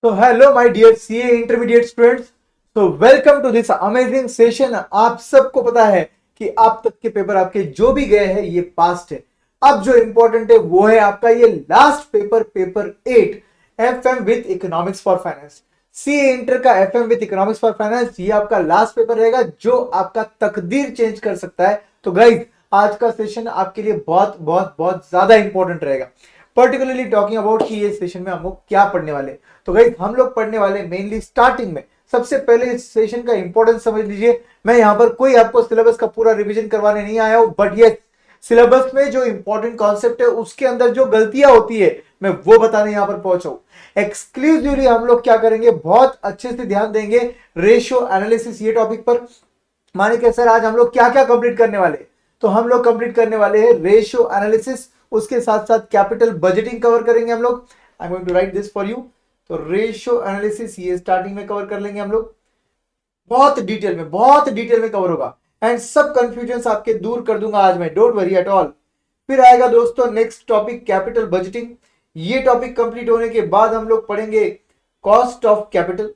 So hello my dear CA intermediate students. So welcome to this amazing session. आप सबको पता है कि आप तक के पेपर आपके जो भी गए हैं ये पास्ट है. अब जो इंपॉर्टेंट है वो है आपका ये last paper, paper 8 FM with economics for finance. CA inter का FM with economics for finance ये आपका लास्ट पेपर रहेगा जो आपका तकदीर चेंज कर सकता है. तो गाइज आज का सेशन आपके लिए बहुत बहुत बहुत ज्यादा इंपॉर्टेंट रहेगा. पर्टिकुलरली टॉकिंग अबाउट कि ये सेशन में हम लोग क्या पढ़ने वाले. तो गाइस हम लोग पढ़ने वाले मेनली स्टार्टिंग में. सबसे पहले इस सेशन का इंपॉर्टेंस समझ लीजिए. मैं यहाँ पर कोई आपको सिलेबस का पूरा रिवीजन करवाने नहीं आया हूं, बट ये सिलेबस में जो इंपॉर्टेंट कॉन्सेप्ट है उसके अंदर जो गलतियां होती है मैं वो बताने यहाँ पर पहुंचा हूं. एक्सक्लूसिवली हम लोग क्या करेंगे, बहुत अच्छे से ध्यान देंगे रेशियो एनालिसिस ये टॉपिक पर. माने कि सर आज हम लोग क्या क्या कंप्लीट करने वाले, तो हम लोग कंप्लीट करने वाले हैं रेशियो एनालिसिस, उसके साथ साथ कैपिटल बजटिंग कवर करेंगे हम लोग. I am going to write this for you. तो रेशियो एनालिसिस ये स्टार्टिंग में कवर कर लेंगे हम लोग, बहुत डिटेल में कवर होगा एंड सब कंफ्यूजन आपके दूर कर दूंगा आज मैं, डोंट वरी एट ऑल. फिर आएगा दोस्तों नेक्स्ट टॉपिक कैपिटल बजटिंग. ये टॉपिक कंप्लीट होने के बाद हम लोग पढ़ेंगे cost of capital.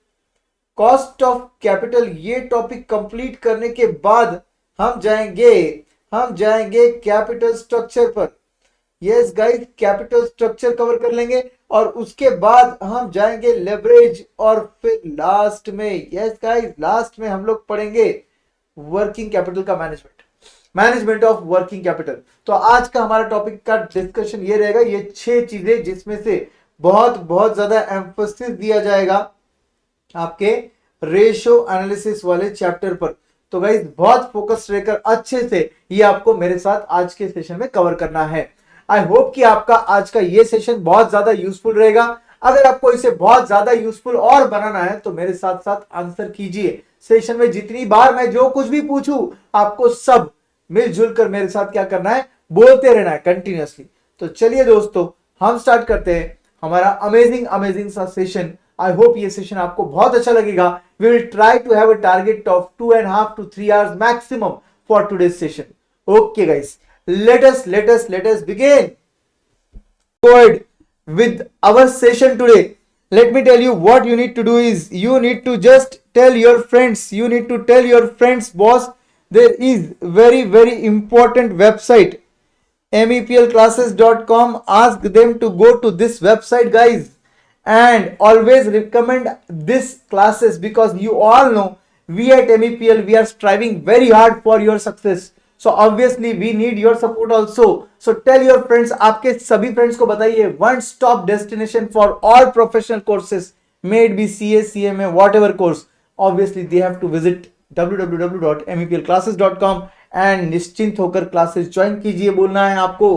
Cost of capital ये टॉपिक कंप्लीट करने के बाद हम जाएंगे कैपिटल स्ट्रक्चर पर. Yes guys, capital structure cover कर लेंगे और उसके बाद हम जाएंगे लेवरेज और फिर लास्ट में हम लोग पढ़ेंगे वर्किंग कैपिटल का मैनेजमेंट ऑफ वर्किंग कैपिटल. तो आज का हमारा टॉपिक का डिस्कशन ये रहेगा, ये 6 चीजें जिसमें से बहुत ज्यादा एम्फोसिस दिया जाएगा आपके रेशियो एनालिसिस वाले चैप्टर पर. तो गाइस बहुत फोकस रहकर अच्छे से ये आपको मेरे साथ आज के सेशन में कवर करना है. आई होप कि आपका आज का ये सेशन बहुत ज्यादा यूजफुल रहेगा. अगर आपको इसे बहुत ज्यादा यूजफुल और बनाना है तो मेरे साथ साथ आंसर कीजिए. सेशन में जितनी बार मैं जो कुछ भी पूछूं आपको सब मिलजुल कर मेरे साथ क्या करना है, बोलते रहना है कंटिन्यूअसली. तो चलिए दोस्तों हम स्टार्ट करते हैं हमारा अमेजिंग सा सेशन. आई होप ये सेशन आपको बहुत अच्छा लगेगा. We will try to have a target of 2.5 to 3 hours maximum for today's session. Okay guys, let us begin. Go ahead with our session today. Let me tell you what you need to do is you need to just tell your friends, boss, there is very important website meplclasses.com. ask them to go to this website guys, and always recommend this classes because you all know we at MEPL we are striving very hard for your success. So obviously we need your support also. So tell your friends, आपके सभी friends को बताइए, one stop destination for all professional courses, may it be CA, CMA, whatever course. Obviously they have to visit www.meplclasses.com and निश्चिंत होकर classes join कीजिए बोलना है आपको.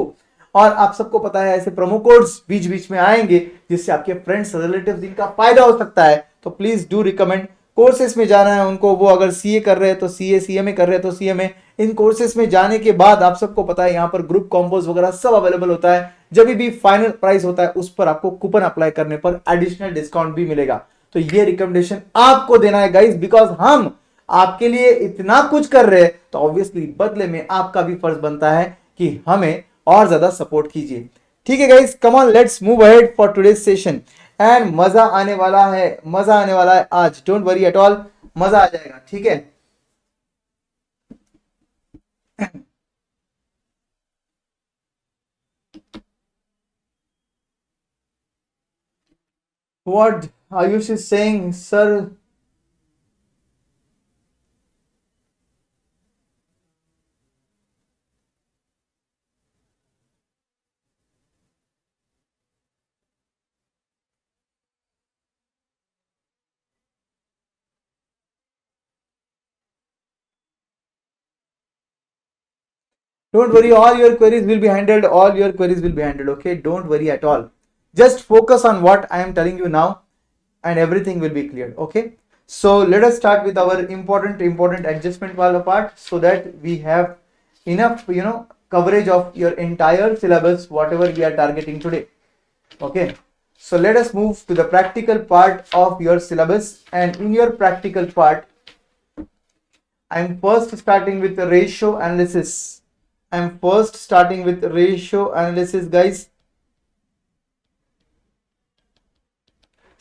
और आप सबको पता है ऐसे प्रोमो कोड्स बीच में आएंगे जिससे आपके फ्रेंड्स रिलेटिव्स इनका फायदा हो सकता है. तो प्लीज डू रिकमेंड. कोर्सेस में जाना है उनको, वो अगर सीए कर रहे हैं तो सीए, सीएमए कर रहे हैं तो सीएमए. इन कोर्सेस में जाने के बाद आप सबको पता है यहाँ पर ग्रुप कॉम्बोज वगैरह सब अवेलेबल होता है. जब भी फाइनल प्राइस होता है उस पर आपको कूपन अप्लाई करने पर एडिशनल डिस्काउंट भी मिलेगा. तो ये रिकमेंडेशन आपको देना है गाइस, बिकॉज हम आपके लिए इतना कुछ कर रहे हैं तो ऑब्वियसली बदले में आपका भी फर्ज बनता है कि हमें और ज्यादा सपोर्ट कीजिए. ठीक है guys, come on let's move ahead for today's session. And मजा आने वाला है आज, डोंट वरी एट ऑल, मजा आ जाएगा. ठीक है, what Ayush is saying, sir. Don't worry, all your queries will be handled. Okay, don't worry at all. Just focus on what I am telling you now and everything will be clear. Okay, so let us start with our important adjustment wala part so that we have enough coverage of your entire syllabus whatever we are targeting today. Okay, so let us move to the practical part of your syllabus. And in your practical part I am first starting with the ratio analysis. guys.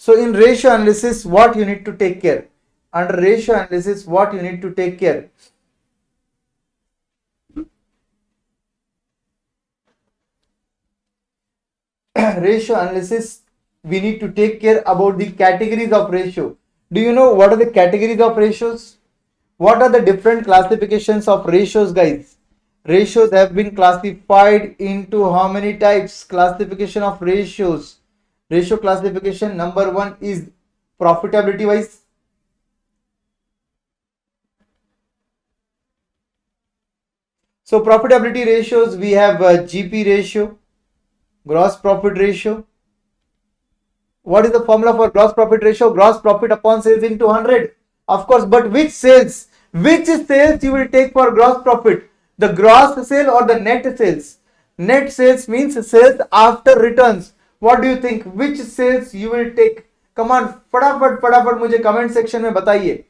So in ratio analysis, what you need to take care? Under ratio analysis, what you need to take care? Ratio analysis, we need to take care about the categories of ratio. Do you know what are the categories of ratios? What are the different classifications of ratios, guys? Ratios have been classified into how many types? Classification of ratios. Ratio classification number one is profitability wise. So profitability ratios, we have GP ratio, gross profit ratio. What is the formula for gross profit ratio? Gross profit upon sales into 100. Of course, but which sales? Which sales you will take for gross profit? The gross sale or the net sales? Net sales means sales after returns. What do you think? Which sales you will take? Come on, फटाफट मुझे comment section में बताइए.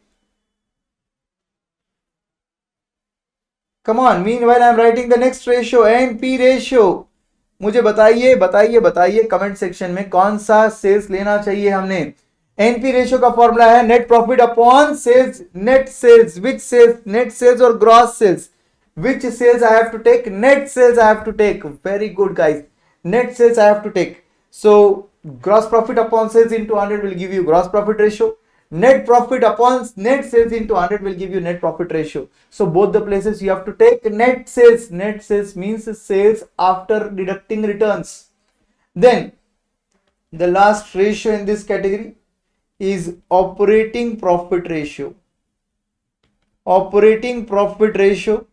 Come on, meanwhile I am writing the next ratio, NP ratio. मुझे बताइए comment section में कौन सा sales लेना चाहिए हमने. एनपी रेशियो का फॉर्मूला है net profit upon sales. Net sales, which sales? Net sales और gross sales? Which sales I have to take? Net sales I have to take. Very good guys, net sales I have to take. So gross profit upon sales into 100 will give you gross profit ratio. Net profit upon net sales into 100 will give you net profit ratio. So both the places you have to take net sales. Net sales means sales after deducting returns. Then the last ratio in this category is operating profit ratio. Operating profit ratio,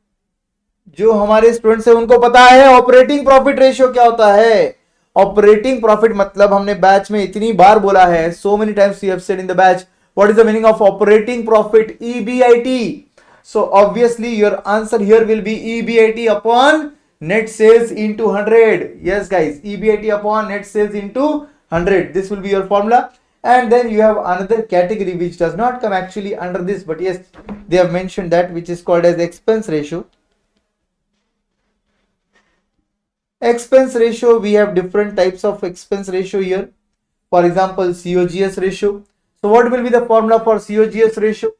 जो हमारे students हैं उनको पता है operating profit ratio क्या होता है. Operating profit मतलब हमने बैच में इतनी बार बोला है, so many times you have said in the batch, what is the meaning of operating profit? EBIT. So obviously your answer here will be EBIT upon net sales into 100. Yes guys, EBIT upon net sales into 100. This will be your formula. And then you have another category which does not come actually under this, but yes, they have mentioned that, which is called as expense ratio. Expense ratio, we have different types of expense ratio here. For example, COGS ratio. So what will be the formula for COGS ratio?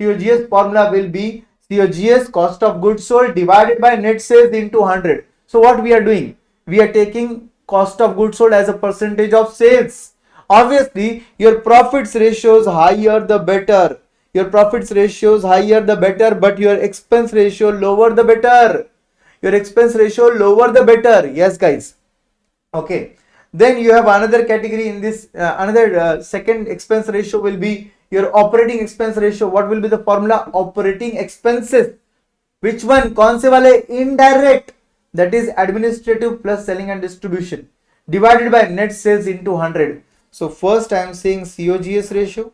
COGS formula will be COGS, cost of goods sold, divided by net sales into 100. So what we are doing? We are taking cost of goods sold as a percentage of sales. Obviously, your profits ratios higher the better. Your profits ratios higher the better, but your expense ratio lower the better. Your expense ratio lower the better. Yes guys. Okay. Then you have another category in this, second expense ratio will be your operating expense ratio. What will be the formula? Operating expenses. Which one? कौन से वाले? Indirect. That is administrative plus selling and distribution divided by net sales into 100. So first I am saying COGS ratio,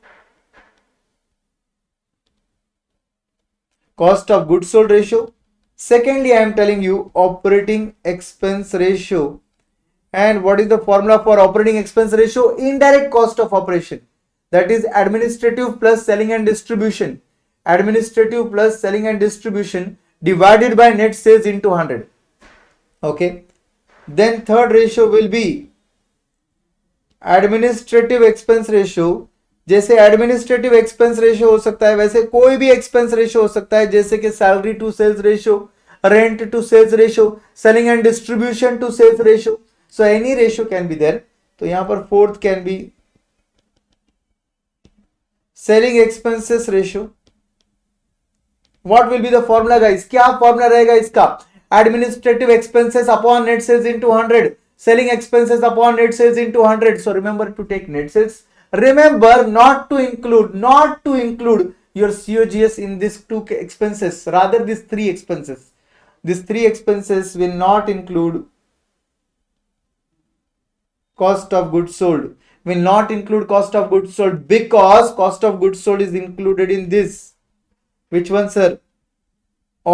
cost of goods sold ratio. Secondly, I am telling you operating expense ratio. And what is the formula for operating expense ratio? Indirect cost of operation. That is administrative plus selling and distribution. Administrative plus selling and distribution divided by net sales into 100. Okay. Then third ratio will be administrative expense ratio. जैसे administrative expense ratio हो सकता है, वैसे कोई भी expense ratio हो सकता है, जैसे कि salary to sales ratio, rent to sales ratio, selling and distribution to sales ratio. So any ratio can be there. तो यहां पर fourth can be selling expenses ratio. What will be the formula guys? क्या formula रहेगा इसका? Administrative expenses upon net sales into 100, selling expenses upon net sales into 100. So remember to take net sales. Remember not to include your COGS in these two expenses, rather these three expenses. These three expenses will not include cost of goods sold. Will not include cost of goods sold because cost of goods sold is included in this. Which one, sir?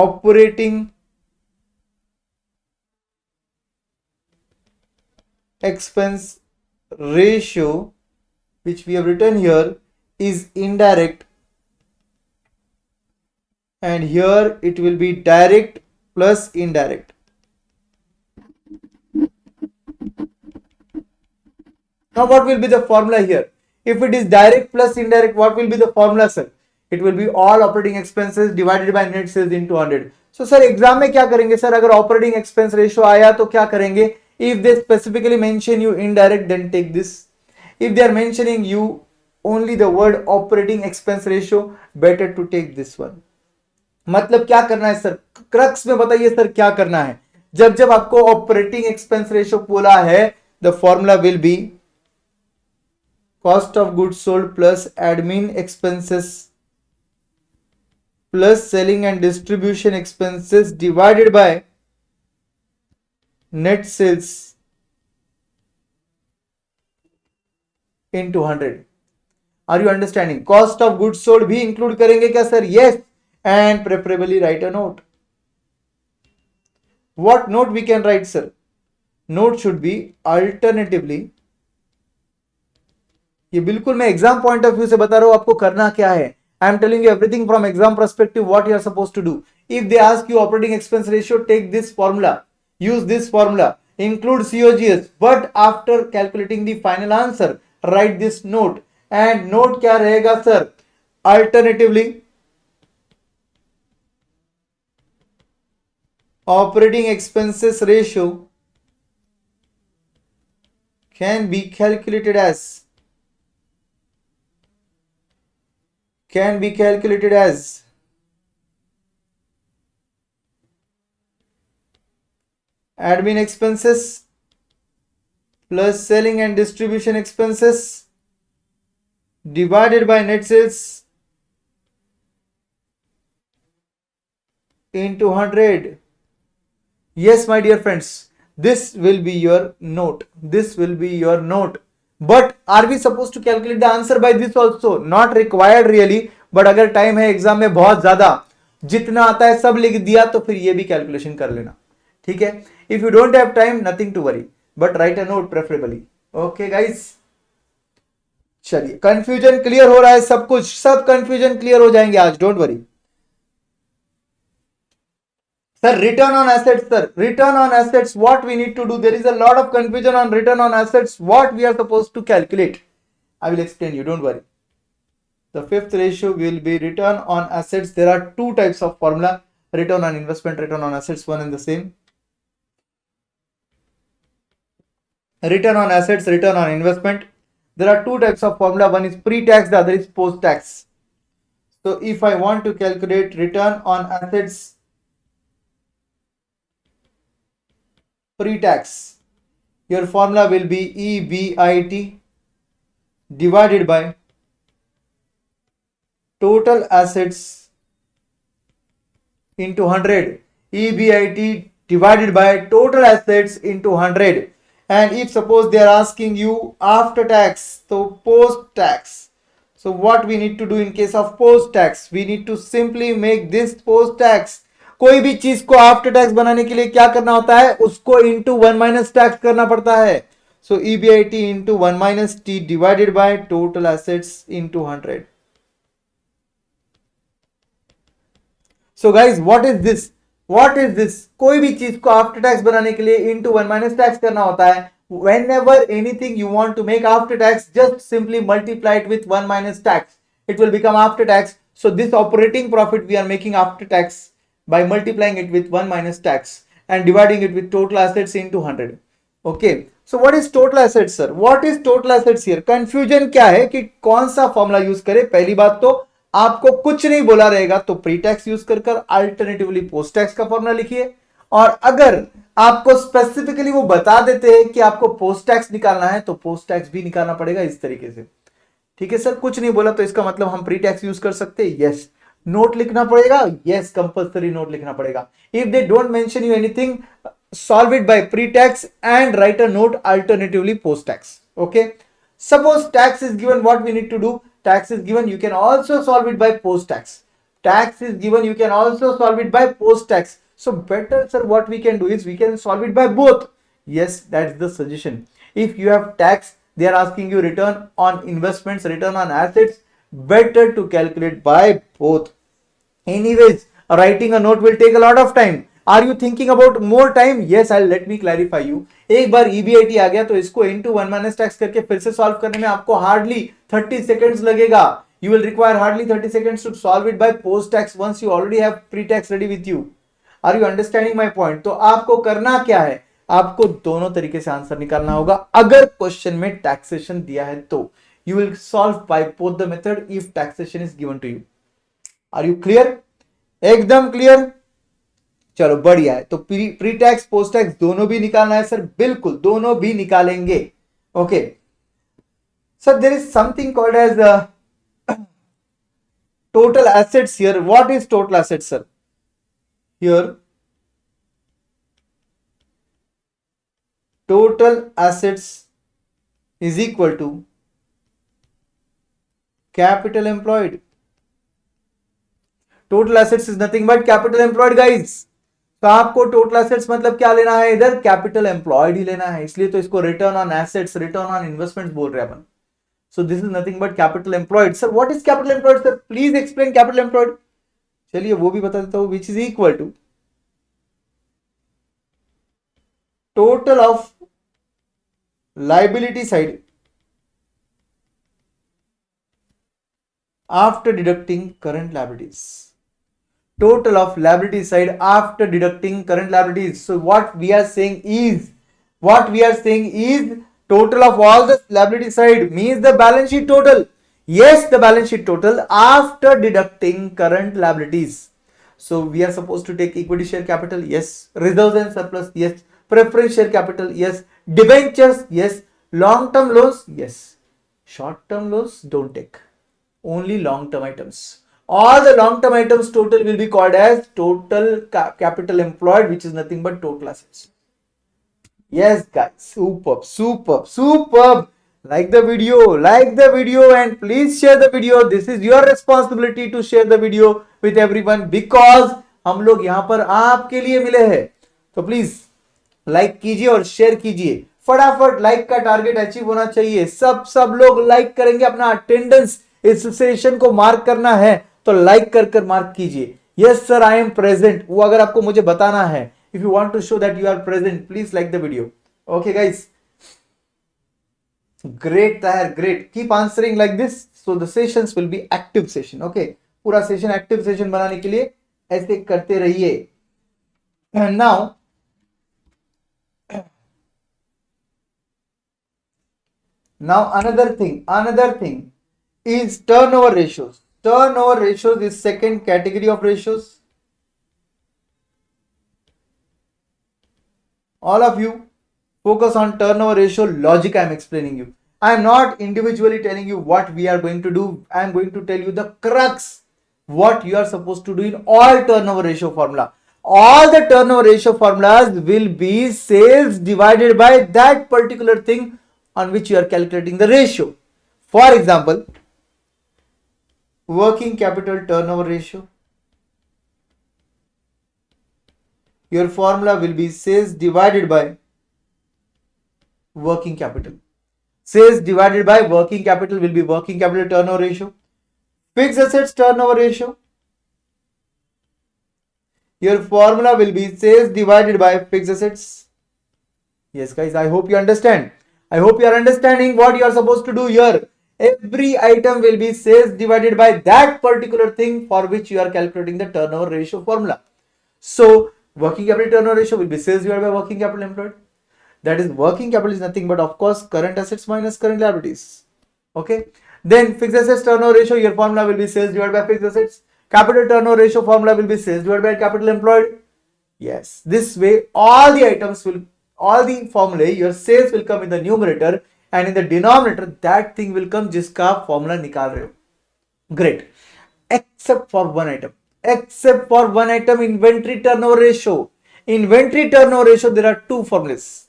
Operating expense ratio, which we have written here, is indirect, and here it will be direct plus indirect. Now what will be the formula here? If it is direct plus indirect, what will be the formula, sir? It will be all operating expenses divided by net sales into 100. So sir, exam में क्या करेंगे sir? अगर operating expense ratio आया तो क्या करेंगे? If they specifically mention you indirect, then take this. If they are mentioning you only the word operating expense ratio, better to take this one. मतलब क्या करना है सर? क्रक्स में बताइए सर क्या करना है? जब जब आपको ऑपरेटिंग एक्सपेंस रेशियो बोला है, the formula will be cost of goods sold plus admin expenses plus selling and distribution expenses divided by net sales into 100. Are you understanding? Cost of goods sold भी include करेंगे क्या sir? Yes, and preferably write a note. What note we can write, sir? Note should be alternatively. ये बिल्कुल मैं exam point of view से बता रहा हूं आपको करना क्या है. I am telling you everything from exam perspective what you are supposed to do. If they ask you operating expense ratio, take this formula, use this formula, include COGS, but after calculating the final answer write this note. And note क्या रहेगा sir? Alternatively operating expenses ratio can be calculated as admin expenses plus selling and distribution expenses divided by net sales into 100. Yes, my dear friends, this will be your note. This will be your note. But are we supposed to calculate the answer by this also? Not required really. But अगर time है exam में बहुत ज्यादा, जितना आता है सब लिख दिया तो फिर ये भी कैलकुलेशन कर लेना. ठीक है? If you don't have time, nothing to worry. But write a note preferably. Okay guys? चलिए, कंफ्यूजन क्लियर हो रहा है? सब कुछ, सब कंफ्यूजन क्लियर हो जाएंगे आज. Don't worry. Sir, return on assets, sir. Return on assets, what we need to do? There is a lot of confusion on return on assets. What we are supposed to calculate? I will explain you, don't worry. The fifth ratio will be return on assets. There are two types of formula. Return on investment, return on assets, one and the same. Return on assets, return on investment. There are two types of formula. One is pre-tax, the other is post-tax. So if I want to calculate return on assets pre-tax, your formula will be EBIT divided by total assets into 100. EBIT divided by total assets into 100. And if suppose they are asking you after tax, so post tax. So what we need to do in case of post tax? We need to simply make this post tax. कोई भी चीज को after tax बनाने के लिए क्या करना होता है? उसको इंटू 1 माइनस टैक्स करना पड़ता है. सो EBIT into 1 minus T divided by total assets into 100. So guys, what is this? What is this? कोई भी चीज को आफ्टर टैक्स बनाने के लिए इंटू 1 माइनस टैक्स करना होता है. Whenever anything you want to make after tax, just simply multiply it with 1 minus tax. It will become after tax. So this operating profit we are making after tax by multiplying it with 1 minus tax and dividing it with total assets into 100. Okay. So what is total assets, sir? What is total assets here? Confusion क्या है कि कौन सा formula use करें? पहली बात तो आपको कुछ नहीं बोला रहेगा तो प्री टैक्स यूज कर अल्टरनेटिवली पोस्ट टैक्स का फॉर्मूला लिखिए. और अगर आपको स्पेसिफिकली वो बता देते हैं कि आपको पोस्ट टैक्स निकालना है तो पोस्ट टैक्स भी निकालना पड़ेगा इस तरीके से. ठीक है सर, कुछ नहीं बोला तो इसका मतलब हम प्री टैक्स यूज कर सकते हैं. यस. नोट लिखना पड़ेगा. यस, कंपल्सरी नोट लिखना पड़ेगा. If they don't mention you anything, solve it by pre-tax and write a note alternatively post-tax. Okay. Suppose tax is given, what we need to do? Tax is given, you can also solve it by post-tax. Tax is given, you can also solve it by post-tax. So better, sir, what we can do is we can solve it by both. Yes, that's the suggestion. If you have tax, they are asking you return on investments, return on assets, better to calculate by both. Anyways, writing a note will take a lot of time. Are you thinking about more time? Yes, I let me clarify you. एक बार EBIT आ गया तो इसको into 1 minus tax करके फिर से solve करने में आपको हार्डली 30 सेकंड्स लगेगा। You will require hardly 30 seconds to solve it by post tax once you already have pre tax ready with you. Are you understanding my point? तो आपको करना क्या है, आपको दोनों तरीके से आंसर निकालना होगा। अगर क्वेश्चन में टैक्सेशन दिया है तो you will solve by both the method if taxation is given to you. Are you clear? एकदम क्लियर? चलो बढ़िया है। तो प्री टैक्स पोस्ट टैक्स दोनों भी निकालना है सर? बिल्कुल, दोनों भी निकालेंगे। Okay sir, there is something called as total assets here. What is total assets, sir? Here, total assets is equal to capital employed. Total assets is nothing but capital employed, guys. तो आपको total assets मतलब क्या लेना है, इधर capital employed ही लेना है, इसलिए तो इसको return on assets, return on investments बोल रहे हैं अपन। So this is nothing but capital employed. Sir, what is capital employed, sir? Please explain capital employed. चलिए वो भी बता देता हूं, which is equal to total of liability side after deducting current liabilities. Total of liability side after deducting current liabilities. So what we are saying is total of all the liability side means the balance sheet total. Yes, the balance sheet total after deducting current liabilities. So we are supposed to take equity share capital, yes. Reserves and surplus, yes. Preference share capital, yes. Debentures, yes. Long term loans, yes. Short term loans don't take, only long term items. All the long term items total will be called as total capital employed, which is nothing but total assets. Yes guys, superb. Like the video and please share the video. This is your responsibility to share the video with everyone because हम लोग यहाँ पर आपके लिए मिले हैं। तो please like कीजिए और शेयर कीजिए, फटाफट लाइक का टारगेट अचीव होना चाहिए। सब लोग लाइक करेंगे, अपना अटेंडेंस इस सेशन को मार्क करना है तो लाइक कर मार्क कीजिए। Yes sir, I am present, वो अगर आपको मुझे बताना है। If you want to show that you are present, please like the video. Okay guys, great Tahir, great. Keep answering like this, so the sessions will be active session. Okay, पूरा session active session बनाने के लिए ऐसे करते रहिए। And now another thing is turnover ratios. Turnover ratios is second category of ratios. All of you focus on turnover ratio logic I am explaining you. I am not individually telling you what we are going to do. I am going to tell you the crux, what you are supposed to do in all turnover ratio formula. All the turnover ratio formulas will be sales divided by that particular thing on which you are calculating the ratio. For example, working capital turnover ratio. Your formula will be sales divided by working capital. Sales divided by working capital will be working capital turnover ratio. Fixed assets turnover ratio. Your formula will be sales divided by fixed assets. Yes guys, I hope you understand. I hope you are understanding what you are supposed to do here. Every item will be sales divided by that particular thing for which you are calculating the turnover ratio formula. So working capital turnover ratio will be sales divided by working capital employed. That is, working capital is nothing but of course current assets minus current liabilities. Okay. Then fixed assets turnover ratio, your formula will be sales divided by fixed assets. Capital turnover ratio formula will be sales divided by capital employed. Yes, this way all the items will, all the formulae, your sales will come in the numerator and in the denominator that thing will come जिसका आप formula निकाल रहे हो. Great. Except for one item. Except for one item, inventory turnover ratio. Inventory turnover ratio, there are two formulas.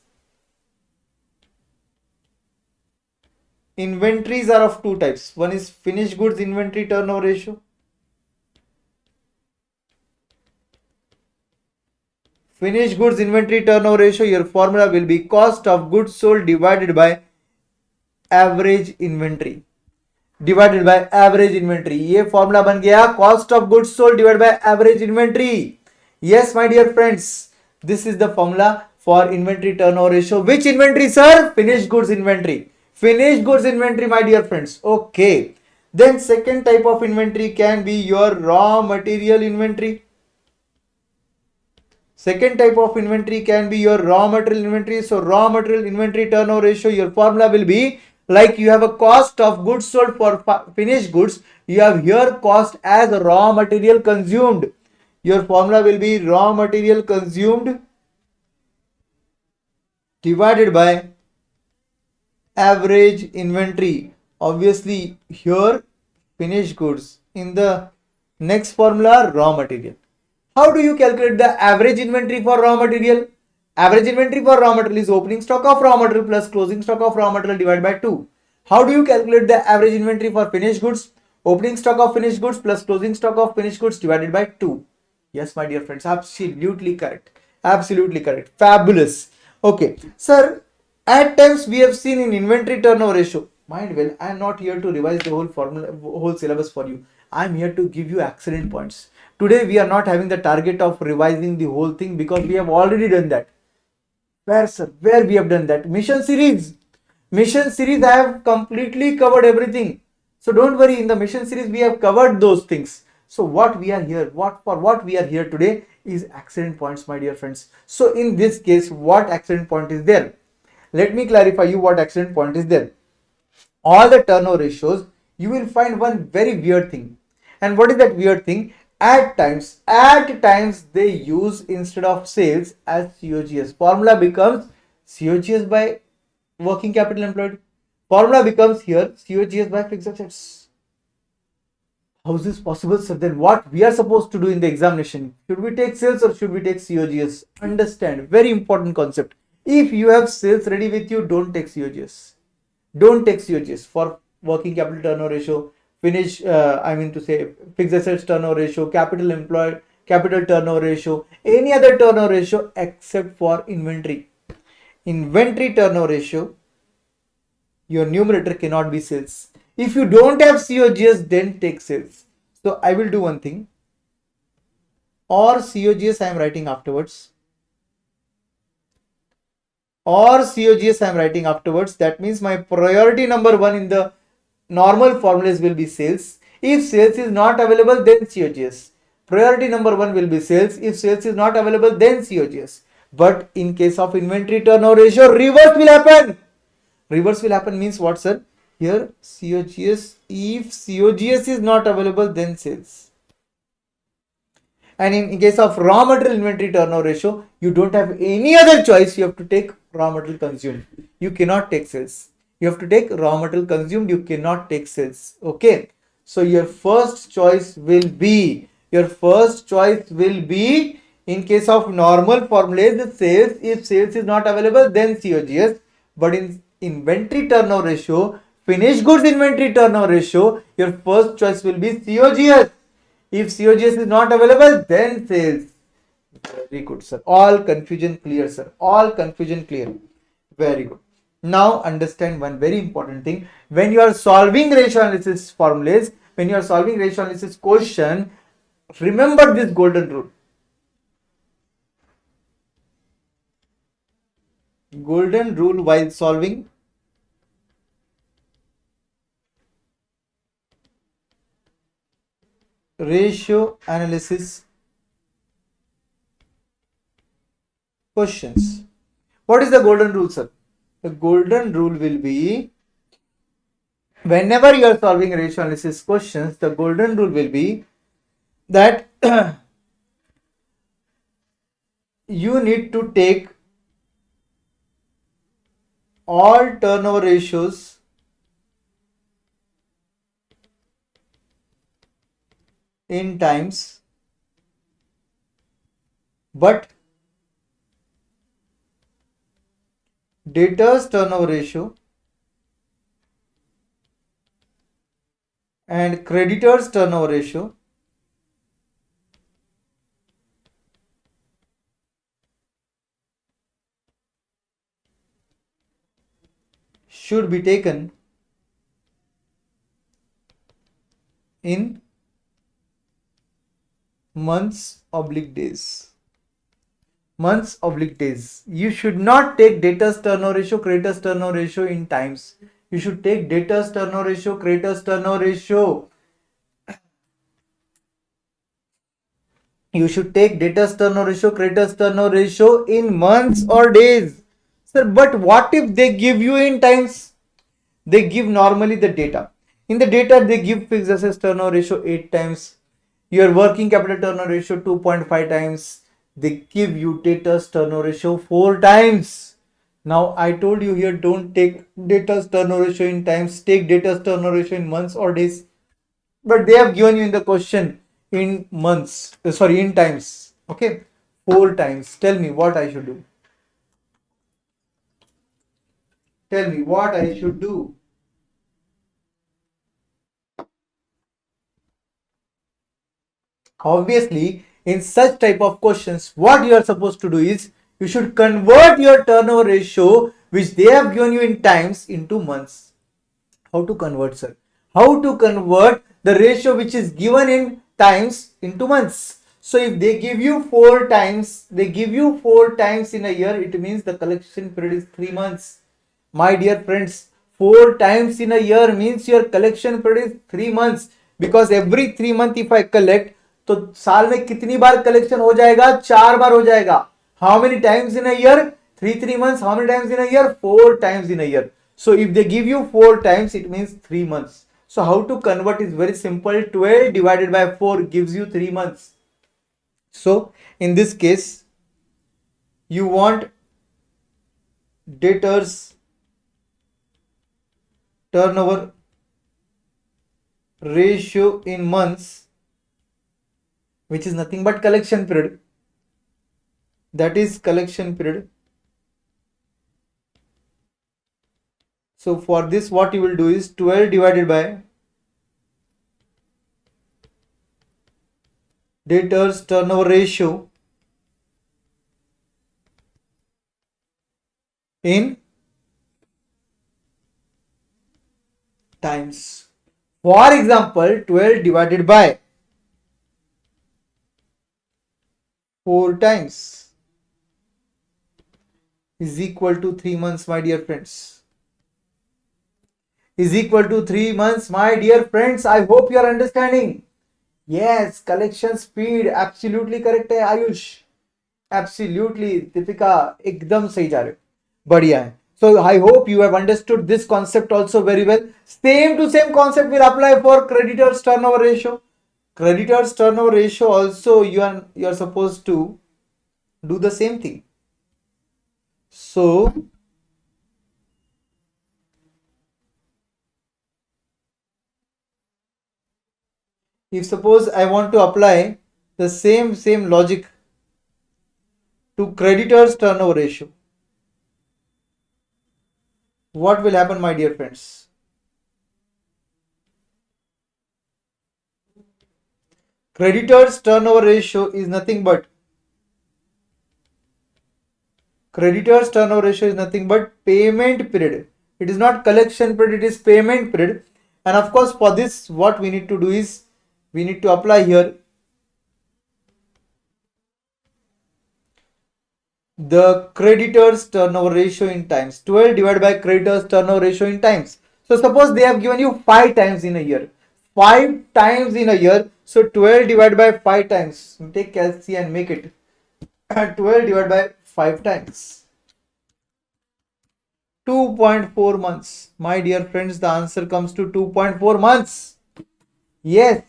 Inventories are of two types. One is finished goods inventory turnover ratio. Finished goods inventory turnover ratio, your formula will be cost of goods sold divided by average inventory. Divided by average inventory. ये formula बन गया cost of goods sold divide by average inventory. Yes, my dear friends, this is the formula for inventory turnover ratio. Which inventory, sir? Finished goods inventory. Finished goods inventory, my dear friends. Okay. Then second type of inventory can be your raw material inventory. Second type of inventory can be your raw material inventory. So raw material inventory turnover ratio, your formula will be like you have a cost of goods sold for finished goods. You have here cost as raw material consumed. Your formula will be raw material consumed divided by average inventory. Obviously here finished goods. In the next formula, raw material. How do you calculate the average inventory for raw material? Average inventory for raw material is opening stock of raw material plus closing stock of raw material divided by 2. How do you calculate the average inventory for finished goods? Opening stock of finished goods plus closing stock of finished goods divided by 2. Yes, my dear friends, absolutely correct. Absolutely correct. Fabulous. Okay, sir, at times we have seen in inventory turnover ratio. Mind well, I am not here to revise the whole formula, whole syllabus for you. I am here to give you excellent points. Today we are not having the target of revising the whole thing because we have already done that. Where, sir? Where we have done that? Mission series. Mission series I have completely covered everything. So don't worry, in the mission series we have covered those things. So what we are here, what we are here today is accident points, my dear friends. So in this case, what accident point is there? Let me clarify you what accident point is there. All the turnover ratios, you will find one very weird thing. And what is that weird thing? At times they use instead of sales as COGS. Formula becomes COGS by working capital employed. Formula becomes here COGS by fixed assets. How is this possible, sir? Then what we are supposed to do in the examination? Should we take sales or should we take COGS? Understand, very important concept. If you have sales ready with you, don't take COGS. Don't take COGS for working capital turnover ratio, I mean to say fixed assets turnover ratio, capital employed, capital turnover ratio, any other turnover ratio except for inventory. Inventory turnover ratio, your numerator cannot be sales. If you don't have COGS, then take sales. So I will do one thing. Or COGS I am writing afterwards. Or COGS I am writing afterwards. That means my priority number one in the normal formulas will be sales. If sales is not available, then COGS. Priority number one will be sales. If sales is not available, then COGS. But in case of inventory turnover ratio, reverse will happen. Reverse will happen means what, sir? Here COGS, if COGS is not available, then sales. And in case of raw material inventory turnover ratio, you don't have any other choice. You have to take raw material consumed. You cannot take sales. You have to take raw material consumed. You cannot take sales. Okay. So your first choice will be in case of normal formulas, the sales. If sales is not available, then COGS. But in inventory turnover ratio, finished goods inventory turnover ratio, your first choice will be COGS. If COGS is not available, then sales. Very good, sir. All confusion clear, sir. All confusion clear. Very good. Now understand one very important thing. When you are solving ratio analysis formulas, when you are solving ratio analysis question, remember this golden rule. Golden rule while solving ratio analysis questions. What is the golden rule, sir? The golden rule will be, whenever you are solving ratio analysis questions, the golden rule will be that you need to take all turnover ratios in times, but debtors turnover ratio and creditors turnover ratio should be taken in months/days. months oblique days. You should not take debtors turnover ratio, creditors turnover ratio in times. You should take debtors turnover ratio, creditors turnover ratio. You should take debtors turnover ratio, creditors turnover ratio in months or days. Sir, but what if they give you in times? They give normally the data. In the data, they give fixed assets turnover ratio 8 times. Your working capital turnover ratio 2.5 times. They give you debtors turnover ratio 4 times. Now I told you here, don't take debtors turnover ratio in times, take debtors turnover ratio in months or days. But they have given you in the question in months, sorry, in times. Okay, 4 times. Tell me what I should do. Tell me what I should do. Obviously, in such type of questions, what you are supposed to do is you should convert your turnover ratio which they have given you in times into months. How to convert, sir? How to convert the ratio which is given in times into months? So if they give you 4 times, they give you 4 times in a year, it means the collection period is 3 months. My dear friends, 4 times in a year means your collection period is 3 months, because every 3 month if I collect, तो साल में कितनी बार collection हो जाएगा? 4 बार हो जाएगा. How many times in a year? 3 months. How many times in a year? 4 times in a year. So if they give you 4 times, it means 3 months. So how to convert is very simple. 12 divided by 4 gives you 3 months. So in this case, you want debtors turnover ratio in months, which is nothing but collection period. That is collection period. So for this, what you will do is 12 divided by debtors turnover ratio in times. For example, 12 divided by 4 times is equal to 3 months, my dear friends. Is equal to 3 months, my dear friends. I hope you are understanding. Yes, collection speed absolutely correct है Ayush. Absolutely, Deepika एकदम सही जा रहे हो. बढ़िया है. So I hope you have understood this concept also very well. Same to same concept will apply for creditors turnover ratio. Creditors turnover ratio also you are supposed to do the same thing. So if suppose I want to apply the same logic to creditors turnover ratio, what will happen, my dear friends? Creditors turnover ratio is nothing but payment period. It is not collection period, it is payment period. And of course, for this, what we need to do is we need to apply here the creditors turnover ratio in times. 12 divided by creditors turnover ratio in times. So suppose they have given you 5 times in a year. 5 times in a year. So 12 divided by 5 times. Take calcium and make it 12 divided by 5 times. 2.4 months. My dear friends, the answer comes to 2.4 months. Yes.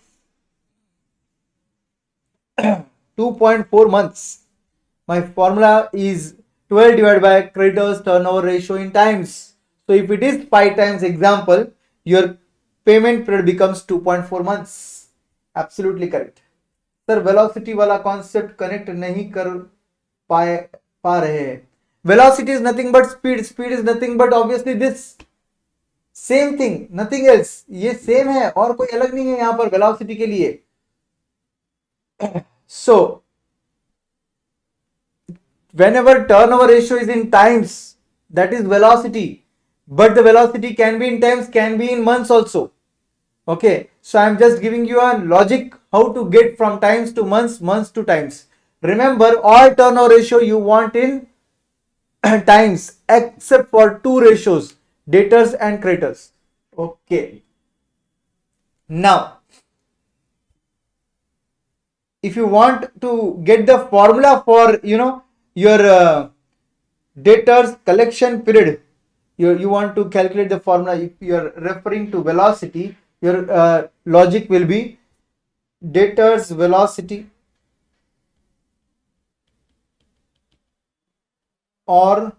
2.4 months. My formula is 12 divided by creditors turnover ratio in times. So if it is 5 times example, your payment period becomes 2.4 months. Absolutely correct. Sir, velocity वाला concept connect नहीं कर पा रहे हैं. Velocity is nothing but speed. Speed is nothing but obviously this. Same thing, nothing else. ये same है और कोई अलग नहीं है यहाँ पर velocity के लिए. So whenever turnover ratio is in times, that is velocity, but the velocity can be in times, can be in months also. Okay, so I'm just giving you a logic how to get from times to months, months to times. remember all turnover ratio you want in times except for two ratios, debtors and creditors. Okay, now if you want to get the formula for your debtors collection period, you want to calculate the formula. If you are referring to velocity, your logic will be debtors velocity or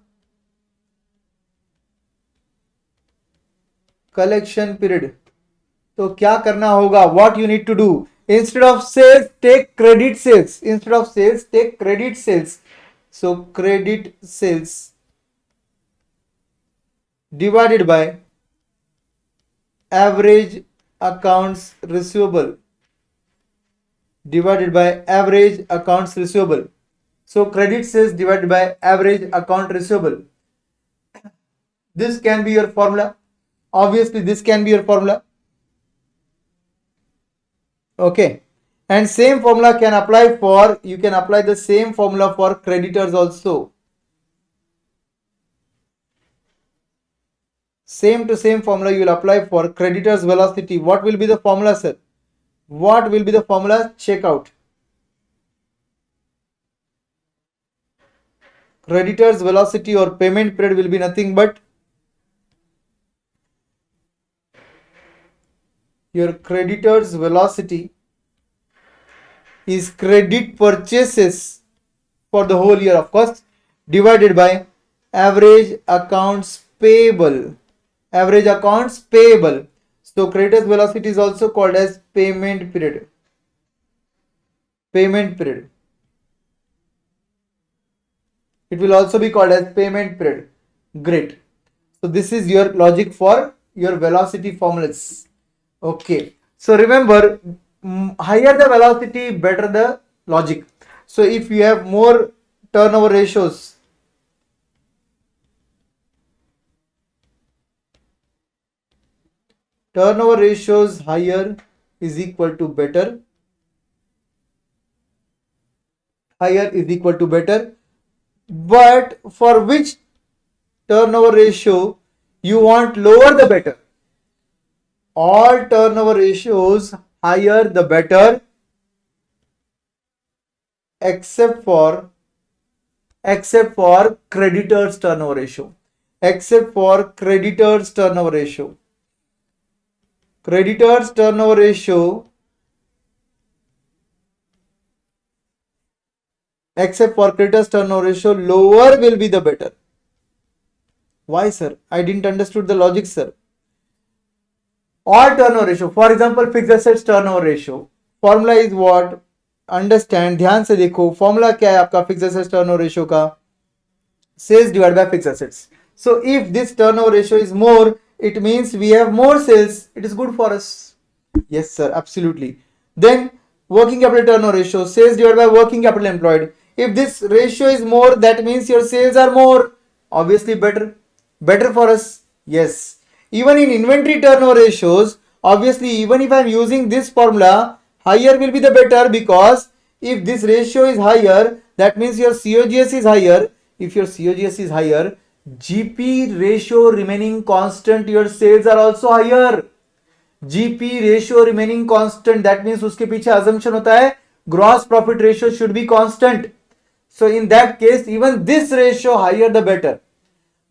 collection period. तो क्या करना होगा, what you need to do, instead of sales take credit sales, instead of sales take credit sales. So credit sales divided by average accounts receivable, divided by average accounts receivable. So credit sales divided by average account receivable. This can be your formula. Obviously this can be your formula. Okay, and same formula can apply for, you can apply the same formula for creditors also. Same to same formula you will apply for creditors velocity. What will be the formula, sir? What will be the formula? Check out. Creditors velocity or payment period will be nothing but your creditors velocity is credit purchases for the whole year, of course, divided by average accounts payable. Average accounts payable. So creditors velocity is also called as payment period. Payment period. It will also be called as payment period. Great. So this is your logic for your velocity formulas. Okay. So remember, higher the velocity, better the logic. So if you have more turnover ratios, turnover ratios higher is equal to better. Higher is equal to better. But for which turnover ratio you want lower the better? All turnover ratios higher the better, except for creditors turnover ratio. Except for creditors turnover ratio. Creditors turnover ratio, except for creditors turnover ratio, lower will be the better. Why, sir? I didn't understood the logic, sir. All turnover ratio, for example fixed assets turnover ratio, formula is what? Understand, ध्यान से देखो formula क्या है आपका fixed assets turnover ratio का, sales divide by fixed assets. So if this turnover ratio is more, it means we have more sales, it is good for us. Yes sir, absolutely. Then working capital turnover ratio, sales divided by working capital employed. If this ratio is more, that means your sales are more, obviously better for us. Yes, even in inventory turnover ratios, obviously even if I am using this formula, higher will be the better, because if this ratio is higher, that means your COGS is higher. If your COGS is higher, GP ratio remaining constant, your sales are also higher. GP ratio remaining constant, that means उसके पीछे assumption होता है gross profit ratio should be constant. So in that case, even this ratio higher the better.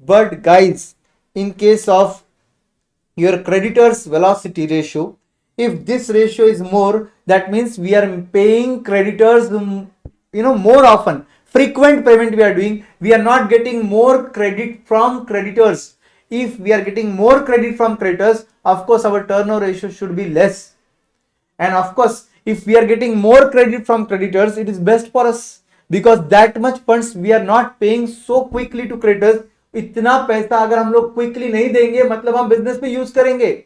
But guys, in case of your creditors velocity ratio, if this ratio is more, that means we are paying creditors more often, frequent payment we are doing, we are not getting more credit from creditors. If we are getting more credit from creditors, of course our turnover ratio should be less. And of course if we are getting more credit from creditors, it is best for us, because that much funds we are not paying so quickly to creditors. इतना पैसा अगर हम लोग quickly नहीं देंगे, मतलब हम business में यूज करेंगे.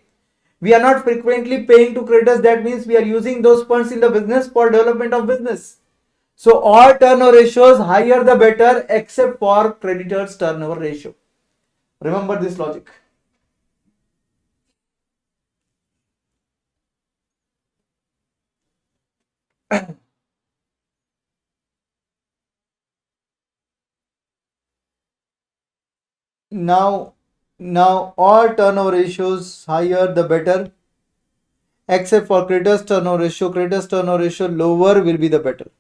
We are not frequently paying to creditors, that means we are using those funds in the business for development of business. So all turnover ratios higher the better, except for creditors turnover ratio. Remember this logic. now all turnover ratios higher the better, except for creditors turnover ratio. Creditors turnover ratio lower will be the better.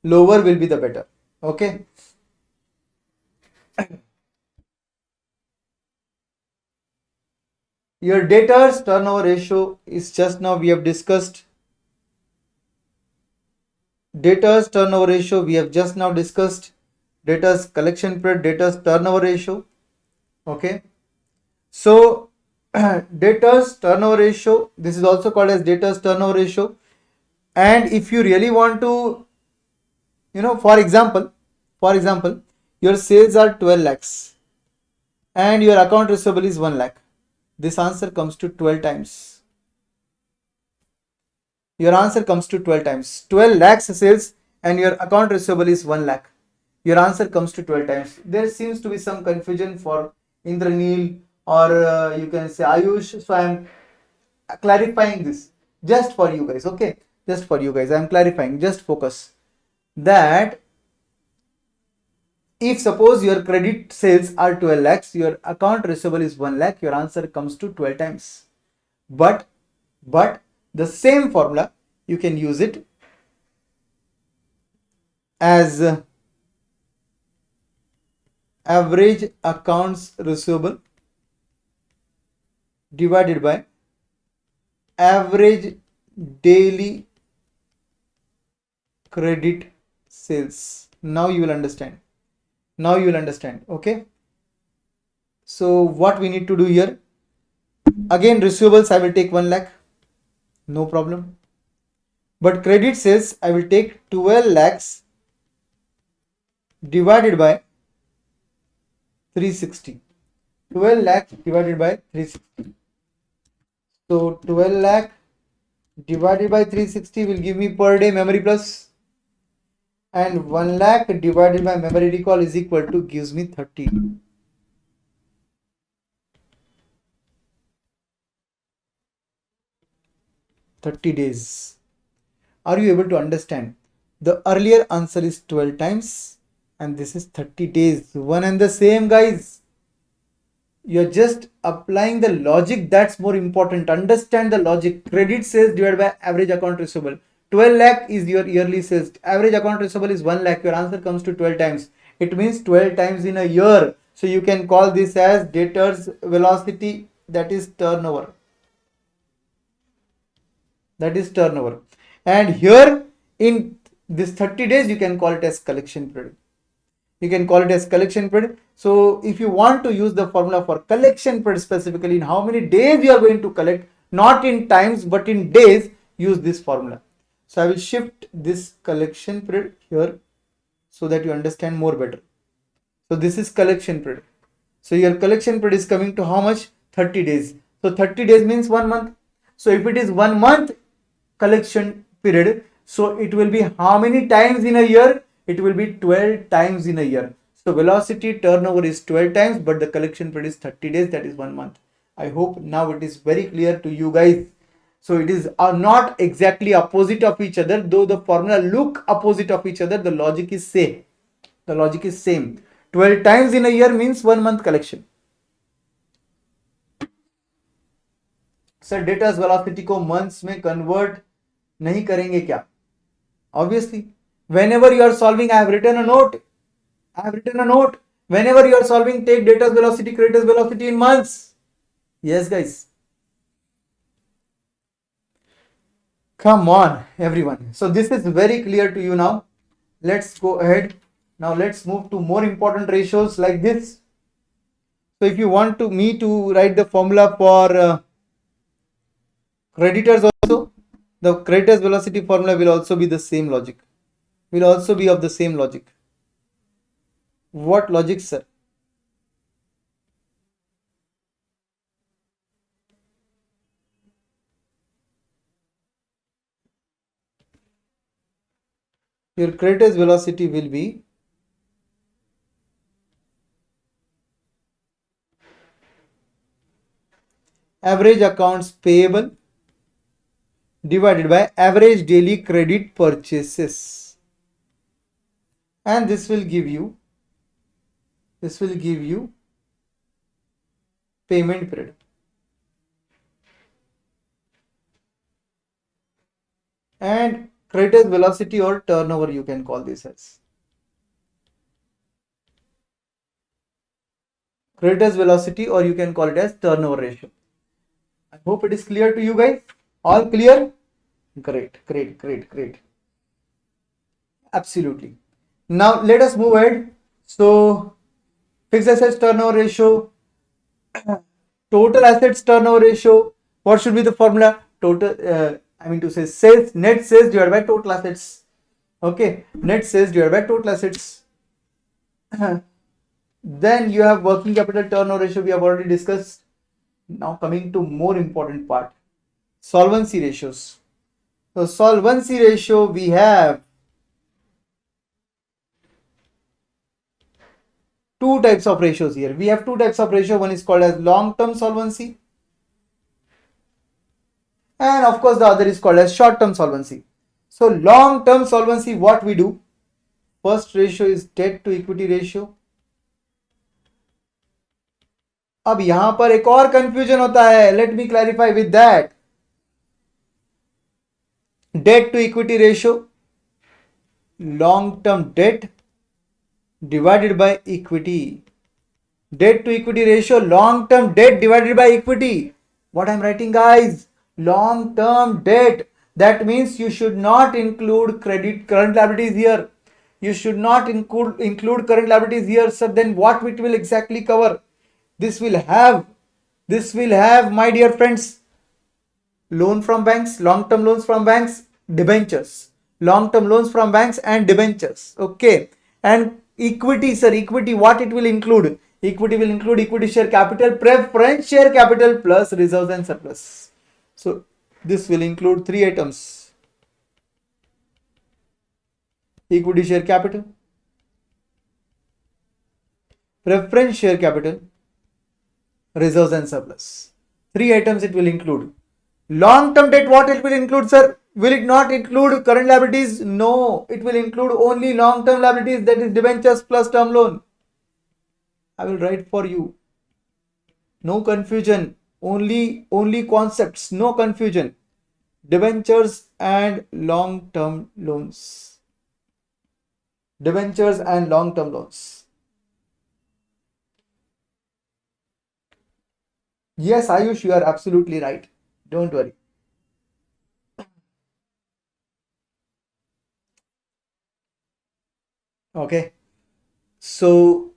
Lower will be the better. Okay. Your debtors turnover ratio is just now we have discussed. Debtors turnover ratio we have just now discussed. Debtors collection period, debtors turnover ratio. Okay. So debtors turnover ratio, this is also called as debtors turnover ratio. And if you really want to, for example, your sales are 12 lakhs and your account receivable is 1 lakh. This answer comes to 12 times. Your answer comes to 12 times. 12 lakhs sales and your account receivable is 1 lakh. Your answer comes to 12 times. There seems to be some confusion for Indranil or you can say Ayush. So I am clarifying this just for you guys. Okay, just for you guys I am clarifying. Just focus that if suppose your credit sales are 12 lakhs, your account receivable is 1 lakh, your answer comes to 12 times. But the same formula you can use it as average accounts receivable divided by average daily credit sales. Now you will understand. Okay. So what we need to do here, again receivables I will take 1 lakh, no problem, but credit sales I will take 12 lakhs divided by 360. 12 lakh divided by 360. So 12 lakh divided by 360 will give me per day memory plus, and 1 lakh divided by memory recall is equal to gives me 30. Days. Are you able to understand? The earlier answer is 12 times and this is 30 days. One and the same, guys. You're just applying the logic, that's more important. Understand the logic. Credit sales divided by average account receivable. 12 lakh is your yearly sales. Average account receivable is 1 lakh. Your answer comes to 12 times. It means 12 times in a year. So you can call this as debtors velocity, that is turnover. And here in this 30 days you can call it as collection period. So if you want to use the formula for collection period, specifically in how many days you are going to collect, not in times but in days, use this formula. So I will shift this collection period here so that you understand more better. So this is collection period. So your collection period is coming to how much? 30 days. So 30 days means 1 month. So if it is 1 month collection period, so it will be how many times in a year? It will be 12 times in a year. So velocity turnover is 12 times, but the collection period is 30 days, that is 1 month. I hope now it is very clear to you guys. So it is not exactly opposite of each other, though the formula look opposite of each other, the logic is same. 12 times in a year means 1 month collection. Sir datas velocity को months में convert नहीं करेंगे क्या? Obviously, whenever you are solving, I have written a note. Whenever you are solving, take data's velocity, creditors velocity in months. Yes, guys. Come on, everyone. So this is very clear to you now. Let's go ahead. Now let's move to more important ratios like this. So if you want me to write the formula for creditors also, the creditors velocity formula will also be the same logic. What logic, sir? Your creditors velocity will be average accounts payable divided by average daily credit purchases, and this will give you payment period. And creditors velocity or turnover, you can call this as. Creditors velocity, or you can call it as turnover ratio. I hope it is clear to you guys. All clear? Great, great, great, great. Absolutely. Now let us move ahead. So fixed assets turnover ratio, total assets turnover ratio. What should be the formula? Total, I mean to say sales, net sales divided by total assets. Okay, net sales divided by total assets. Then you have working capital turnover ratio, we have already discussed. Now coming to more important part, solvency ratios. So solvency ratio, we have two types of ratios here. We have two types of ratio. One is called as long-term solvency, and of course the other is called as short-term solvency. So long-term solvency, what we do, first ratio is debt to equity ratio. अब यहां पर एक और confusion होता है, late me clarify with that. Debt to equity ratio, long term debt divided by equity. Debt to equity ratio, long term debt divided by equity. What I'm writing, guys? Long term debt. That means you should not include current liabilities here. You should not include current liabilities here. So then what it will exactly cover? This will have, my dear friends, loan from banks, long-term loans from banks, debentures, long-term loans from banks and debentures. Okay. And equity, sir, equity, what it will include? Equity will include equity share capital, preference share capital plus reserves and surplus. So this will include three items: equity share capital, preference share capital, reserves and surplus. Three items it will include. Long-term debt, what it will include, sir? Will it not include current liabilities? No, it will include only long-term liabilities, that is debentures plus term loan. I will write for you. No confusion, only concepts, no confusion. Debentures and long-term loans. Debentures and long-term loans. Yes, Ayush, you are absolutely right. Don't worry. Okay. So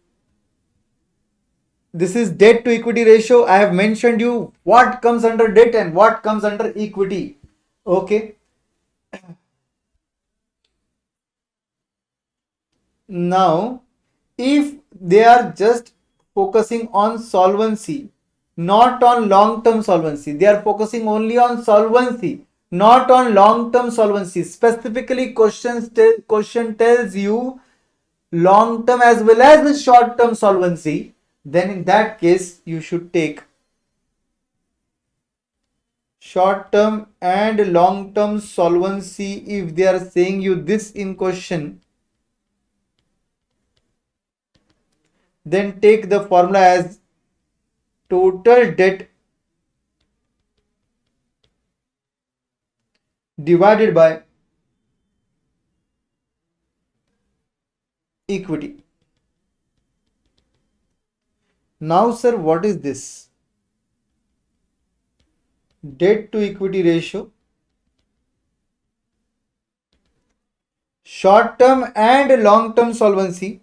this is debt to equity ratio. I have mentioned you what comes under debt and what comes under equity. Okay. Now, if they are just focusing on solvency, not on long-term solvency, they are focusing only on solvency, not on long-term solvency. Specifically, question tells you long-term as well as the short-term solvency. Then in that case, you should take short-term and long-term solvency. If they are saying you this in question, then take the formula as total debt divided by equity. Now, sir, what is this? Debt to equity ratio, short-term and long-term solvency,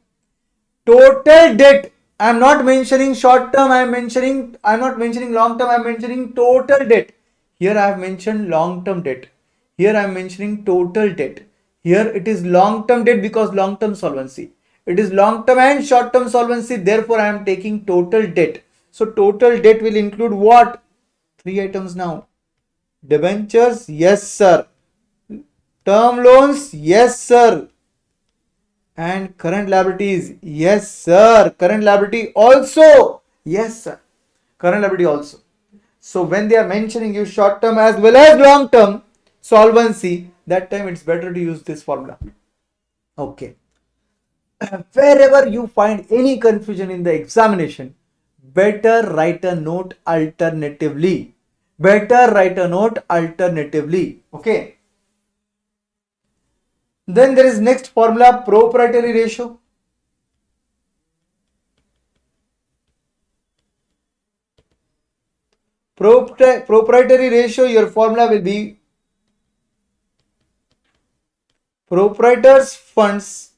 total debt. I am not mentioning short-term, I'm not mentioning long-term, I am mentioning total debt. Here I have mentioned long-term debt. Here I am mentioning total debt. Here it is long-term debt because long-term solvency. It is long-term and short-term solvency. Therefore, I am taking total debt. So total debt will include what? Three items now. Debentures, yes sir. Term loans, yes sir. And current liabilities, yes sir. Current liability also, yes sir. Current liability also. So when they are mentioning you short-term as well as long-term solvency, that time it's better to use this formula. Okay. Wherever you find any confusion in the examination, better write a note alternatively. Better write a note alternatively. Okay. Then there is next formula, proprietary ratio. Proprietary ratio, your formula will be proprietors funds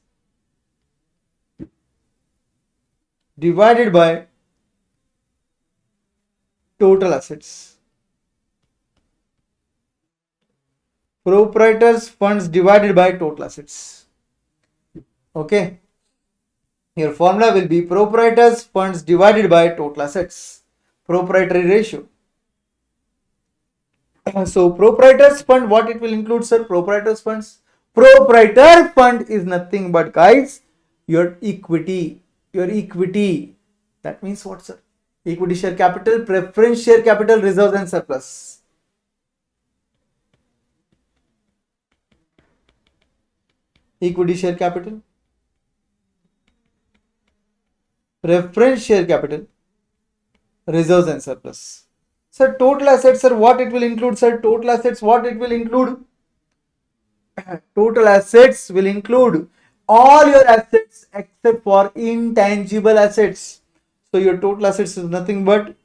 divided by total assets. Proprietors funds divided by total assets. Okay. Your formula will be proprietors funds divided by total assets. Proprietary ratio. So proprietors fund, what it will include, sir? Proprietors funds. Proprietor fund is nothing but, guys, your equity. Your equity. That means what, sir? Equity share capital, preference share capital, reserves and surplus. Equity share capital, preference share capital, reserves and surplus. Sir, total assets, sir, what it will include, sir? Total assets, what it will include? Total assets will include all your assets except for intangible assets. So your total assets is nothing but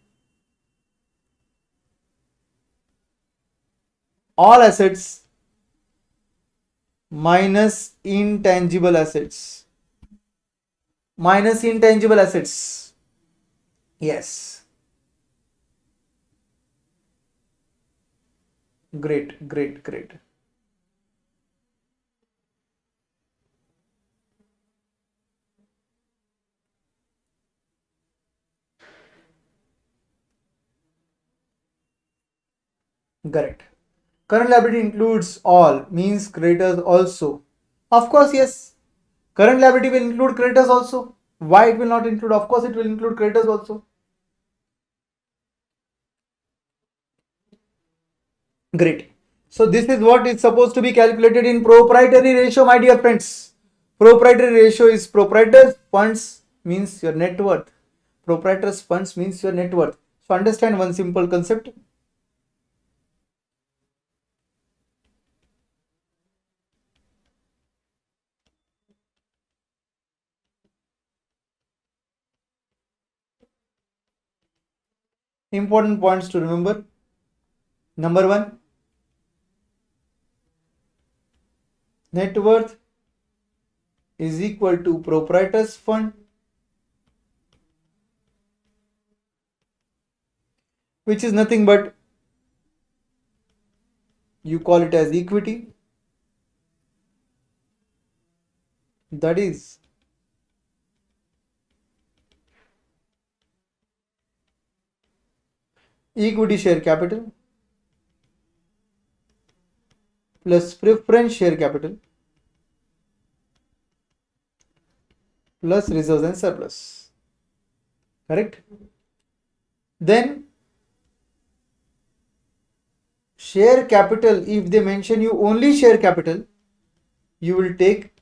all assets minus intangible assets. Minus intangible assets. Yes. Great, great, great. Correct. Current liability includes all, means creditors also. Of course, yes. Current liability will include creditors also. Why it will not include? Of course, it will include creditors also. Great. So this is what is supposed to be calculated in proprietary ratio, my dear friends. Proprietary ratio is proprietors funds means your net worth. Proprietors funds means your net worth. So understand one simple concept. Important points to remember. Number one, net worth is equal to proprietors fund, which is nothing but, you call it as equity. That is equity share capital plus preference share capital plus reserves and surplus. Correct? Then share capital, if they mention you only share capital, you will take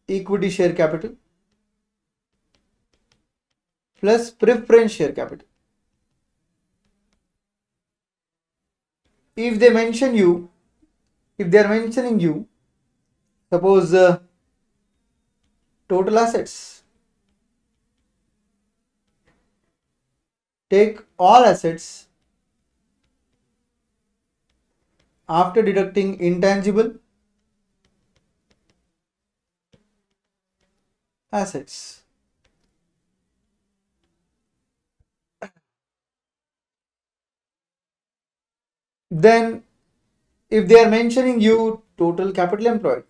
equity share capital plus preference share capital. If they mention you, if they are mentioning you, suppose total assets, take all assets after deducting intangible assets. Then if they are mentioning you total capital employed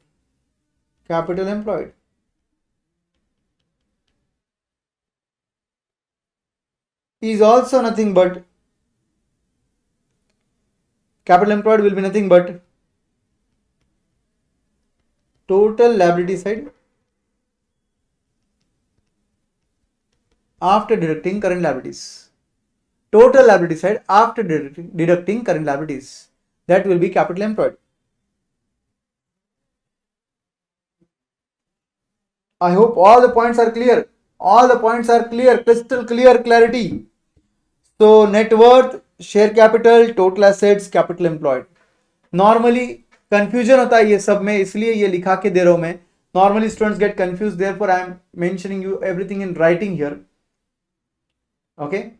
is also nothing but, capital employed will be nothing but total liability side after deducting current liabilities. Total liability side after deducting current liabilities. That will be capital employed. I hope all the points are clear. All the points are clear, crystal clear, clarity. So net worth, share capital, total assets, capital employed. Normally confusion होता है ये सब में, इसलिए ये लिखा के दे रहा हूं मैं. Normally students get confused, therefore I am mentioning you everything in writing here. Okay.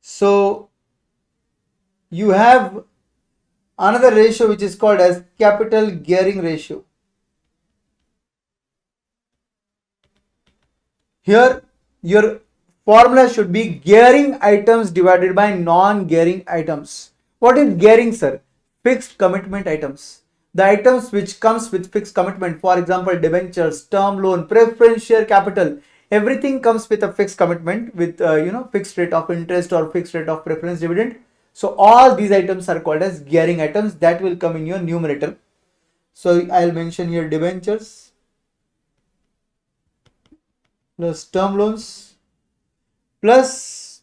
So you have another ratio which is called as capital gearing ratio. Here your formula should be gearing items divided by non-gearing items. What is gearing, sir? Fixed commitment items. The items which comes with fixed commitment, for example, debentures, term loan, preference share capital, everything comes with a fixed commitment with fixed rate of interest or fixed rate of preference dividend. So all these items are called as gearing items, that will come in your numerator. So I'll mention here debentures plus term loans plus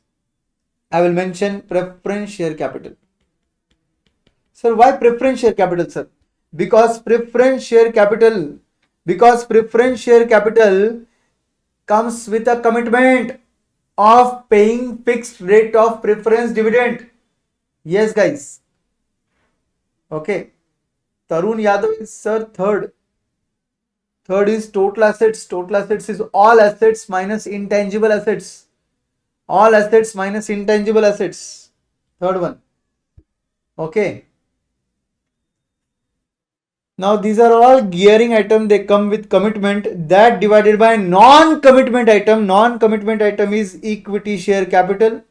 I will mention preference share capital. Sir, why preference share capital, sir? Because preference share capital comes with a commitment of paying fixed rate of preference dividend. Yes, guys. Okay. Tarun Yadav is, sir, third. Third is total assets. Total assets is all assets minus intangible assets. All assets minus intangible assets. Third one. Okay. Now these are all gearing item. They come with commitment. That divided by non-commitment item. Non-commitment item is equity share capital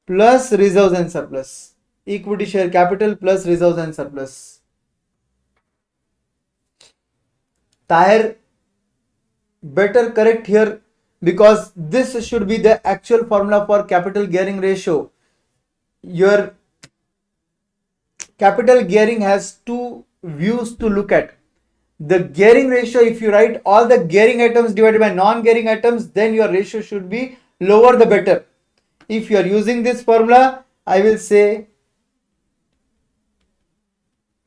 plus reserves and surplus. Equity share capital plus reserves and surplus. Tahir, better correct here, because this should be the actual formula for capital gearing ratio. Your capital gearing has two views to look at. The gearing ratio, if you write all the gearing items divided by non-gearing items, then your ratio should be lower the better. If you are using this formula, I will say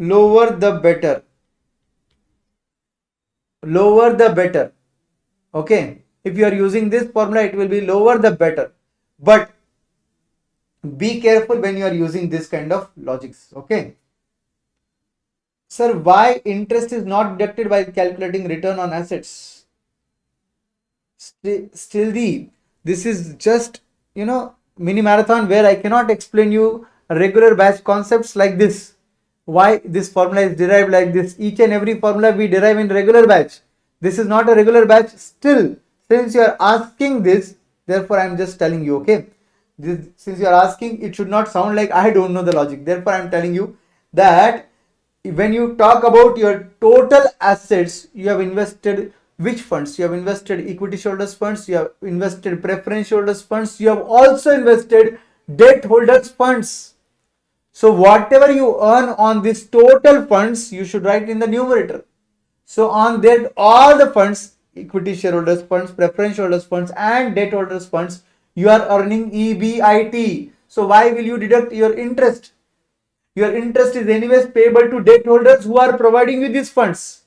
lower the better. Lower the better. Okay. If you are using this formula, it will be lower the better. But be careful when you are using this kind of logics. Okay. Sir, why interest is not deducted by calculating return on assets? Still this is just, mini marathon where I cannot explain you regular batch concepts like this. Why this formula is derived like this. Each and every formula we derive in regular batch. This is not a regular batch. Still, since you are asking this, therefore I am just telling you. Okay. Since you are asking, it should not sound like I don't know the logic. Therefore, I am telling you that when you talk about your total assets, you have invested which funds? You have invested equity shareholders funds, you have invested preference shareholders funds, you have also invested debt holders funds. So whatever you earn on this total funds, you should write in the numerator. So on that, all the funds, equity shareholders funds, preference shareholders funds and debt holders funds, you are earning EBIT. So why will you deduct your interest? Your interest is anyways payable to debt holders who are providing you these funds.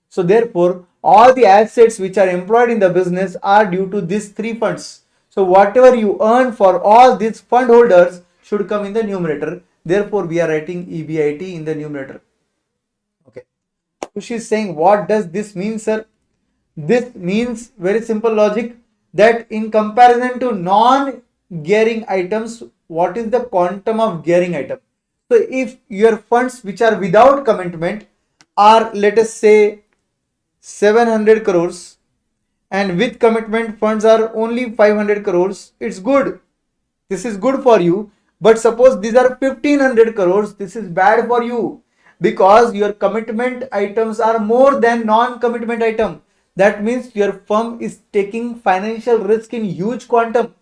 So therefore, all the assets which are employed in the business are due to these three funds. So whatever you earn for all these fund holders should come in the numerator. Therefore, we are writing EBIT in the numerator. Okay. Kushi is saying, what does this mean, sir? This means very simple logic, that in comparison to non-gearing items, what is the quantum of gearing item? So if your funds which are without commitment are, let us say, 700 crores and with commitment funds are only 500 crores, it's good. This is good for you. But suppose these are 1500 crores, this is bad for you, because your commitment items are more than non-commitment item. That means your firm is taking financial risk in huge quantum.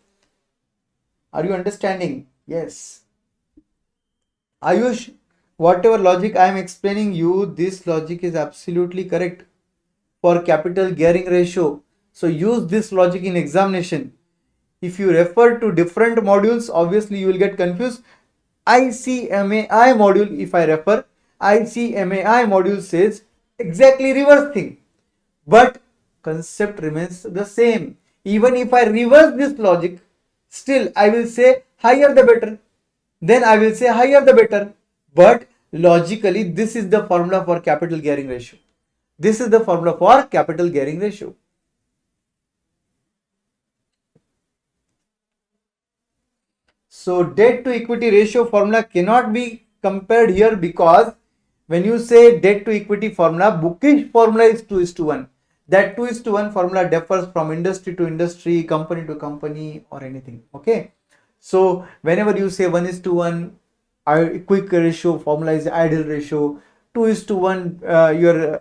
Are you understanding? Yes. Ayush, whatever logic I am explaining you, this logic is absolutely correct for capital gearing ratio. So use this logic in examination. If you refer to different modules, obviously you will get confused. ICMAI module, if I refer, ICMAI module says exactly reverse thing. but concept remains the same. Even if I reverse this logic, still I will say higher the better. Then I will say higher the better. But logically, this is the formula for capital gearing ratio. This is the formula for capital gearing ratio. So debt to equity ratio formula cannot be compared here, because when you say debt to equity formula, bookish formula is 2:1. That 2:1 formula differs from industry to industry, company to company, or anything. Okay. So whenever you say 1:1, quick ratio formula is ideal ratio. 2:1, your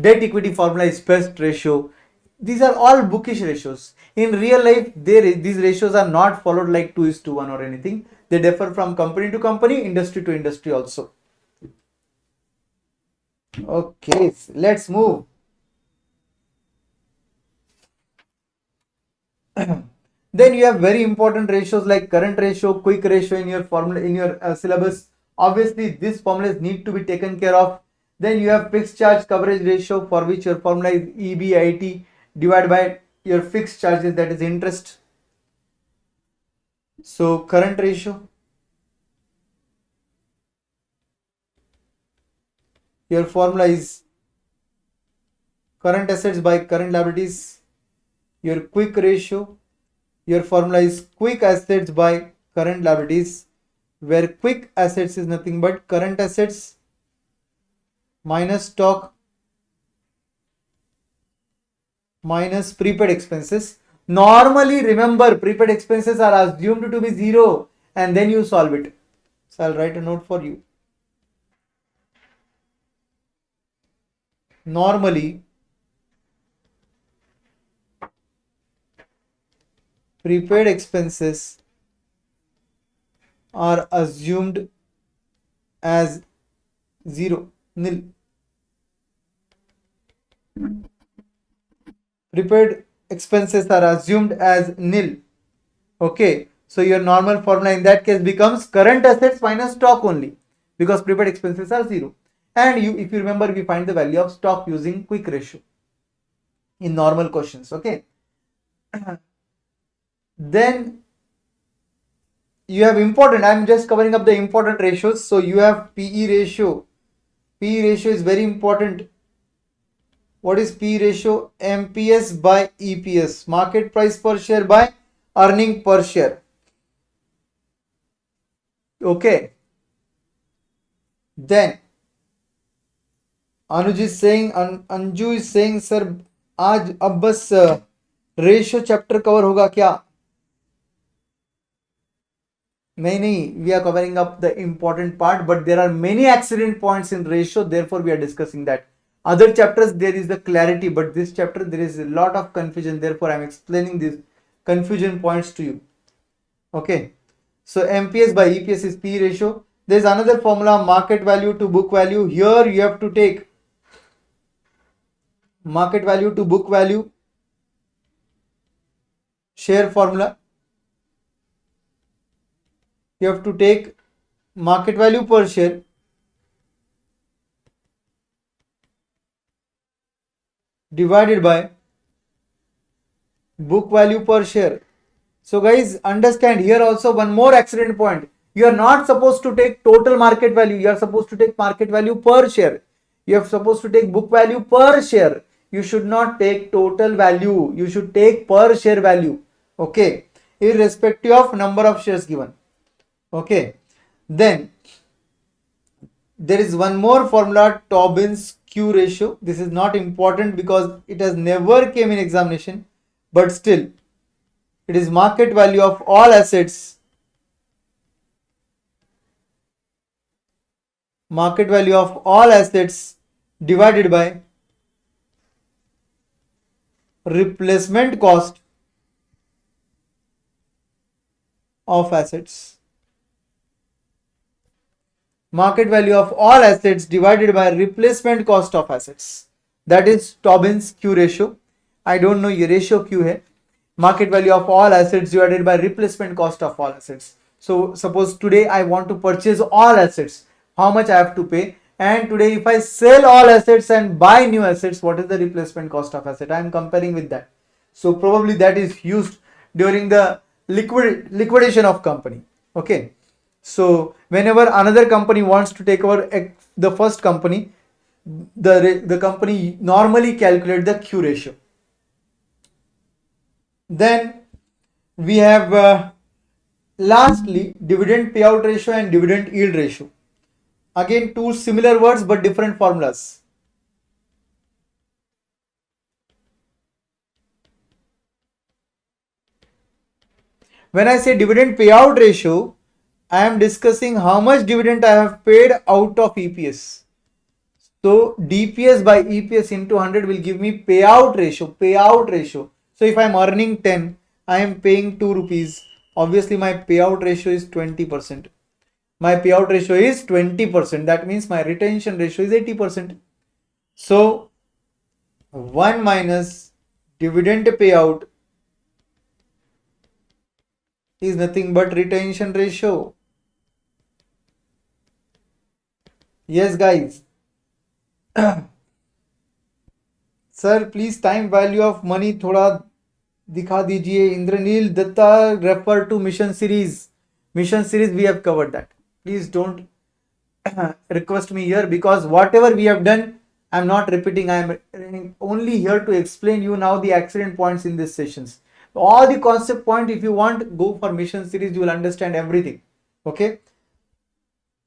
debt equity formula is best ratio. These are all bookish ratios. In real life, these ratios are not followed like 2:1 or anything. They differ from company to company, industry to industry also. Okay, let's move. Then you have very important ratios like current ratio, quick ratio in your formula, in your syllabus. Obviously, these formulas need to be taken care of. Then you have fixed charge coverage ratio, for which your formula is EBIT divided by your fixed charges, that is interest. So current ratio, your formula is current assets by current liabilities. Your quick ratio, your formula is quick assets by current liabilities, where quick assets is nothing but current assets minus stock minus prepaid expenses. Normally, remember, prepaid expenses are assumed to be 0, and then you solve it. So I'll write a note for you. Normally, prepaid expenses are assumed as 0, nil. Prepaid expenses are assumed as nil. Okay, so your normal formula in that case becomes current assets minus stock only, because prepaid expenses are 0. And if you remember, we find the value of stock using quick ratio in normal questions. Okay. Then you have important, I'm just covering up the important ratios. So you have PE ratio. PE ratio is very important. What is PE ratio? MPS by EPS, market price per share by earning per share. Okay. Then Anju is saying sir, आज अब बस ratio chapter cover होगा क्या? नहीं, we are covering up the important part, but there are many accident points in ratio, therefore we are discussing that. Other chapters there is the clarity, but this chapter there is a lot of confusion, therefore I am explaining these confusion points to you. Okay, so MPS by EPS is P ratio. There is another formula, market value to book value. Here you have to take market value to book value share formula. You have to take market value per share divided by book value per share. So guys, understand here also one more accident point. You are not supposed to take total market value. You are supposed to take market value per share. You are supposed to take book value per share. You should not take total value. You should take per share value. Okay, irrespective of number of shares given. Okay, then there is one more formula, Tobin's Q ratio. This is not important because it has never came in examination, but still it is market value of all assets, market value of all assets divided by replacement cost of assets. Market value of all assets divided by replacement cost of assets. That is Tobin's Q ratio. I don't know ये ratio क्यों है. Market value of all assets divided by replacement cost of all assets. So suppose today I want to purchase all assets. How much I have to pay? And today if I sell all assets and buy new assets, what is the replacement cost of asset? I am comparing with that. So probably that is used during the liquidation of company. Okay. So whenever another company wants to take over the first company, the company normally calculate the Q ratio. Then we have lastly dividend payout ratio and dividend yield ratio. Again, two similar words but different formulas. When I say dividend payout ratio, I am discussing how much dividend I have paid out of EPS. So DPS by EPS into 100 will give me payout ratio. So if I am earning 10, I am paying 2 rupees. Obviously my payout ratio is 20%. My payout ratio is 20%. That means my retention ratio is 80%. So 1 minus dividend payout is nothing but retention ratio. Yes guys. Sir please time value of money थोड़ा दिखा दीजिए. Indraneel Datta refer to mission series we have covered that. Please don't request me here, because whatever we have done I am not repeating. I am only here to explain you now the accident points in these sessions. All the concept point, if you want, go for mission series, you will understand everything. Okay,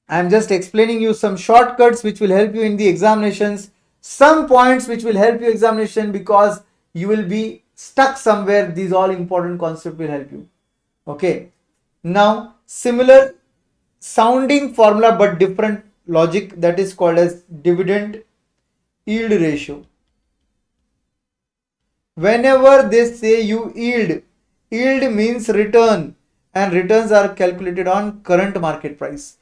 I am just explaining you some shortcuts which will help you in the examinations, some points which will help you examination, because you will be stuck somewhere. These all important concepts will help you. Okay, now similar sounding formula but different logic, that is called as dividend yield ratio. Whenever they say you yield means return, and returns are calculated on current market price.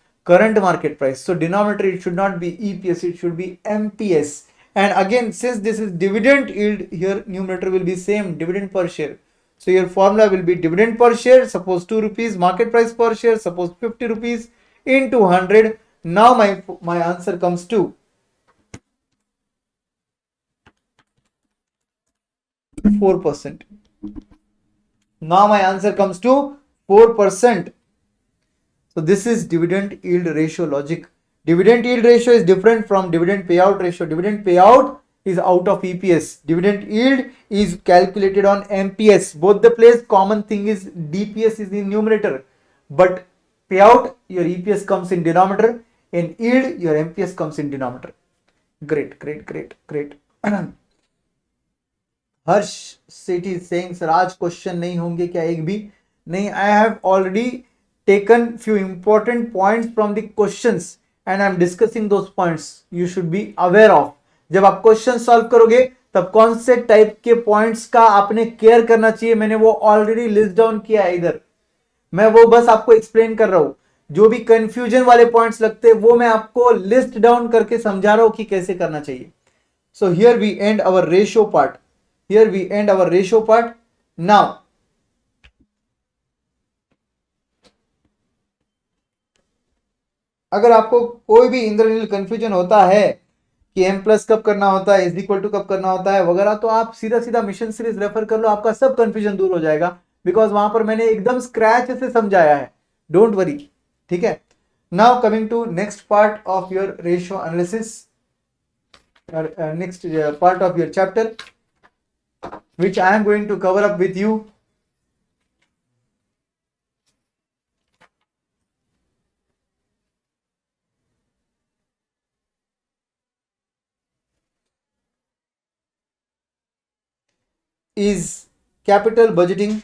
So denominator, it should not be EPS, it should be MPS. And again, since this is dividend yield, here numerator will be same, dividend per share. So your formula will be dividend per share, suppose 2 rupees, market price per share, suppose 50 rupees, into 100. Now my answer comes to 4%. Now my answer comes to 4%. So this is dividend yield ratio logic. Dividend yield ratio is different from dividend payout ratio. Dividend payout is out of EPS. Dividend yield is calculated on MPS. Both the place common thing is DPS is in numerator, but payout, your EPS comes in denominator. In yield, your MPS comes in denominator. Great. Harsh Sethi is saying, sir आज question नहीं होंगे क्या एक भी? नहीं, I have already taken few important points from the questions and I am discussing those points. You should be aware of. जब आप question solve करोगे तब कौन से टाइप के पॉइंट्स का आपने केयर करना चाहिए, मैंने वो ऑलरेडी लिस्ट डाउन किया है इधर. मैं वो बस आपको एक्सप्लेन कर रहा हूं. जो भी कंफ्यूजन वाले पॉइंट्स लगते हैं वो मैं आपको लिस्ट डाउन करके समझा रहा हूं कि कैसे करना चाहिए. So here we end our ratio part. Now अगर आपको कोई भी इंद्रनील कंफ्यूजन होता है कि M प्लस कब करना होता है, इज इक्वल टू कब करना होता है वगैरह, तो आप सीधा मिशन सीरीज रेफर कर लो, आपका सब कंफ्यूजन दूर हो जाएगा, बिकॉज वहां पर मैंने एकदम स्क्रैच से समझाया है. Don't worry. ठीक है. Now coming to next part of your ratio analysis, next part of your chapter which I am going to cover up with you. Is capital budgeting.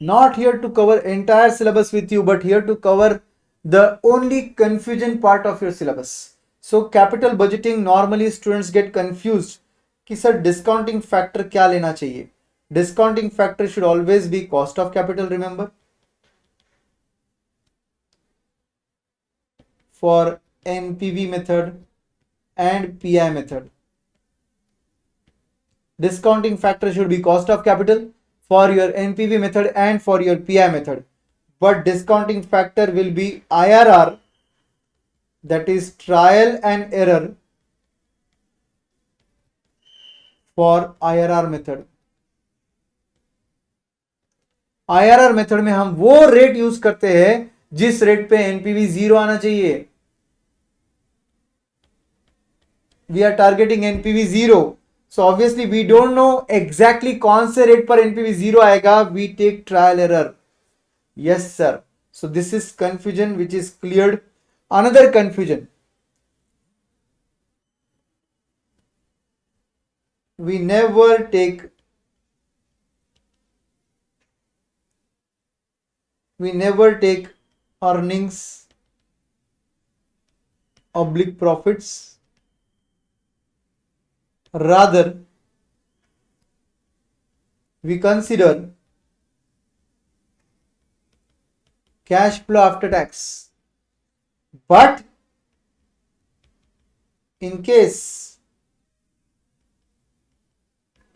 Not here to cover entire syllabus with you, but here to cover the only confusion part of your syllabus. So capital budgeting, normally students get confused कि sir discounting factor क्या लेना चाहिए. Discounting factor should always be cost of capital, remember, for NPV method and PI method. Discounting factor should be cost of capital for your NPV method and for your PI method. but discounting factor will be IRR, that is trial and error for IRR method. IRR method में हम वो rate use करते हैं जिस rate पे NPV 0 आना चाहिए. We are targeting NPV 0. So obviously we don't know exactly कौन से रेट पर एनपीवी 0 आएगा. We take trial error. Yes sir. So this is confusion which is cleared. Another confusion, we never take earnings oblique profits, rather we consider cash flow after tax. But in case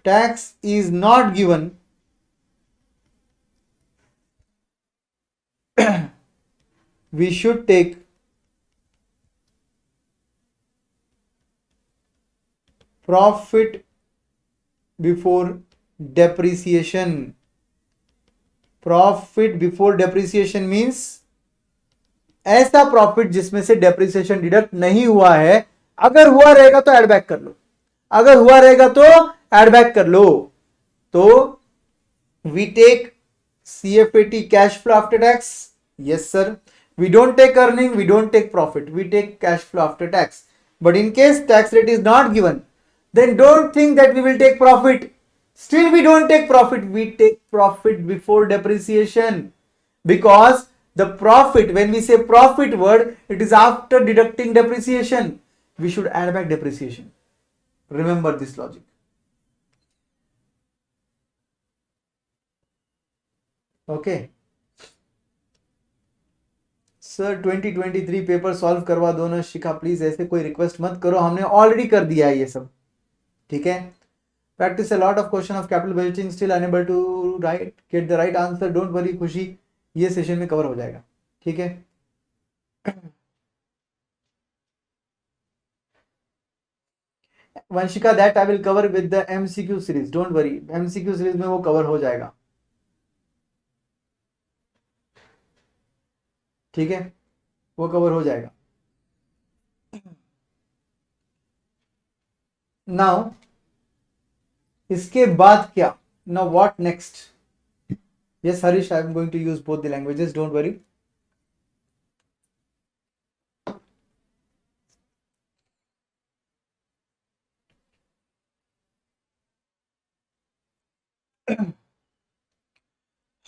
tax is not given, we should take profit before depreciation. Profit before depreciation means ऐसा profit जिसमें से depreciation deduct नहीं हुआ है. अगर हुआ रहेगा तो एड बैक कर लो. अगर हुआ रहेगा तो एड बैक कर लो. तो we take CFAT cash flow after tax. Yes sir. We don't take earning, we don't take profit, we take cash flow after tax. But in case tax rate is not given, then don't think that we will take profit. Still we don't take profit, we take profit before depreciation, because the profit, when we say profit word, it is after deducting depreciation. We should add back depreciation. Remember this logic. Okay sir, 2023 paper solve करवा दो ना शिखा please. ऐसे कोई request मत करो, हमने already कर दिया है ये सब. ठीक है. Practice a lot of question of capital budgeting, still unable to write get the right answer. Don't worry Khushi, ये सेशन में कवर हो जाएगा. ठीक है. Vanshika, that I will cover with the MCQ series. Don't worry, MCQ series में वो cover हो जाएगा. ठीक है, वो कवर हो जाएगा. नाउ इसके बाद क्या? Now what next? Yes Harish, I am going to use both the languages, don't worry.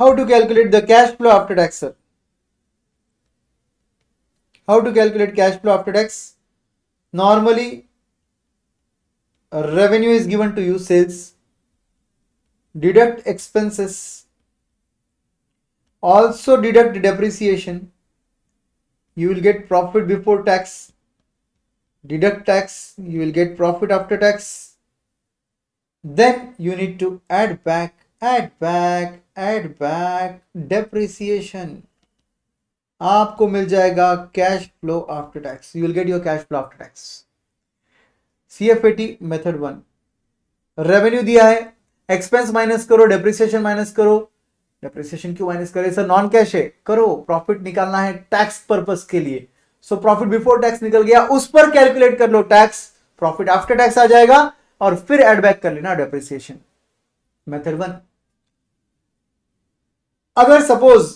How to calculate the cash flow after tax, sir? How to calculate cash flow after tax? Normally, revenue is given to you, sales. Deduct expenses. Also deduct depreciation. You will get profit before tax. Deduct tax. You will get profit after tax. Then you need to add back depreciation. आपको मिल जाएगा cash flow after tax. You will get your cash flow after tax. CFAT method 1. Revenue दिया है, expense minus करो, depreciation minus करो. Depreciation क्यों minus करे sir? Non cash है. करो, प्रॉफिट निकालना है टैक्स पर्पस के लिए. सो प्रॉफिट बिफोर टैक्स निकल गया, उस पर कैलकुलेट कर लो टैक्स. प्रॉफिट आफ्टर टैक्स आ जाएगा और फिर एड बैक कर लेना डेप्रिसिएशन. मेथड 1. अगर सपोज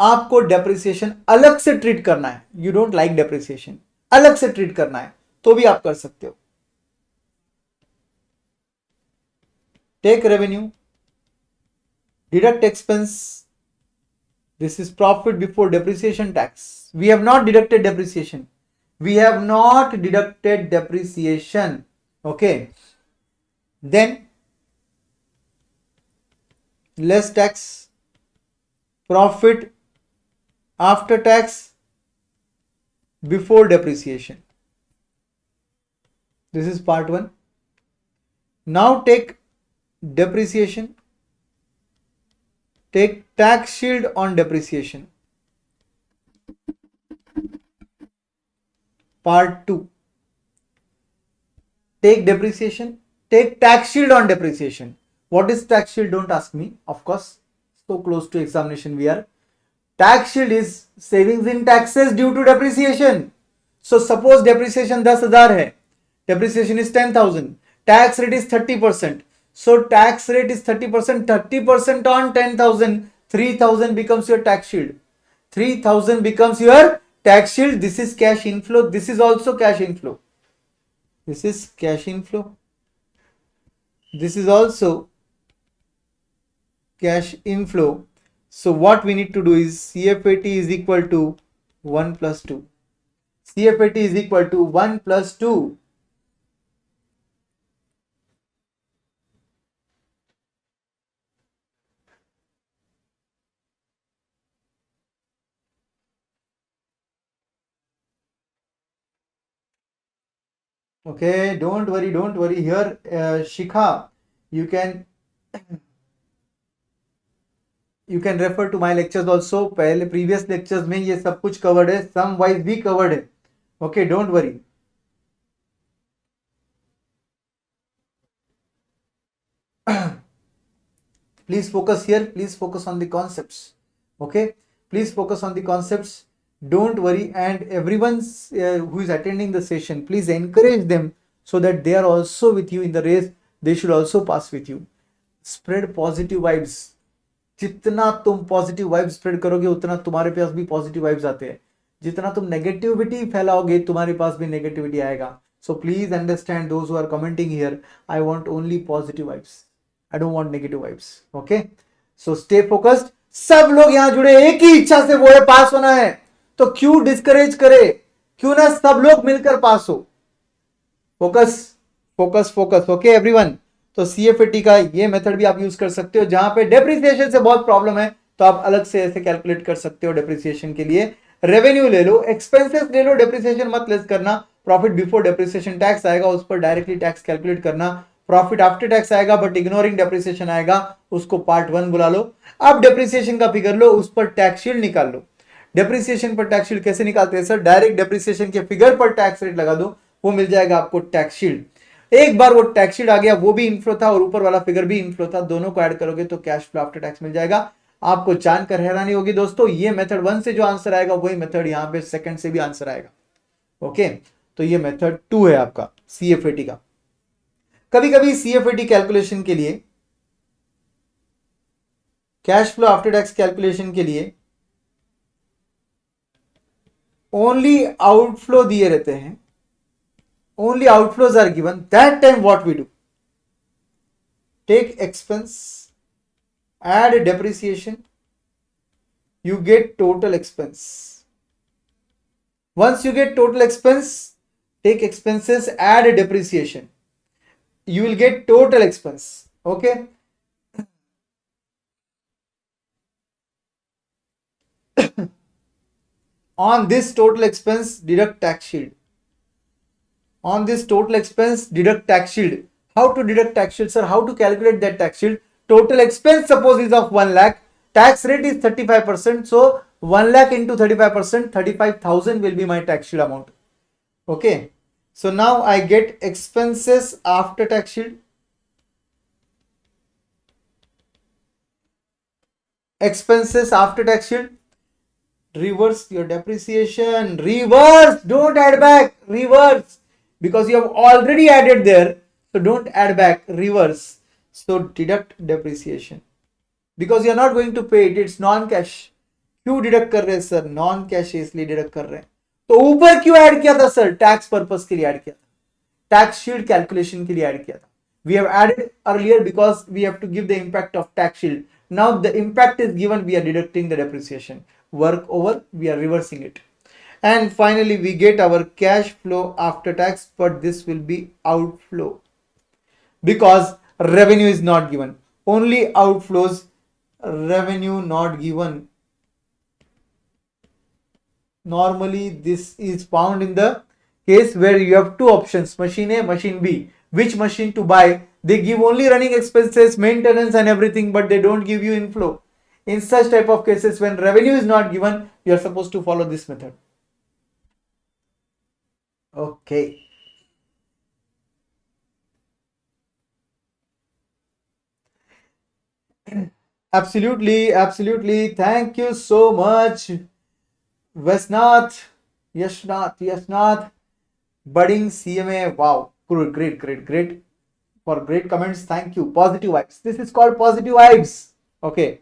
आपको डेप्रिसिएशन अलग से ट्रीट करना है, यू डोंट लाइक डेप्रिसिएशन, अलग से ट्रीट करना है, तो भी आप कर सकते हो. Take revenue, deduct expense. This is profit before depreciation tax. We have not deducted depreciation. We have not deducted depreciation. Okay. Then less tax, profit after tax before depreciation. This is part 1. Now take depreciation. take tax shield on depreciation. Part 2, take depreciation, take tax shield on depreciation. What is tax shield? Don't ask me. Of course, so close to examination we are. Tax shield is savings in taxes due to depreciation. So suppose depreciation 10,000 hai, depreciation is 10,000, tax rate is 30%. So tax rate is 30%, 30% on 10,000, 3,000 becomes your tax shield. 3,000 becomes your tax shield. This is cash inflow. This is also cash inflow. This is cash inflow. This is also cash inflow. So what we need to do is CFAT is equal to 1 plus 2. CFAT is equal to 1 plus 2. Okay, don't worry here. Shikha, you can refer to my lectures also. पहले previous lectures में ये सब कुछ covered है, sum wise भी covered है. Okay, don't worry. Please focus here. Please focus on the concepts. Okay, please focus on the concepts. Don't worry, and everyone who is attending the session, please encourage them so that they are also with you in the race. They should also pass with you. Spread positive vibes. जितना तुम positive vibe spread करोगे उतना तुम्हारे पास भी positive vibes आते हैं. जितना तुम नेगेटिविटी फैलाओगे तुम्हारे पास भी नेगेटिविटी आएगा. So please understand those who are commenting here. I want only positive vibes. I don't want negative vibes. Okay, so stay focused. सब लोग यहां जुड़े, एक ही इच्छा से वो है पास होना है. तो क्यों डिस्करेज करे, क्यों ना सब लोग मिलकर पास हो. Focus focus focus. Okay everyone. तो CFAT का ये मेथड भी आप यूज कर सकते हो. जहां पे डेप्रिसिएशन से बहुत प्रॉब्लम है तो आप अलग से ऐसे कैलकुलेट कर सकते हो. डेप्रिसिएशन के लिए रेवेन्यू ले लो, एक्सपेंसेस ले लो, डेप्रिसिएशन मत लेस करना. प्रॉफिट बिफोर डेप्रिसिएशन टैक्स आएगा, उस पर डायरेक्टली टैक्स कैलकुलेट करना. प्रॉफिट आफ्टर टैक्स आएगा बट इग्नोरिंग डेप्रिसिएशन आएगा, उसको पार्ट 1 बुला लो. अब डेप्रिसिएशन का फिगर लो, उस पर टैक्स शील्ड निकाल लो. डेप्रिसिएशन पर टैक्स शील्ड कैसे निकालते हैं सर? डायरेक्ट डेप्रिसिएशन के फिगर पर टैक्स रेट लगा दो, वो मिल जाएगा आपको टैक्स शील्ड. एक बार वो टैक्स शीट आ गया, वो भी इनफ्लो था और ऊपर वाला फिगर भी इनफ्लो था, दोनों को ऐड करोगे तो कैश फ्लो आफ्टर टैक्स मिल जाएगा. आपको जानकर हैरानी होगी दोस्तों, ये मेथड 1 से जो आंसर आएगा वही मेथड यहां पे सेकंड से भी आंसर आएगा. ओके, तो ये मेथड 2 है आपका CFAT का. कभी कभी CFAT कैलकुलेशन के लिए, cash flow after tax calculation के लिए ओनली आउटफ्लो दिए रहते हैं. Only outflows are given. That time what we do? Take expense, add depreciation, you get total expense. Once you get total expense, take expenses, add depreciation. You will get total expense. Okay. On this total expense, deduct tax shield. On this total expense, deduct tax shield. How to deduct tax shield, sir? How to calculate that tax shield? Total expense suppose is of 1 lakh. Tax rate is 35%. So 1 lakh into 35%, 35,000 will be my tax shield amount. Okay. So now I get expenses after tax shield. Expenses after tax shield. Reverse your depreciation. Reverse. Don't add back. Reverse. Because you have already added there, so don't add back, reverse. So deduct depreciation because you are not going to pay it, it's non cash. क्यों deduct कर रहे हैं sir? Non cash है इसलिए deduct कर रहे हैं. तो ऊपर क्यों ऐड किया था सर? टैक्स पर्पस के लिए ऐड किया था, टैक्स शील्ड कैलकुलेशन के लिए ऐड किया था. We have added earlier because we have to give the impact of tax shield. Now the impact is given, we are deducting the depreciation. Work over, we are reversing it. And finally we get our cash flow after tax, but this will be outflow because revenue is not given. Only outflows, revenue not given. Normally this is found in the case where you have two options, machine A, machine B. Which machine to buy? They give only running expenses, maintenance and everything, but they don't give you inflow. In such type of cases, when revenue is not given, you are supposed to follow this method. Okay. Absolutely, absolutely. Thank you so much, Vesnath, Yashnath, budding CMA. Wow, great. For great comments, thank you. Positive vibes. This is called positive vibes. Okay.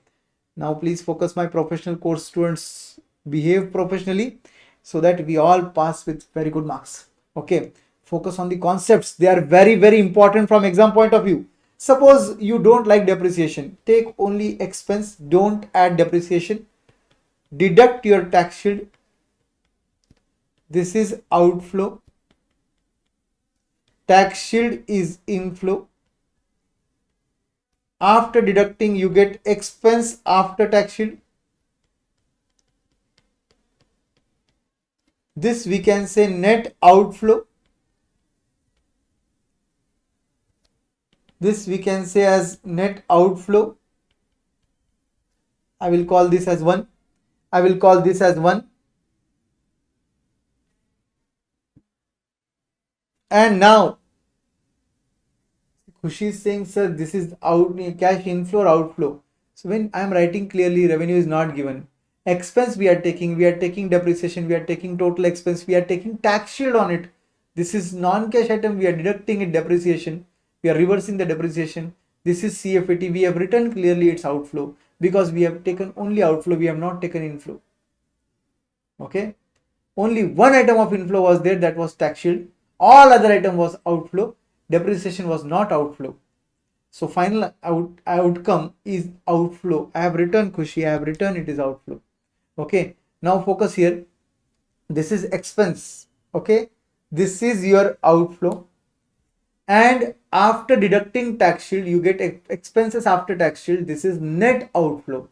Now please focus, my professional course students. Behave professionally so that we all pass with very good marks. Okay. Focus on the concepts. They are very important from exam point of view. Suppose you don't like depreciation. Take only expense. Don't add depreciation. Deduct your tax shield. This is outflow. Tax shield is inflow. After deducting, you get expense after tax shield. This we can say net outflow. This we can say as net outflow. I will call this as 1. I will call this as 1. And now, Khushi is saying, sir, this is cash inflow or outflow. So when I am writing clearly, revenue is not given. Expense we are taking depreciation, we are taking total expense, we are taking tax shield on it. This is non-cash item, we are deducting it depreciation, we are reversing the depreciation. This is CFAT, we have written clearly its outflow because we have taken only outflow, we have not taken inflow. Okay, only one item of inflow was there, that was tax shield. All other item was outflow. Depreciation was not outflow. So final outcome is outflow. I have written, Khushi, I have written it is outflow. Okay, now focus here. This is expense. Okay, this is your outflow. And after deducting tax shield, you get expenses after tax shield. This is net outflow.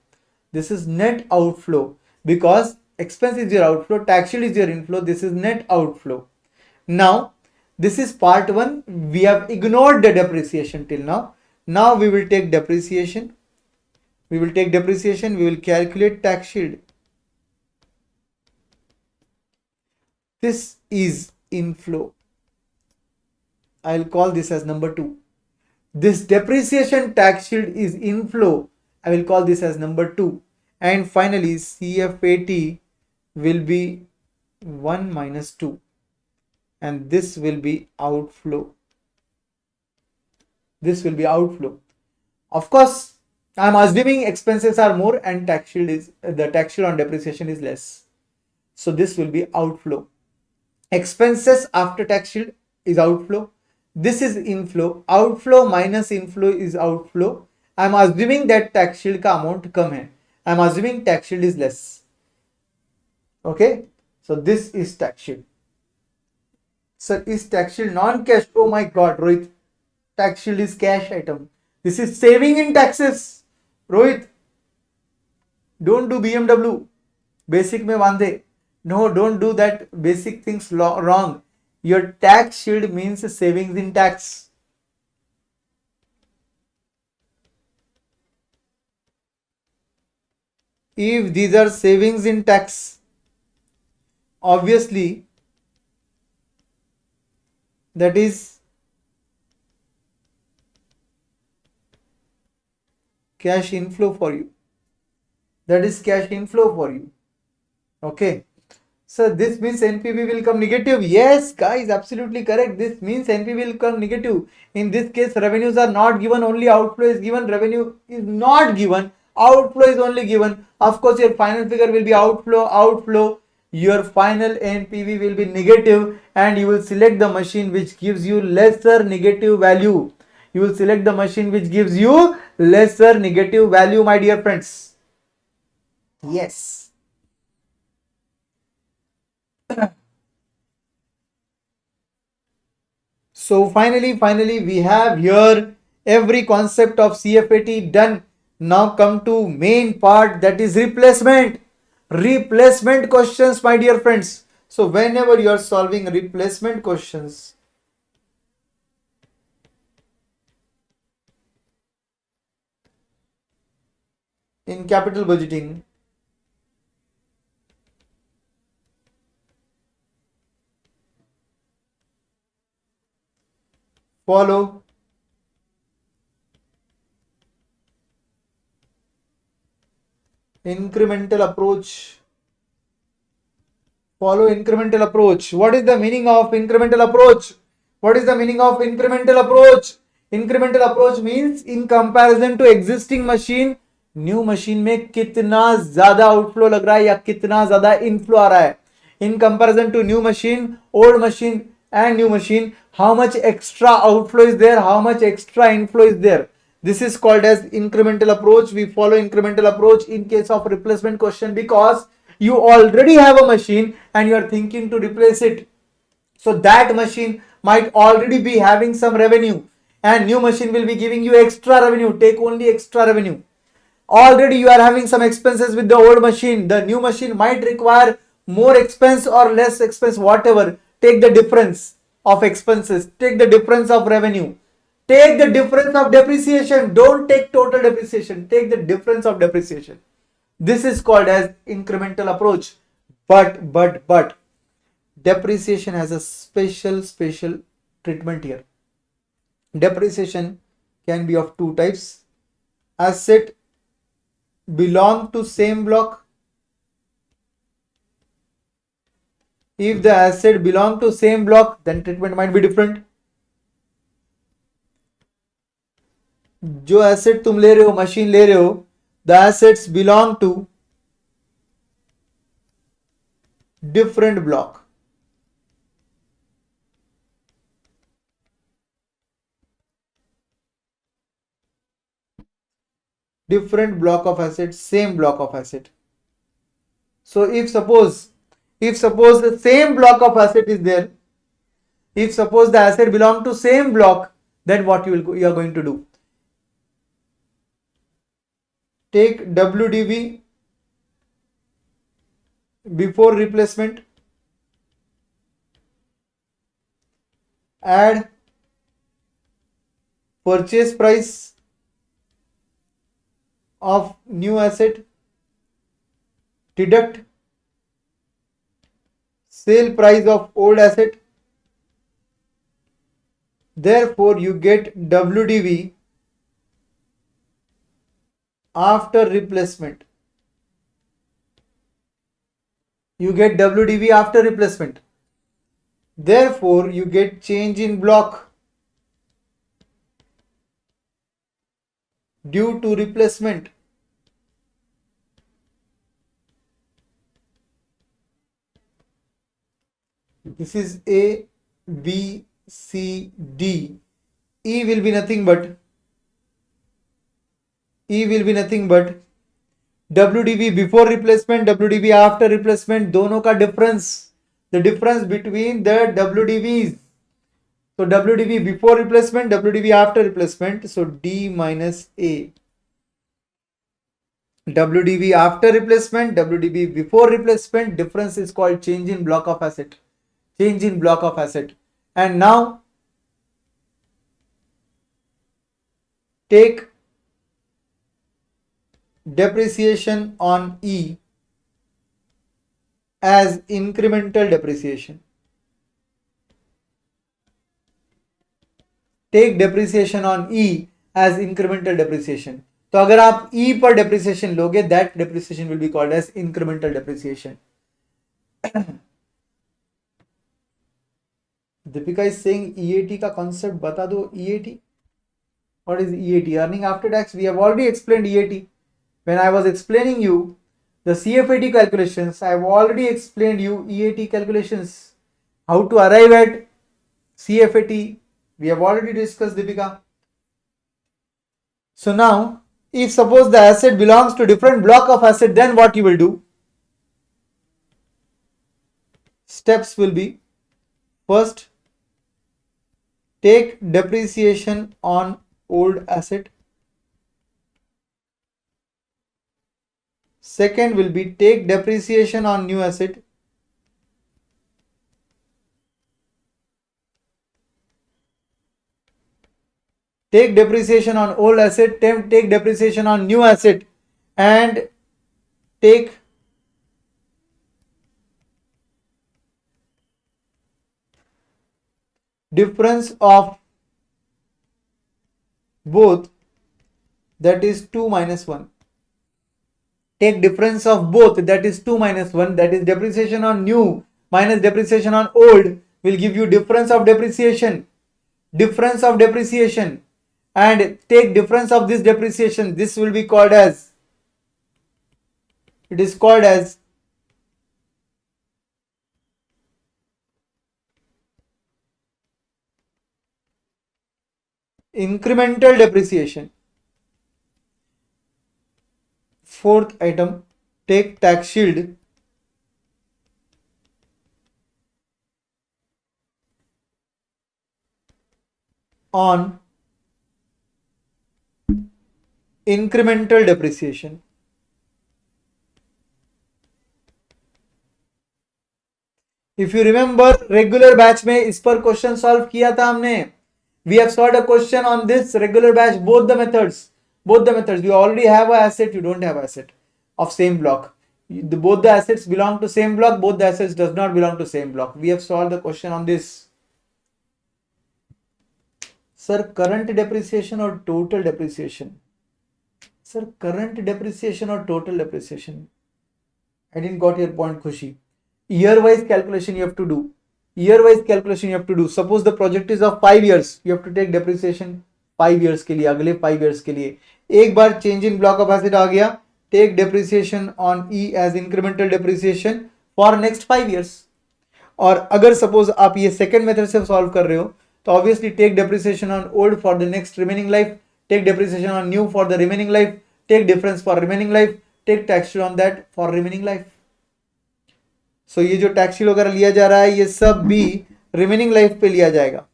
This is net outflow because expense is your outflow, tax shield is your inflow. This is net outflow. Now, this is part 1. We have ignored the depreciation till now. Now we will take depreciation. We will calculate tax shield. This is inflow. I will call this as number 2. This depreciation tax shield is inflow. I will call this as number 2. And finally, CFAT will be 1 minus 2. And this will be outflow. This will be outflow. Of course, I am assuming expenses are more and the tax shield on depreciation is less. So this will be outflow. Expenses after tax shield is outflow. This is inflow. Outflow minus inflow is outflow. I am assuming that tax shield ka amount kam hai. I am assuming tax shield is less. Okay. So this is tax shield. Sir, is tax shield non-cash? Oh my God, Rohit. Tax shield is cash item. This is saving in taxes. Rohit, don't do BMW. Basic mein wande. No, don't do that basic things wrong. Your tax shield means savings in tax. If these are savings in tax, obviously, that is cash inflow for you. That is cash inflow for you. Okay. So this means NPV will come negative. Yes, guys, absolutely correct. This means NPV will come negative. In this case, revenues are not given, only outflow is given. Revenue is not given. Outflow is only given. Of course, your final figure will be outflow. Your final NPV will be negative and you will select the machine which gives you lesser negative value. You will select the machine which gives you lesser negative value, my dear friends. Yes. So finally we have here every concept of CFAT done. Now come to main part, that is replacement. Replacement questions, my dear friends. So whenever you are solving replacement questions, in capital budgeting, follow incremental approach. Follow incremental approach. What is the meaning of incremental approach? What is the meaning of incremental approach? Incremental approach means in comparison to existing machine, new machine में कितना ज्यादा outflow लग रहा है या कितना ज्यादा inflow आ रहा है. In comparison to new machine, old machine and new machine, how much extra outflow is there, how much extra inflow is there. This is called as incremental approach. We follow incremental approach in case of replacement question because you already have a machine and you are thinking to replace it. So that machine might already be having some revenue and new machine will be giving you extra revenue. Take only extra revenue. Already you are having some expenses with the old machine. The new machine might require more expense or less expense, whatever. Take the difference of expenses. Take the difference of revenue. Take the difference of depreciation. Don't take total depreciation. Take the difference of depreciation. This is called as incremental approach. But depreciation has a special treatment here. Depreciation can be of two types. Asset belong to same block. If the asset belong to same block, then treatment might be different. जो asset तुम ले रहे हो, machine ले रहे हो, the assets belong to different block. Different block of asset, same block of asset. So if suppose the same block of asset is there, if suppose the asset belong to same block, then what you are going to do? Take WDV before replacement, add purchase price of new asset, deduct sale price of old asset. Therefore, you get WDV after replacement. You get WDV after replacement. Therefore, you get change in block due to replacement. This is A, B, C, D. E will be nothing but WDV before replacement, WDV after replacement, दोनों का difference, the difference between the WDVs. So WDV before replacement, WDV after replacement, so D minus A. WDV after replacement, WDV before replacement, difference is called change in block of asset. Change in block of asset. And now take depreciation on E as incremental depreciation. Take depreciation on E as incremental depreciation. तो अगर आप E पर depreciation लोगे, that depreciation will be called as incremental depreciation. Deepika is saying EAT का concept बता दो. EAT. What is EAT? Earning after tax. We have already explained EAT. When I was explaining you the CFAT calculations, I have already explained you EAT calculations. How to arrive at CFAT. We have already discussed, Deepika. So now, if suppose the asset belongs to different block of asset, then what you will do? Steps will be, first, take depreciation on old asset. Second will be take depreciation on new asset. Take depreciation on old asset, take depreciation on new asset. and take difference of both, that is 2 minus 1. Take difference of both, that is 2 minus 1, that is depreciation on new minus depreciation on old will give you difference of depreciation. Difference of depreciation, and take difference of this depreciation. This will be called as, it is called as incremental depreciation. Fourth item, take tax shield on incremental depreciation. If you remember regular batch में इस पर question solve किया था हमने. We have solved a question on this regular batch, both the methods. You already have a asset, you don't have asset of same block. Both the assets belong to same block, both the assets does not belong to same block. We have solved the question on this. Sir, current depreciation or total depreciation? Sir, current depreciation or total depreciation? I didn't got your point, Khushi. Year-wise calculation you have to do. Suppose the project is of 5 years, you have to take depreciation 5 years के लिए, अगले 5 years के लिए. एक बार change in block of asset आ गया, take depreciation on E as incremental depreciation for next 5 years. और अगर suppose आप ये second method से solve कर रहे हो, तो obviously take depreciation on old for the next remaining life, take depreciation on new for the remaining life, take difference for remaining life, take tax shield on that for remaining life. So ये जो tax sheet वगैरह लिया जा रहा है, ये सब भी रिमेनिंग लाइफ पे लिया जाएगा.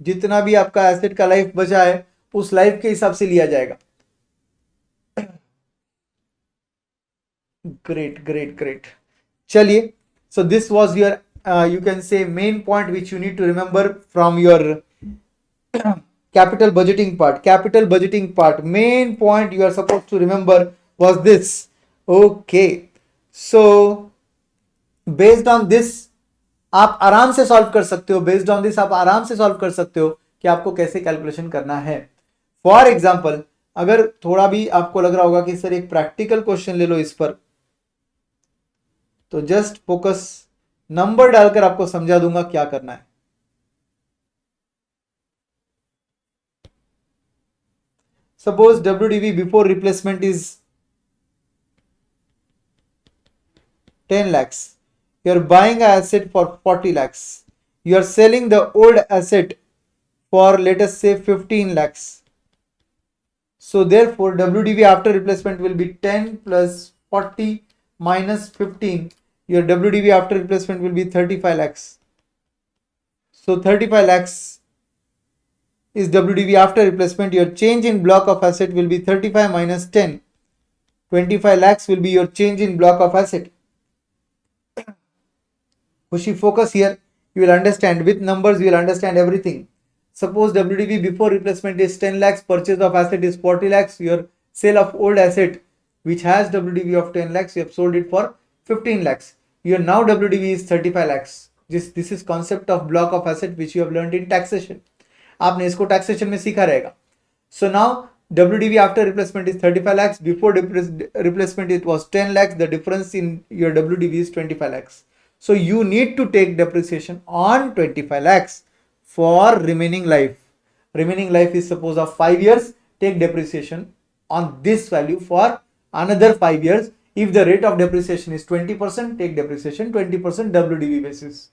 जितना भी आपका एसेट का लाइफ बचा है उस लाइफ के हिसाब से लिया जाएगा. ग्रेट. चलिए, so this was your you can say main point which you need to remember from your capital budgeting part. Main point you are supposed to remember was this. Okay, so based on this आप आराम से solve कर सकते हो कि आपको कैसे calculation करना है. फॉर एग्जाम्पल, अगर थोड़ा भी आपको लग रहा होगा कि सर एक प्रैक्टिकल क्वेश्चन ले लो इस पर, तो जस्ट फोकस, नंबर डालकर आपको समझा दूंगा क्या करना है. Suppose WDV before replacement is 10 lakhs. You are buying an asset for 40 lakhs. You are selling the old asset for, let us say, 15 lakhs. So therefore WDV after replacement will be 10 plus 40 minus 15. Your WDV after replacement will be 35 lakhs. So 35 lakhs is WDV after replacement. Your change in block of asset will be 35 minus 10. 25 lakhs will be your change in block of asset. Khushi, focus here. You will understand with numbers, you will understand everything. Suppose WDV before replacement is 10 lakhs, purchase of asset is 40 lakhs. Your sale of old asset which has WDV of 10 lakhs, you have sold it for 15 lakhs. Your now WDV is 35 lakhs. This is concept of block of asset which you have learned in taxation. आपने इसको taxation में सीखा रहेगा. So now WDV after replacement is 35 lakhs. Before replacement it was 10 lakhs. The difference in your WDV is 25 lakhs. So you need to take depreciation on 25 lakhs for remaining life. Remaining life is suppose of 5 years. Take depreciation on this value for another 5 years. If the rate of depreciation is 20%, take depreciation 20% WDV basis.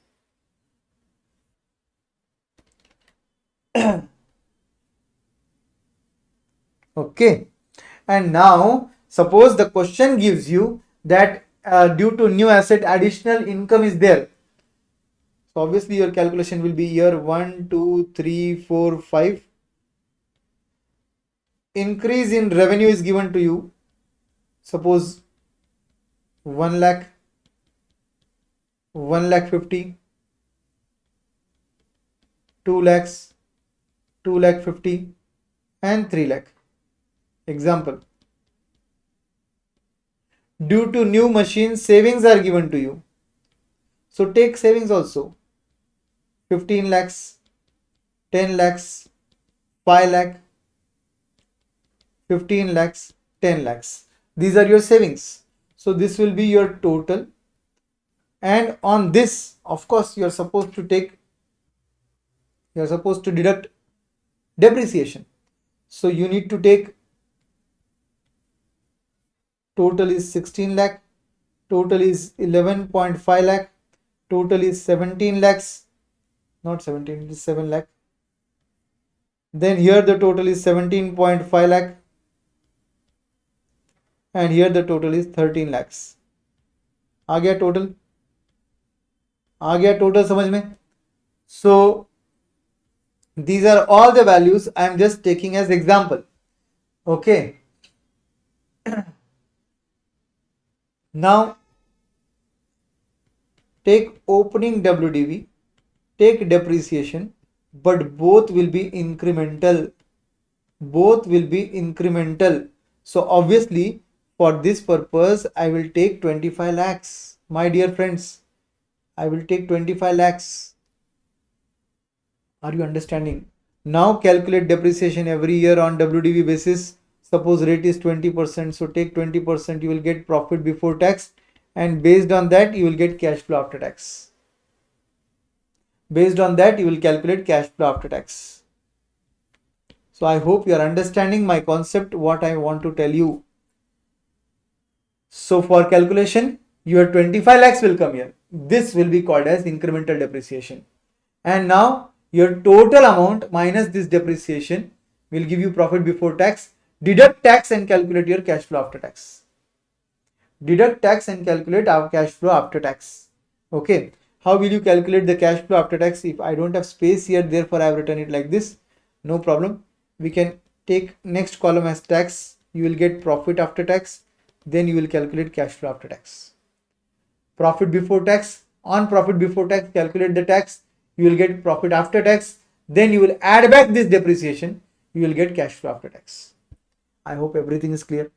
Okay, and now suppose the question gives you that due to new asset additional income is there. So obviously your calculation will be year 1, 2, 3, 4, 5. Increase in revenue is given to you. Suppose 1 lakh, 1 lakh 50, 2 lakhs, 2 lakh 50 and 3 lakh. Example, Due to new machine, savings are given to you. So take savings also. 15 lakhs, 10 lakhs, 5 lakh, 15 lakhs, 10 lakhs. These are your savings. So this will be your total. And on this, of course, you are supposed to deduct depreciation. So you need to take total is 16 lakh, total is 11.5 lakh, total is 17 lakhs, not 17, it is 7 lakh. Then here the total is 17.5 lakh and here the total is 13 lakhs. आ गया total समझ में? So these are all the values I am just taking as example. Okay. Now take opening WDV, take depreciation, but both will be incremental. So obviously for this purpose I will take 25 lakhs. My dear friends, I will take 25 lakhs. Are you understanding? Now calculate depreciation every year on WDV basis. Suppose rate is 20%, so take 20%, you will get profit before tax, and based on that you will get cash flow after tax. Based on that you will calculate cash flow after tax. So I hope you are understanding my concept, what I want to tell you. So for calculation, your 25 lakhs will come here. This will be called as incremental depreciation. And now your total amount minus this depreciation will give you profit before tax. Deduct tax and calculate your cash flow after tax. Deduct tax and calculate our cash flow after tax. Okay. How will you calculate the cash flow after tax? If I don't have space here, therefore I have written it like this. No problem. We can take next column as tax. You will get profit after tax. Then you will calculate cash flow after tax. Profit before tax. On profit before tax, calculate the tax. You will get profit after tax. Then you will add back this depreciation. You will get cash flow after tax. I hope everything is clear.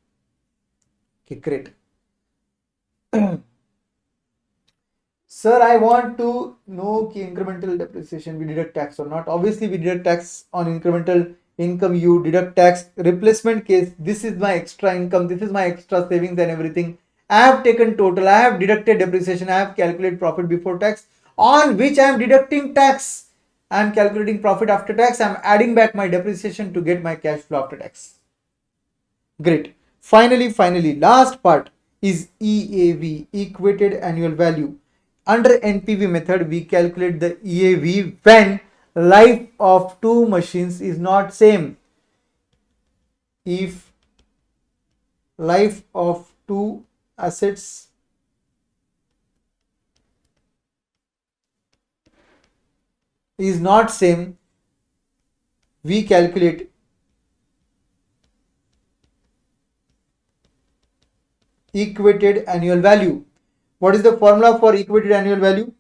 Okay, great. Sir, I want to know ki incremental depreciation, we deduct tax or not. Obviously, we deduct tax on incremental income. You deduct tax. Replacement case, this is my extra income, this is my extra savings and everything. I have taken total, I have deducted depreciation, I have calculated profit before tax, on which I am deducting tax. I am calculating profit after tax. I am adding back my depreciation to get my cash flow after tax. Great. Finally, last part is EAV, equated annual value. Under NPV method, we calculate the EAV when life of two machines is not same. If life of two assets is not same, we calculate equated annual value. What is the formula for equated annual value?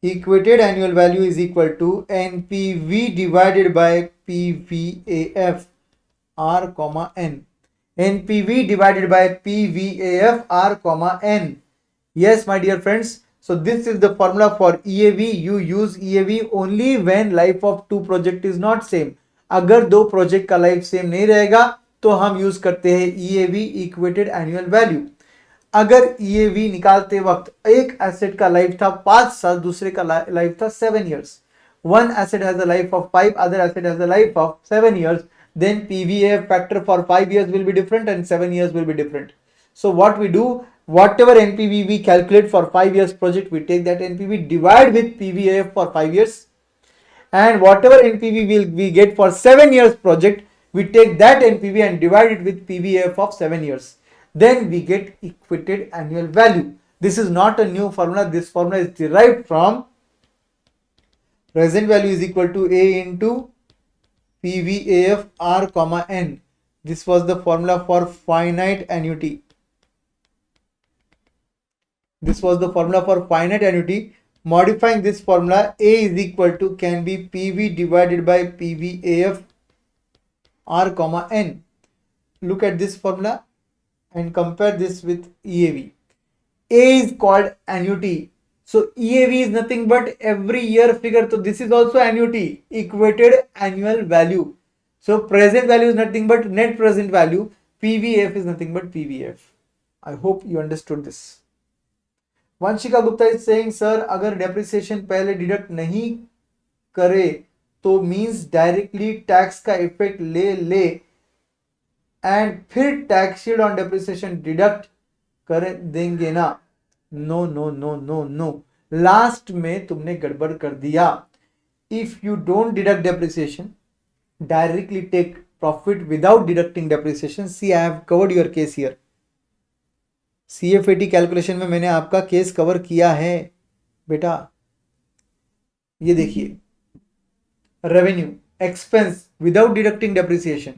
Equated annual value is equal to NPV divided by PVAF R comma N. NPV divided by PVAF R comma N. Yes, my dear friends. So this is the formula for EAV. You use EAV only when life of two project is not same. अगर दो project का life same नहीं रहेगा तो हम use करते हैं EAV, equated annual value. अगर EAV निकालते वक्त एक एसेट का लाइफ था 5 साल, दूसरे का लाइफ था 7 years. One asset has a life of 5, other asset has a life of 7 years. Then PVAF factor for 5 years will be different and 7 years will be different. So what we do, whatever NPV we calculate for 5 years project, we take that NPV, divide with PVAF for 5 years. And whatever NPV we get for 7 years project, we take that NPV and divide it with PVAF of 7 years. Then we get equated annual value. This is not a new formula. This formula is derived from present value is equal to A into PVAF R comma N. This was the formula for finite annuity. This was the formula for finite annuity. Modifying this formula, A is equal to can be PV divided by PVAF R comma N. Look at this formula. and compare this with EAV. A is called annuity. So EAV is nothing but every year figure. So this is also annuity, equated annual value. So present value is nothing but net present value. PVF is nothing but PVF. I hope you understood this. Vanshika Gupta is saying, sir, अगर depreciation पहले deduct नहीं करे तो means directly tax का effect ले and फिर tax shield on depreciation deduct कर देंगे ना. No no no no no, last में तुमने गड़बड़ कर दिया. If you don't deduct depreciation, directly take profit without deducting depreciation. See I have covered your case here. CFAT calculation में मैंने आपका केस कवर किया है बेटा. ये देखिए, revenue expense without deducting depreciation,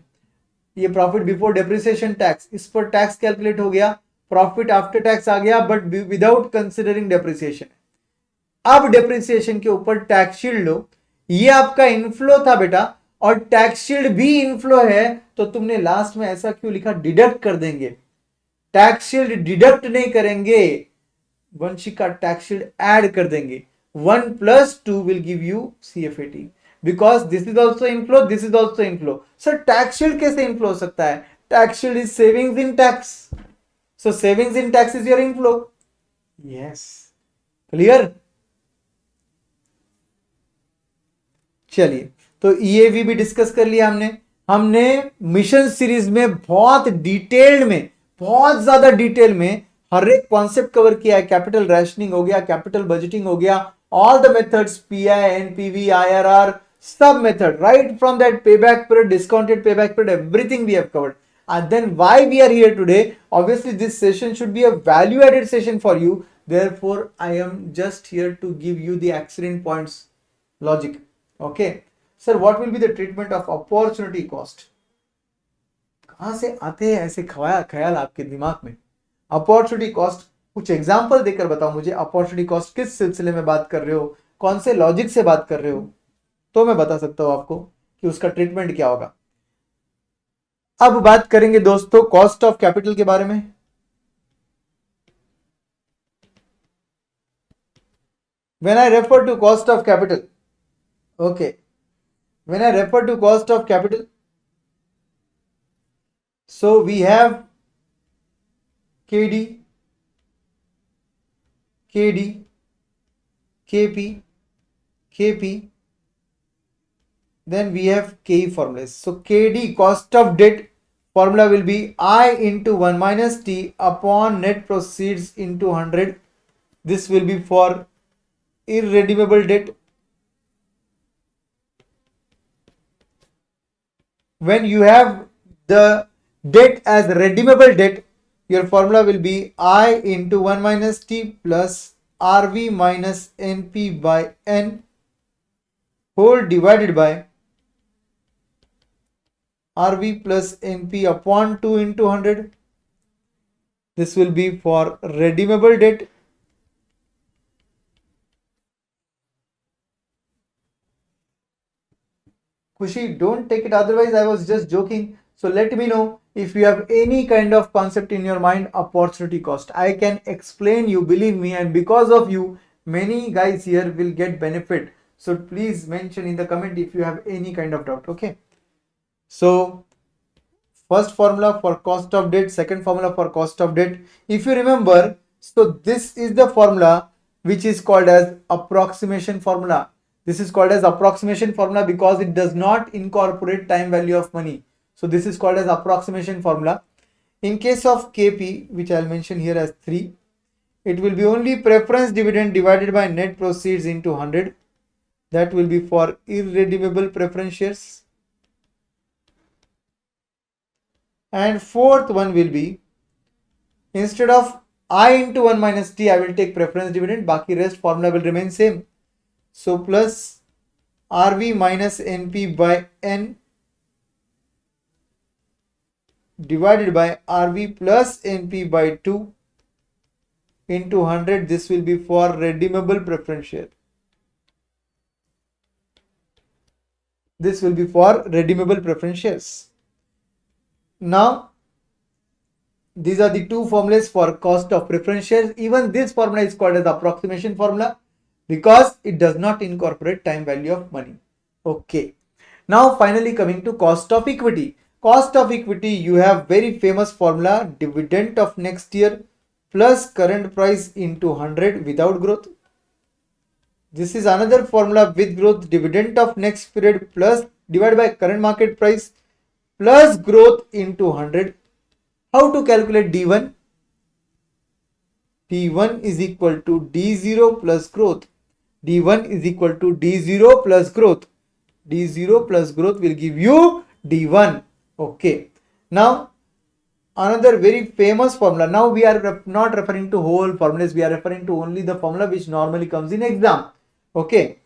ये प्रॉफिट बिफोर डेप्रिसिएशन टैक्स, इस पर टैक्स कैलकुलेट हो गया, प्रॉफिट आफ्टर टैक्स आ गया बट विदाउट कंसिडरिंग डेप्रिसिएशन. अब डेप्रिसिएशन के ऊपर टैक्स शील्ड लो, ये आपका इनफ्लो था बेटा और टैक्स शील्ड भी इनफ्लो है, तो तुमने लास्ट में ऐसा क्यों लिखा, डिडक्ट कर देंगे. टैक्स शील्ड डिडक्ट नहीं करेंगे, वंशिका टैक्स शील्ड ऐड कर देंगे. 1 + 2 will give you CFAT because this is also inflow, this is also inflow. Sir tax shield कैसे इनफ्लो हो सकता है? Tax shield is savings in tax. So savings in tax is your inflow. Yes. Clear? चलिए, तो EAV भी discuss कर लिया हमने मिशन सीरीज में बहुत डिटेल्ड में, बहुत ज्यादा डिटेल में हर एक कॉन्सेप्ट कवर किया है. कैपिटल रैशनिंग हो गया, कैपिटल बजटिंग हो गया, all the methods, PI, NPV, IRR, सब method, right from that payback period, discounted payback period, everything we have covered. And then why we are here today? Obviously this session should be a value added session for you. Therefore I am just here to give you the accident points logic. Okay. Sir, what will be the treatment of opportunity cost? कहां से आते हैं ऐसे ख्याल आपके दिमाग में? Opportunity cost, कुछ एग्जांपल देकर बताओ मुझे. अपॉर्चुनिटी कॉस्ट किस सिलसिले में बात कर रहे हो, कौन से लॉजिक से बात कर रहे हो, तो मैं बता सकता हूं आपको कि उसका ट्रीटमेंट क्या होगा. अब बात करेंगे दोस्तों कॉस्ट ऑफ कैपिटल के बारे में. When I refer to cost of capital, okay, when I refer to cost of capital, so we have KD, KP, then we have KE formulas. So KD, cost of debt, formula will be I into 1 minus T upon net proceeds into 100. This will be for irredeemable debt. When you have the debt as redeemable debt, your formula will be I into 1 minus T plus RV minus NP by N whole divided by RV plus NP upon 2 into 100. This will be for redeemable debt. Kushi, don't take it, otherwise I was just joking. So let me know if you have any kind of concept in your mind. Opportunity cost, I can explain you, believe me, and because of you many guys here will get benefit. So please mention in the comment if you have any kind of doubt. Okay, so first formula for cost of debt, second formula for cost of debt, if you remember, so this is the formula which is called as approximation formula. This is called as approximation formula because it does not incorporate time value of money. So this is called as approximation formula. In case of KP, which I'll mention here as 3, it will be only preference dividend divided by net proceeds into 100. That will be for irredeemable preference shares. And fourth one will be, instead of I into 1 minus T, I will take preference dividend. Baki rest formula will remain same. So plus RV minus NP by N divided by RV plus NP by 2 into 100. This will be for redeemable preference share. This will be for redeemable preference shares. Now these are the two formulas for cost of preference shares. Even this formula is called as approximation formula because it does not incorporate time value of money. Okay. Now finally coming to cost of equity. Cost of equity, you have very famous formula, dividend of next year plus current price into 100 without growth. This is another formula with growth, dividend of next period plus divided by current market price plus growth into 100. How to calculate D1? D1 is equal to D0 plus growth. D1 is equal to D0 plus growth. D0 plus growth will give you D1. Okay. Now, another very famous formula. Now we are not referring to whole formulas. We are referring to only the formula which normally comes in exam. Okay.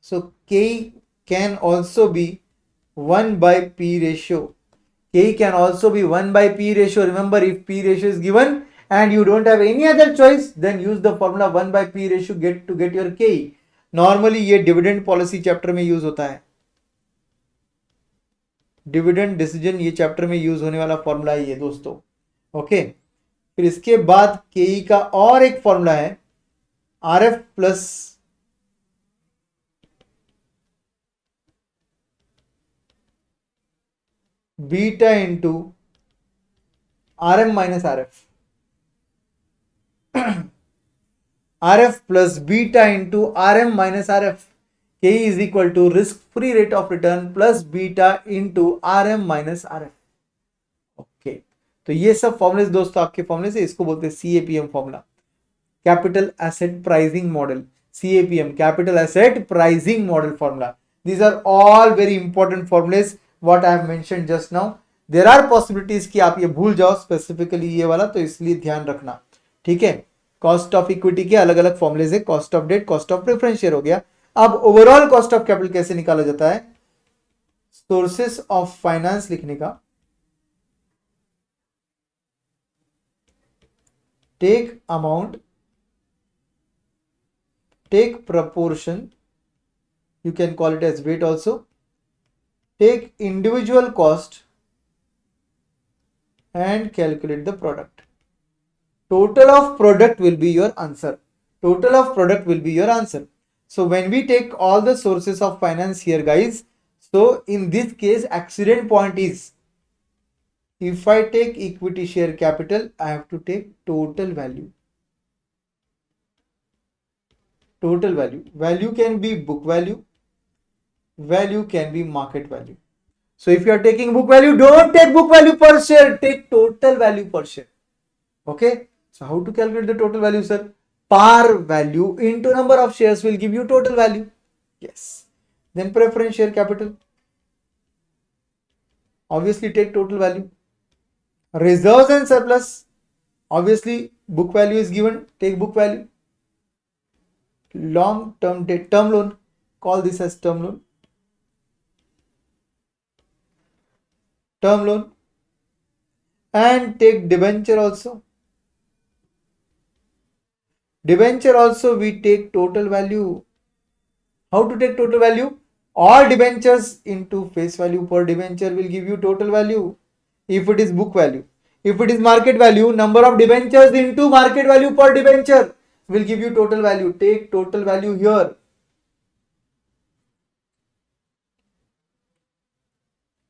So, K can also be 1 by P ratio. K can also be 1 by P ratio. Remember, if P ratio is given and you don't have any other choice, then use the formula 1 by P ratio to get your K. Normally ये dividend policy chapter में use होता है. Dividend decision ये chapter में use होने वाला formula है ये दोस्तों. ओके. फिर इसके बाद केई का और एक फॉर्मूला है RF plus beta into RM minus RF. RF plus beta into RM minus RF. K is equal to risk free rate of return plus beta into RM minus RF. Okay. तो ये सब फॉर्मुले दोस्तों आपके फॉर्मुले से, इसको बोलते हैं CAPM formula, capital asset pricing model. CAPM, capital asset pricing model formula. These are all very important formulas what I have mentioned just now. There are possibilities कि आप ये भूल जाओ स्पेसिफिकली ये वाला, तो इसलिए ध्यान रखना. ठीक है. कॉस्ट ऑफ इक्विटी के अलग अलग फॉर्मुलेज है. Cost of debt, cost of preference share हो गया. अब ओवरऑल कॉस्ट ऑफ कैपिटल कैसे निकाला जाता है? सोर्सेस ऑफ फाइनेंस लिखने का. Take amount, take proportion, you can call it as weight also, take individual cost and calculate the product. Total of product will be your answer. Total of product will be your answer. So when we take all the sources of finance here guys, so in this case accident point is, if I take equity share capital, I have to take total value. Total value. Value can be book value. Value can be market value. So if you are taking book value, don't take book value per share, take total value per share. Okay. So how to calculate the total value, sir? Par value into number of shares will give you total value. Yes. Then preference share capital. Obviously take total value. Reserves and surplus. Obviously book value is given, take book value. Long term debt, term loan. Call this as term loan. Term loan. And take debenture also. Debenture also we take total value. How to take total value? All debentures into face value per debenture will give you total value. If it is book value. If it is market value, number of debentures into market value per debenture will give you total value. Take total value here.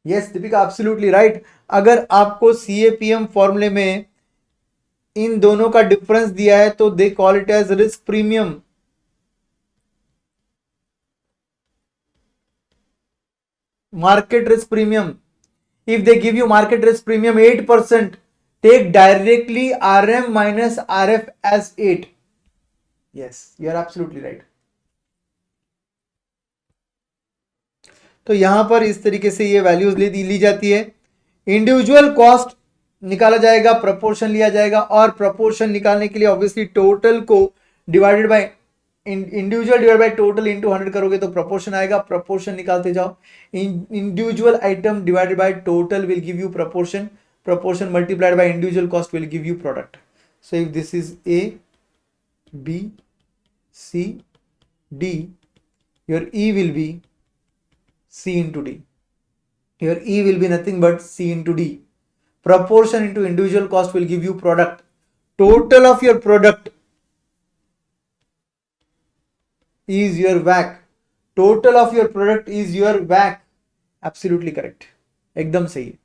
Yes, Deepika, absolutely right. अगर आपको CAPM फॉर्मूले में इन दोनों का difference दिया है तो they call it as risk premium. Market risk premium. If they give you market risk premium 8%, take directly RM minus RF as 8. Yes, you are absolutely right. तो यहां पर इस तरीके से ये वैल्यूज ली जाती है. इंडिविजुअल कॉस्ट निकाला जाएगा, प्रपोर्शन लिया जाएगा, और प्रपोर्शन निकालने के लिए ऑब्वियसली टोटल को divided by individual divide by total into 100 करोगे तो प्रपोर्शन आएगा. प्रपोर्शन निकालते जाओ. Individual item divided by total will give you proportion. Proportion multiplied by individual cost will give you product. So if this is A, B, C, D, your E will be C into D. Your E will be nothing but C into D. proportion into individual cost will give you product. Total of your product is your WAC. Total of your product is your WAC. Absolutely correct. एकदम सही है.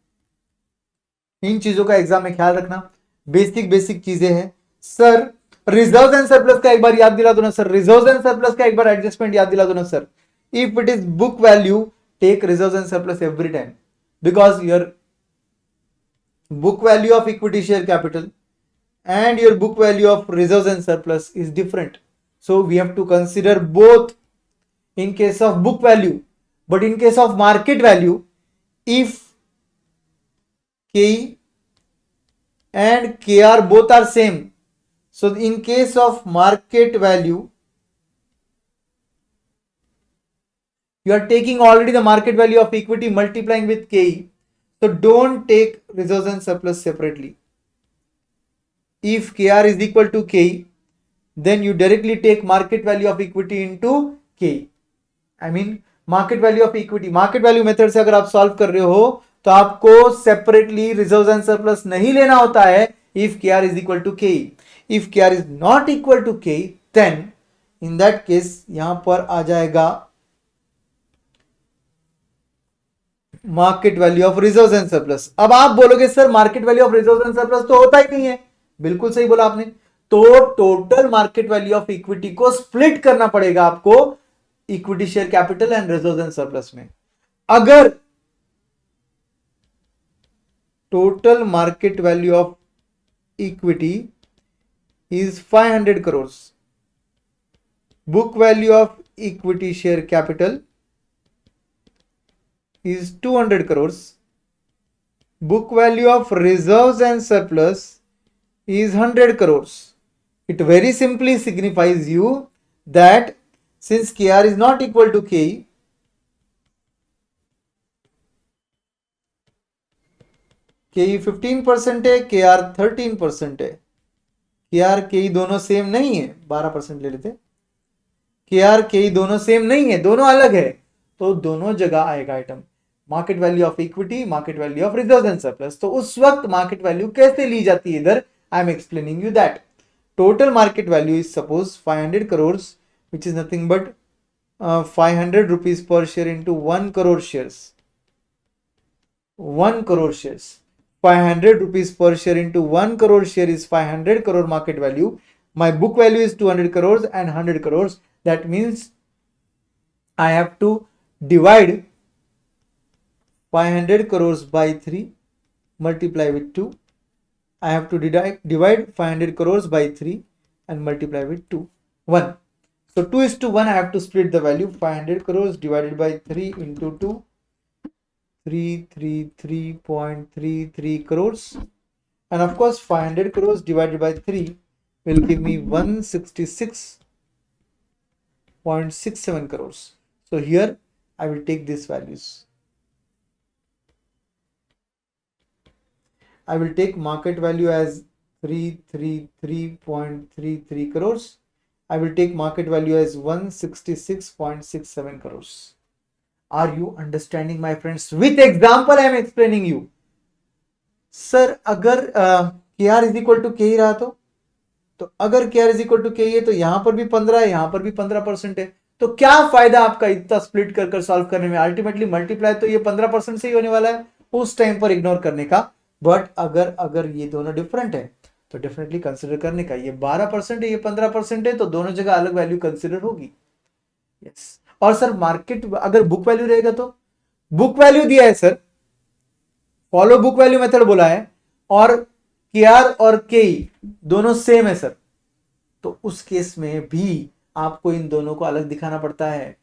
इन चीजों का exam में ख्याल रखना. Basic चीजें हैं. सर रिजर्व एंड सरप्लस का एक बार याद दिला दो ना सर. रिजर्व एंड सरप्लस का एक बार एडजस्टमेंट याद दिला दो ना sir. If it is book value, take reserve and surplus every time, because your book value of equity share capital and your book value of reserves and surplus is different. So we have to consider both in case of book value. But in case of market value, if KE and KR both are same, so in case of market value, you are taking already the market value of equity multiplying with KE. So don't take reserves and surplus separately. If KR is equal to KE, then you directly take market value of equity into KE. I mean market value of equity. Market value method से अगर आप solve कर रहे हो तो आपको separately reserves and surplus नहीं लेना होता है if KR is equal to KE. If KR is not equal to KE, then in that case यहां पर आ जाएगा market value of reserves and surplus. अब आप बोलोगे sir market value of reserves and surplus तो होता ही नहीं है. बिल्कुल सही बोला आपने. तो total market value of equity को स्प्लिट करना पड़ेगा आपको equity share capital and reserves and surplus में. अगर total market value of equity is 500 crores, book value of equity share capital is 200 crores, book value of reserves and surplus is 100 crores. It very simply signifies you that since KR is not equal to KE, KE 15% है, KR 13% है. KR KE दोनों same नहीं है. 12% ले लेते. KR KE दोनों same नहीं है, दोनों अलग है. तो दोनों जगह आएगा item market value of equity, market value of reserves and surplus. तो उस वक्त मार्केट वैल्यू कैसे ली जाती है इधर, I am explaining you that. Total market value is suppose 500 crores, which is nothing but 500 rupees per share into 1 crore shares. 1 crore shares. 500 rupees per share into 1 crore share is 500 crore market value. My book value is 200 crores and 100 crores. That means I have to divide 500 crores by 3, multiply with 2. I have to divide 500 crores by 3 and multiply with 2. 1. So 2:1 I have to split the value. 500 crores divided by 3 into 2. 333.33 crores. And of course 500 crores divided by 3 will give me 166.67 crores. So here I will take these values. I will take market value as 333.33 crores. I will take market value as 166.67 crores. Are you understanding my friends? With example I am explaining you. Sir अगर KR is equal to KE रहा तो अगर KR is equal to KE है तो यहां पर भी 15 है, यहां पर भी 15% है. तो क्या फायदा आपका इतना स्प्लिट कर सॉल्व करने में. अल्टीमेटली मल्टीप्लाई तो ये 15% से ही होने वाला है, उस टाइम पर इग्नोर करने का. बट अगर ये दोनों डिफरेंट है तो डेफिनेटली कंसिडर करने का. ये 12% है, ये 15% है, तो दोनों जगह अलग वैल्यू कंसिडर होगी. यस. और सर मार्केट अगर बुक वैल्यू रहेगा तो बुक वैल्यू दिया है sir, follow book value method बोला है, और KR और KE दोनों सेम है सर, तो उस केस में भी आपको इन दोनों को अलग दिखाना पड़ता है.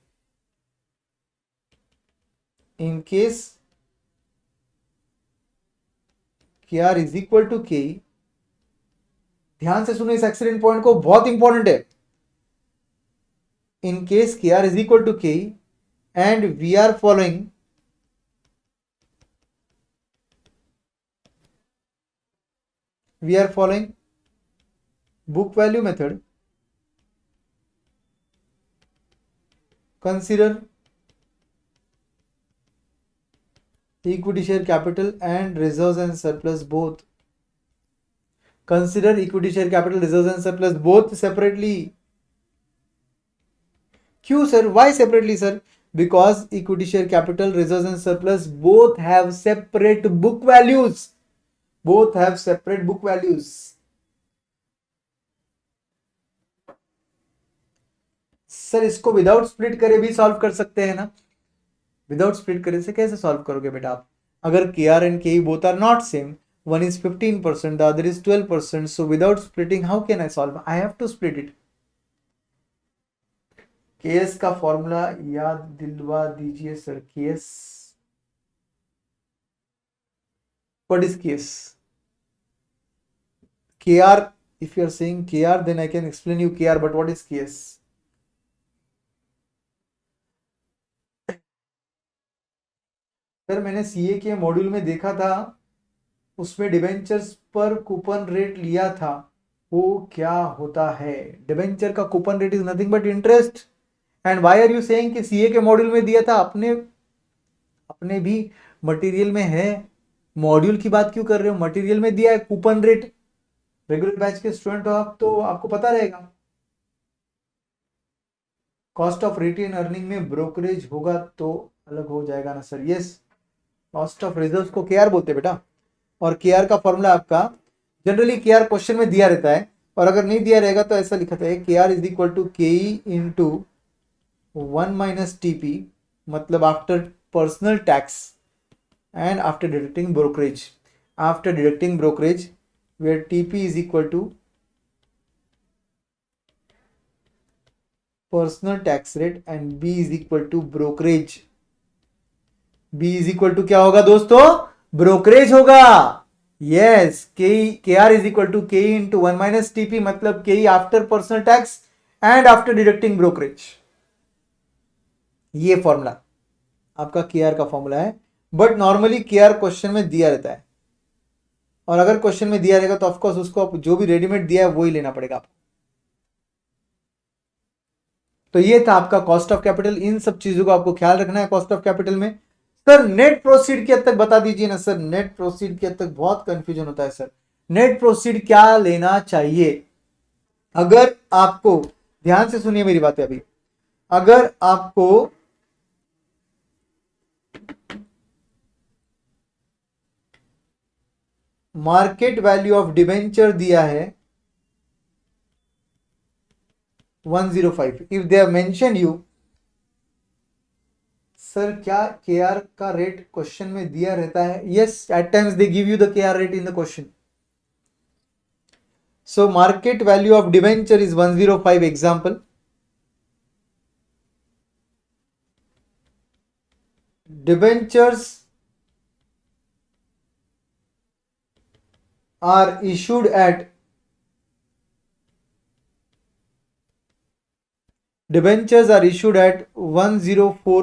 In case KR is equal to KE, ध्यान से सुनो इस एक्सीडेंट पॉइंट को, बहुत इंपॉर्टेंट है. In case KR is equal to KE and we are following book value method, consider equity share capital and reserves and surplus both. Consider equity share capital, reserves and surplus both separately. क्यों sir? Why separately sir? Because equity share capital, reserves and surplus both have separate book values. Both have separate book values. Sir इसको without split करे भी solve कर सकते हैं ना? Without split करे से कैसे सॉल्व करोगे बेटा आप? अगर K R and K both are not same, one is 15%, the other is 12%, so without splitting how can I solve? I have to split it. KS का फॉर्मूला याद दिलवा दीजिए sir. KS, what is KS? KR, if you are saying KR then I can explain you KR, but what is KS? Sir मैंने CA के module में देखा था, उसमें डिबेंचर्स पर कूपन रेट लिया था. वो क्या होता है? डिबेंचर का coupon rate is nothing but interest. And why are you saying कि सीए के मॉड्यूल में दिया था? अपने भी मटेरियल में है. मॉड्यूल की बात क्यों कर रहे हो? मटेरियल में दिया है कूपन रेट. रेगुलर बैच के स्टूडेंट हो आप तो आपको पता रहेगा. कॉस्ट ऑफ रिटेन अर्निंग में ब्रोकरेज होगा तो अलग हो जाएगा ना sir? Yes, cost of reserve को केआर बोलते बेटा. और केआर का फॉर्मूला आपका जनरली केआर क्वेश्चन में दिया रहता है, और अगर नहीं दिया रहेगा तो ऐसा लिखा है KR is equal to KE into 1 minus TP, मतलब after personal tax and after deducting brokerage. After deducting brokerage where TP is equal to personal tax rate and B is equal to ब्रोकरेज. बी is equal टू क्या होगा दोस्तों? Brokerage होगा. Yes, K R is equal to K into 1 minus TP, मतलब K after personal tax and after deducting brokerage. ये formula आपका के आर का फॉर्मूला है, बट नॉर्मली के आर क्वेश्चन में दिया रहता है, और अगर क्वेश्चन में दिया रहेगा तो ऑफकोर्स उसको आप जो भी रेडीमेड दिया है वो ही लेना पड़ेगा आपको. तो ये था आपका कॉस्ट ऑफ कैपिटल. इन सब चीजों को आपको ख्याल रखना है कॉस्ट ऑफ कैपिटल में. सर नेट प्रोसीड की हद तक बता दीजिए ना सर. नेट प्रोसीड की हद तक बहुत कंफ्यूजन होता है सर. नेट प्रोसीड क्या लेना चाहिए? अगर आपको, ध्यान से सुनिए मेरी बातें अभी, अगर आपको मार्केट वैल्यू ऑफ डिबेंचर दिया है 105, if they have mention you, sir क्या केआर का रेट क्वेश्चन में दिया रहता है? Yes, at times they give you the KR rate in the question. So market value of debenture is 105 example. Debentures are issued at debentures are issued at 104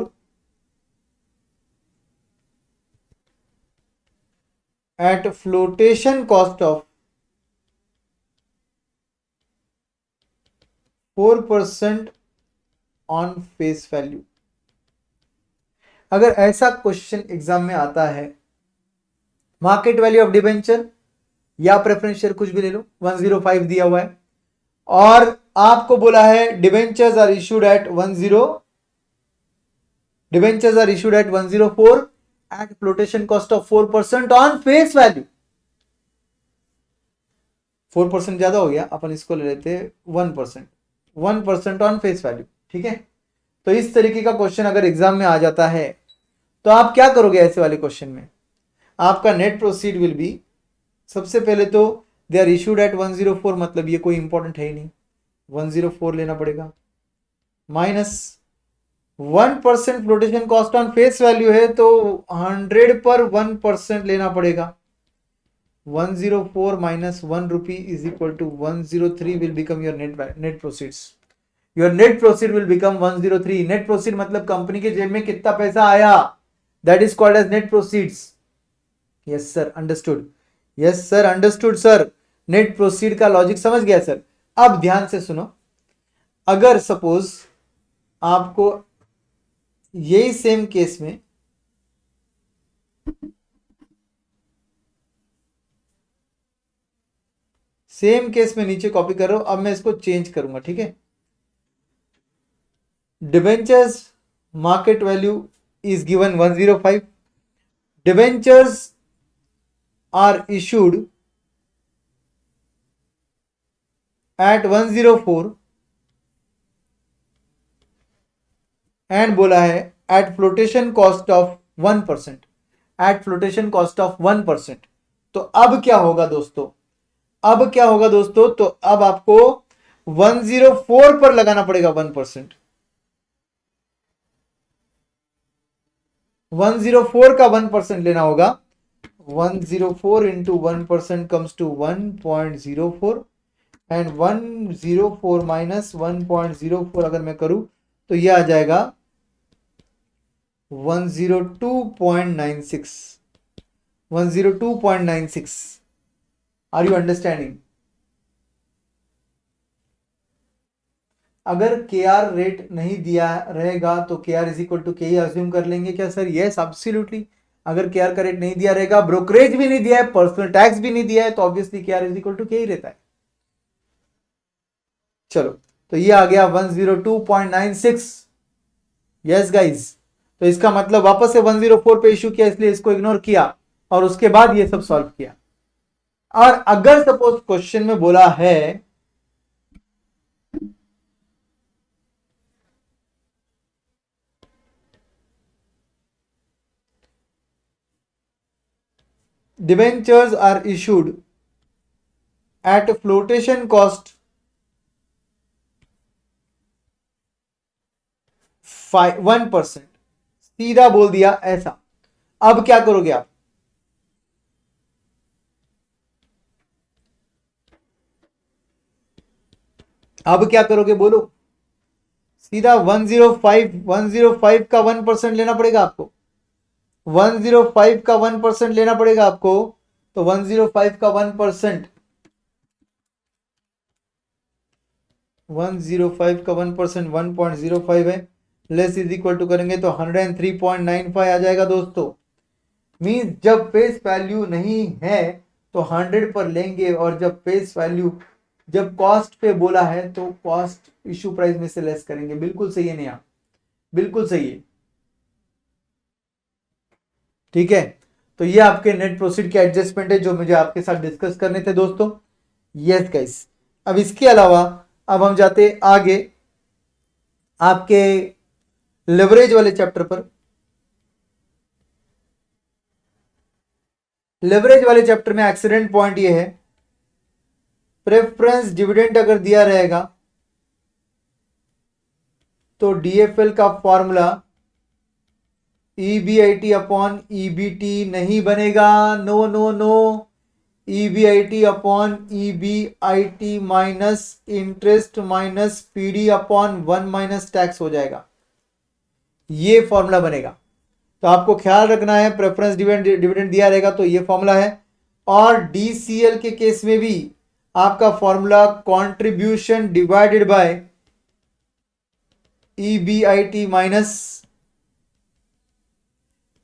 at flotation cost of 4% on face value. अगर ऐसा question exam में आता है, market value of debenture या preference share कुछ भी ले लो, 105 दिया हुआ है, और आपको बोला है debentures are issued at 104 at flotation cost of 4% on face value. 4% ज्यादा हो गया, अपन इसको ले लेते 1% ऑन फेस वैल्यू. ठीक है, तो इस तरीके का क्वेश्चन अगर एग्जाम में आ जाता है तो आप क्या करोगे? ऐसे वाले क्वेश्चन में आपका नेट प्रोसीड विल बी, सबसे पहले तो दे आर इशूड एट 104, मतलब ये कोई इंपॉर्टेंट है ही नहीं, 104 लेना पड़ेगा, minus 1% flotation cost on face value है तो 100 पर 1% लेना पड़ेगा. 104 minus 1 rupee is equal to 103 will become your net proceeds. Your net proceed will become 103. Net proceed मतलब कंपनी के जेब में कितना पैसा आया, that is called as net proceeds. Yes sir, understood. Yes sir, understood sir. Net proceed का logic समझ गया सर. अब ध्यान से सुनो, अगर सपोज आपको यही सेम केस में सेम केस में नीचे कॉपी कर रहा हूं, अब मैं इसको चेंज करूंगा, ठीक है। Debentures market value is given 105. Debentures are issued at 104 and बोला है at flotation cost of 1%, at flotation cost of 1%. तो अब क्या होगा दोस्तों, अब क्या होगा दोस्तों, तो अब आपको 104 पर लगाना पड़ेगा 1%. 104 का 1% लेना होगा. 104 into 1% comes to 1.04 and 104 minus 1.04 अगर मैं करूं तो यह आ जाएगा 102.96. 102.96. Are you understanding? अगर के आर रेट नहीं दिया रहेगा तो के आर इज इक्वल टू के ही अज्यूम कर लेंगे क्या सर? Yes, absolutely. अगर के आर का रेट नहीं दिया रहेगा, ब्रोकरेज भी नहीं दिया है, पर्सनल टैक्स भी नहीं दिया है, तो ऑब्वियसली के आर इज इक्वल टू के ही रहता है. चलो, तो ये आ गया 102.96. यस गाइज, तो इसका मतलब वापस से 104 पे इशू किया, इसलिए इसको इग्नोर किया और उसके बाद ये सब सॉल्व किया. और अगर सपोज क्वेश्चन में बोला है debentures are issued at flotation cost 1%, सीधा बोल दिया ऐसा. अब क्या करोगे आप? अब क्या करोगे बोलो? सीधा 105 का 1% लेना पड़ेगा आपको. 105 का 1% लेना पड़ेगा आपको. तो 105 का 1%, 105 का 1% 1.05 है. लेस इज इक्वल टू करेंगे तो 103.95 आ जाएगा दोस्तों. मींस जब फेस वैल्यू नहीं है तो 100 पर लेंगे, और जब फेस वैल्यू, जब कॉस्ट पे बोला है तो कॉस्ट इशू प्राइस में से लेस करेंगे. बिल्कुल सही है नहीं आप? बिल्कुल सही है. ठीक है, तो ये आपके नेट प्रोसीड के एडजस्टमेंट है जो मुझे आपके साथ डिस्कस करने थे दोस्तों. यस गाइस, अब इसके अलावा अब हम जाते आगे आपके लेवरेज वाले चैप्टर पर. लेवरेज वाले चैप्टर में एक्सीडेंट पॉइंट ये है, प्रेफरेंस डिविडेंड अगर दिया रहेगा तो डीएफएल का फॉर्मूला EBIT अपॉन EBT नहीं बनेगा. No no no, EBIT upon EBIT minus interest minus PD upon 1 minus tax हो जाएगा. ये फॉर्मूला बनेगा. तो आपको ख्याल रखना है, प्रेफरेंस डिविडेंड दिया रहेगा तो ये फॉर्मूला है. और DCL के केस में भी आपका formula contribution divided by EBIT minus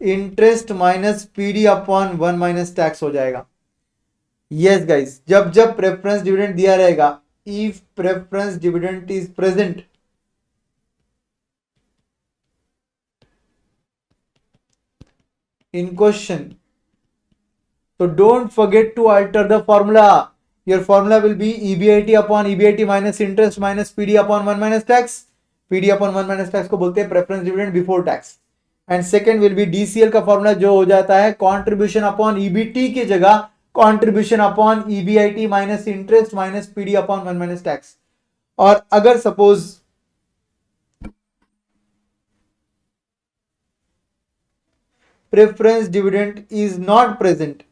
interest minus PD upon 1 minus tax हो जाएगा. यस गाइस, जब जब प्रेफरेंस डिविडेंड दिया रहेगा, if preference dividend is present, in question, so don't forget to alter the formula. Your formula will be EBIT upon EBIT minus interest minus PD upon 1 minus tax. PD upon 1 minus tax को बोलते हैं preference dividend before tax. And second will be DCL का formula जो हो जाता है contribution upon EBT की जगह contribution upon EBIT minus interest minus PD upon 1 minus tax. और अगर suppose preference dividend is not present,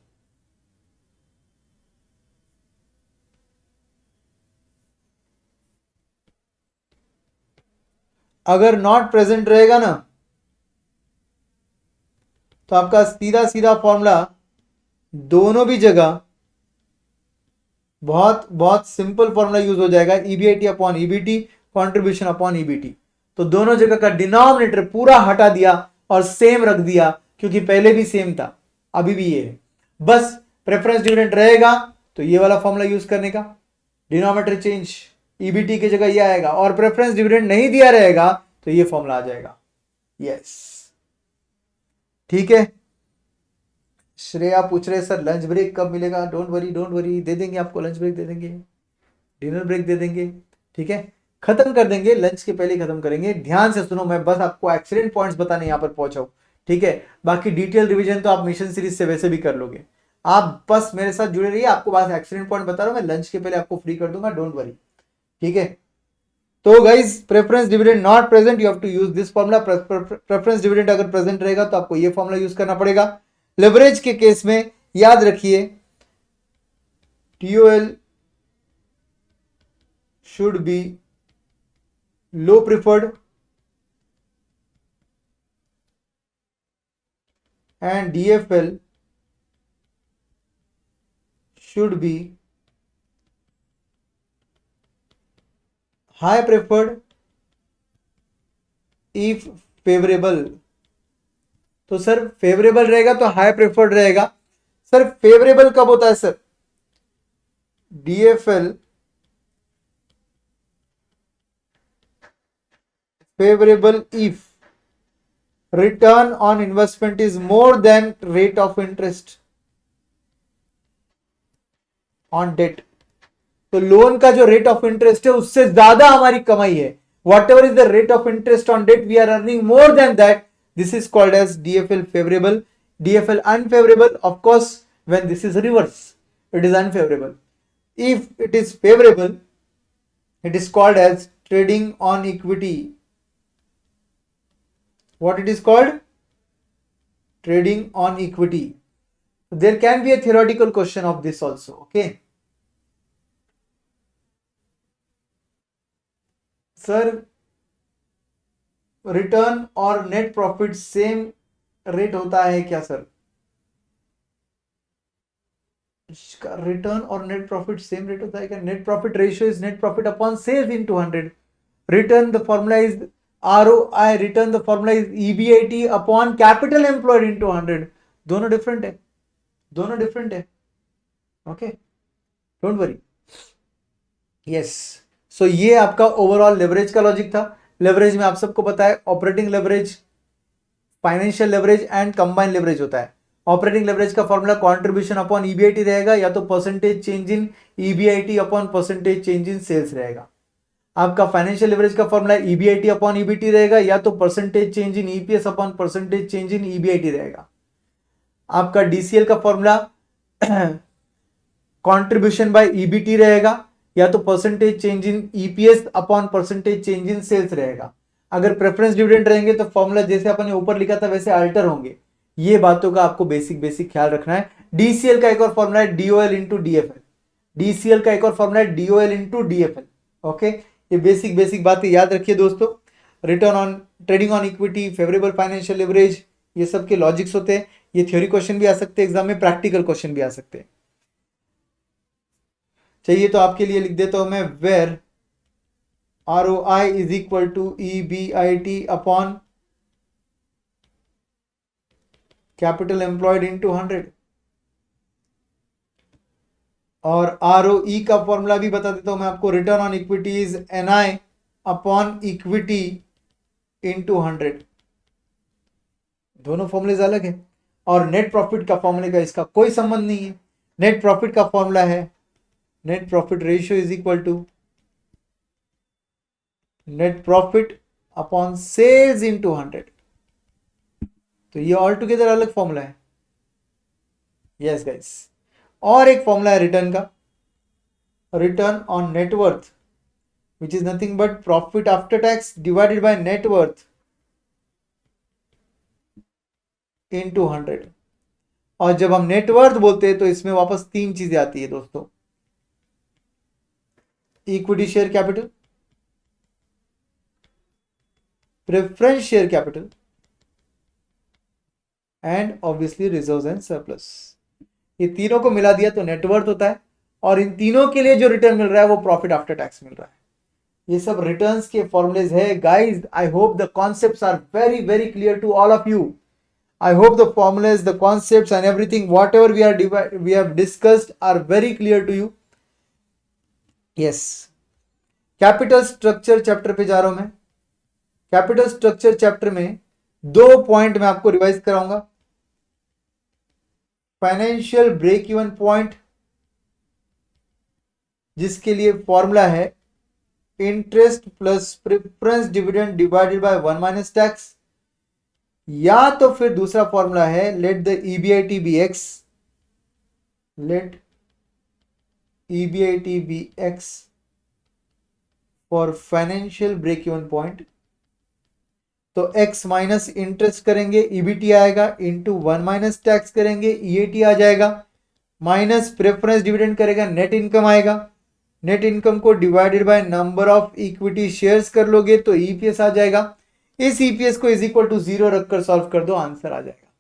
अगर नॉट प्रेजेंट रहेगा ना तो आपका सीधा सीधा फॉर्मूला दोनों भी जगह बहुत बहुत सिंपल फॉर्मूला यूज हो जाएगा. EBIT upon EBT, contribution upon EBT. तो दोनों जगह का डिनोमिनेटर पूरा हटा दिया और सेम रख दिया, क्योंकि पहले भी सेम था. अभी भी ये है, बस प्रेफरेंस डिविडेंड रहेगा तो ये वाला फॉर्मूला यूज करने का, डिनोमिनेटर चेंज, ईबीटी की जगह ये आएगा, और प्रेफरेंस डिविडेंड नहीं दिया रहेगा तो ये फॉर्मूला आ जाएगा। यस, ठीक है। श्रेया पूछ रहे सर लंच ब्रेक कब मिलेगा? डोंट वरी, दे देंगे आपको, लंच ब्रेक दे देंगे, डिनर ब्रेक दे देंगे, ठीक है, खत्म कर देंगे, लंच के पहले खत्म करेंगे। ध्यान से सुनो, मैं बस आपको एक्सीलेंट पॉइंट्स बताने यहां पर पहुंचा हूं, ठीक है। बाकी डिटेल रिवीजन तो आप मिशन सीरीज से वैसे भी कर लोगे, आप बस मेरे साथ जुड़े रहिए, आपको बस एक्सीलेंट पॉइंट बता रहा हूं, मैं लंच के पहले आपको फ्री कर दूंगा, डोंट वरी, ठीक है। तो guys preference dividend not present, you have to use this formula. Preference dividend अगर प्रेजेंट रहेगा तो आपको ये फॉर्मूला यूज करना पड़ेगा। लेवरेज के केस में याद रखिए TOL should be low preferred and DFL should be high preferred if favorable। तो सर फेवरेबल रहेगा तो हाई प्रेफर्ड रहेगा। सर फेवरेबल कब होता है sir? DFL favorable if return on investment is more than rate of interest on debt। तो loan का जो रेट ऑफ इंटरेस्ट है उससे ज्यादा हमारी कमाई है, whatever is the rate of interest on debt we are earning more than that, this is called as DFL favorable। DFL unfavorable, of course when this is reverse, it is unfavorable। if it is favorable, it is called as trading on equity। what it is called? Trading on equity। there can be a theoretical question of this also, okay। sir return और net profit same rate होता है क्या सर? Return और net profit same rate होता है क्या? Net profit ratio is net profit upon sales into 100। Return the formula is ROI, return the formula is EBIT upon capital employed into 100। दोनों different है, दोनों डिफरेंट है, okay, don't worry. Yes, so ये आपका overall leverage का logic था। Leverage में आप सबको पता है operating leverage, financial leverage and combine leverage होता है। ऑपरेटिंग लेवरेज का फॉर्मूला कंट्रीब्यूशन अपॉन EBIT रहेगा, या तो percentage change in EBIT upon percentage change in sales रहेगा। आपका फाइनेंशियल लेवरेज का फॉर्मूला EBIT अपॉन EBT रहेगा, या तो percentage change in EPS upon percentage change in EBIT रहेगा। आपका DCL का फॉर्मूला कंट्रीब्यूशन बाय EBT रहेगा, या तो percentage change in EPS upon percentage change in sales रहेगा। अगर प्रेफरेंस डिविडेंड रहेंगे तो फॉर्मूला जैसे अपन ने ऊपर लिखा था वैसे अल्टर होंगे। ये बातों का आपको बेसिक ख्याल रखना है। DCL का एक और फॉर्मूला है DOL इंटू DFL। DCL का एक और फॉर्मूला है DOL इंटू DFL, ओके। ये बेसिक बातें याद रखिए दोस्तों। Return on trading on equity, favourable financial leverage, ये सब के लॉजिक्स होते हैं। ये थ्योरी क्वेश्चन भी आ सकते हैं एग्जाम में, प्रैक्टिकल क्वेश्चन भी आ सकते हैं। चाहिए तो आपके लिए लिख देता हूं मैं, where ROI is equal to EBIT upon capital employed into 100। और ROE का फॉर्मूला भी बता देता हूं मैं आपको, return on equity is NI upon equity into 100। दोनों फॉर्मूलेज अलग है। और नेट प्रॉफिट का फॉर्मूले का इसका कोई संबंध नहीं है। नेट प्रॉफिट का फॉर्मूला है net profit ratio is equal to net profit upon sales into 100। तो ये ऑल टुगेदर अलग फॉर्मूला है। यस गाइस, और एक फॉर्मूला है रिटर्न का, return on net worth, which is nothing but profit after tax divided by net worth into 100। और जब हम नेटवर्थ बोलते हैं तो इसमें वापस तीन चीजें आती है दोस्तों, equity share capital, preference share capital and obviously reserves and surplus. ये तीनों को मिला दिया तो नेटवर्थ होता है, और इन तीनों के लिए जो रिटर्न मिल रहा है वो प्रॉफिट आफ्टर टैक्स मिल रहा है। ये सब रिटर्न्स के फॉर्मुलेज है guys. I hope the concepts are very clear to all of you. I hope the formulas, the concepts and everything whatever we have discussed are very clear to you. Yes. Capital structure chapter पे जा रहा हूं मैं. Capital structure chapter में 2 point मैं आपको revise कराऊंगा. Financial break even point, जिसके लिए फॉर्मूला है interest plus preference dividend divided by 1 minus tax, या तो फिर दूसरा फॉर्मूला है let the EBIT be X, let EBIT be X for financial break even point. तो x माइनस इंटरेस्ट करेंगे, ईबीटी आएगा, इंटू 1 माइनस टैक्स करेंगे, ईएटी आ जाएगा, माइनस प्रेफरेंस डिविडेंड करेगा, नेट इनकम आएगा. नेट इनकम को divided by number of equity shares कर लोगे तो ईपीएस आ जाएगा. इस ईपीएस को इज इक्वल टू 0 रखकर सॉल्व कर दो, आंसर आ जाएगा.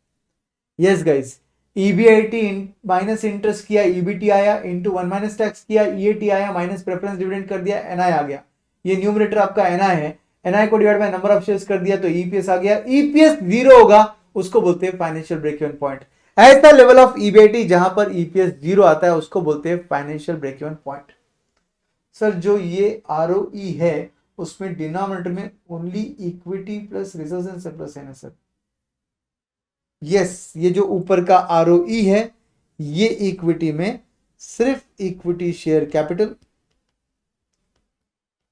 Yes guys, EBIT minus interest किया, ईबीटी आया, इंटू 1 माइनस टैक्स किया, ईएटी आया, माइनस प्रेफरेंस डिविडेंड कर दिया, एनआई आ गया. ये न्यूमरेटर आपका एनआई है, एनआई को divide by number of shares कर दिया तो ईपीएस आ गया. ईपीएस 0 होगा, उसको बोलते हैं फाइनेंशियल ब्रेक इवन पॉइंट. ऐसा लेवल ऑफ ईबीआईटी जहां पर ईपीएस 0 आता है उसको बोलते हैं financial break even point. Sir जो ये आरओई है उसमें डिनोमिनेटर में only equity plus reserves and surplus है ना सर? यस, ये जो ऊपर का आरओई है ये इक्विटी में सिर्फ equity share capital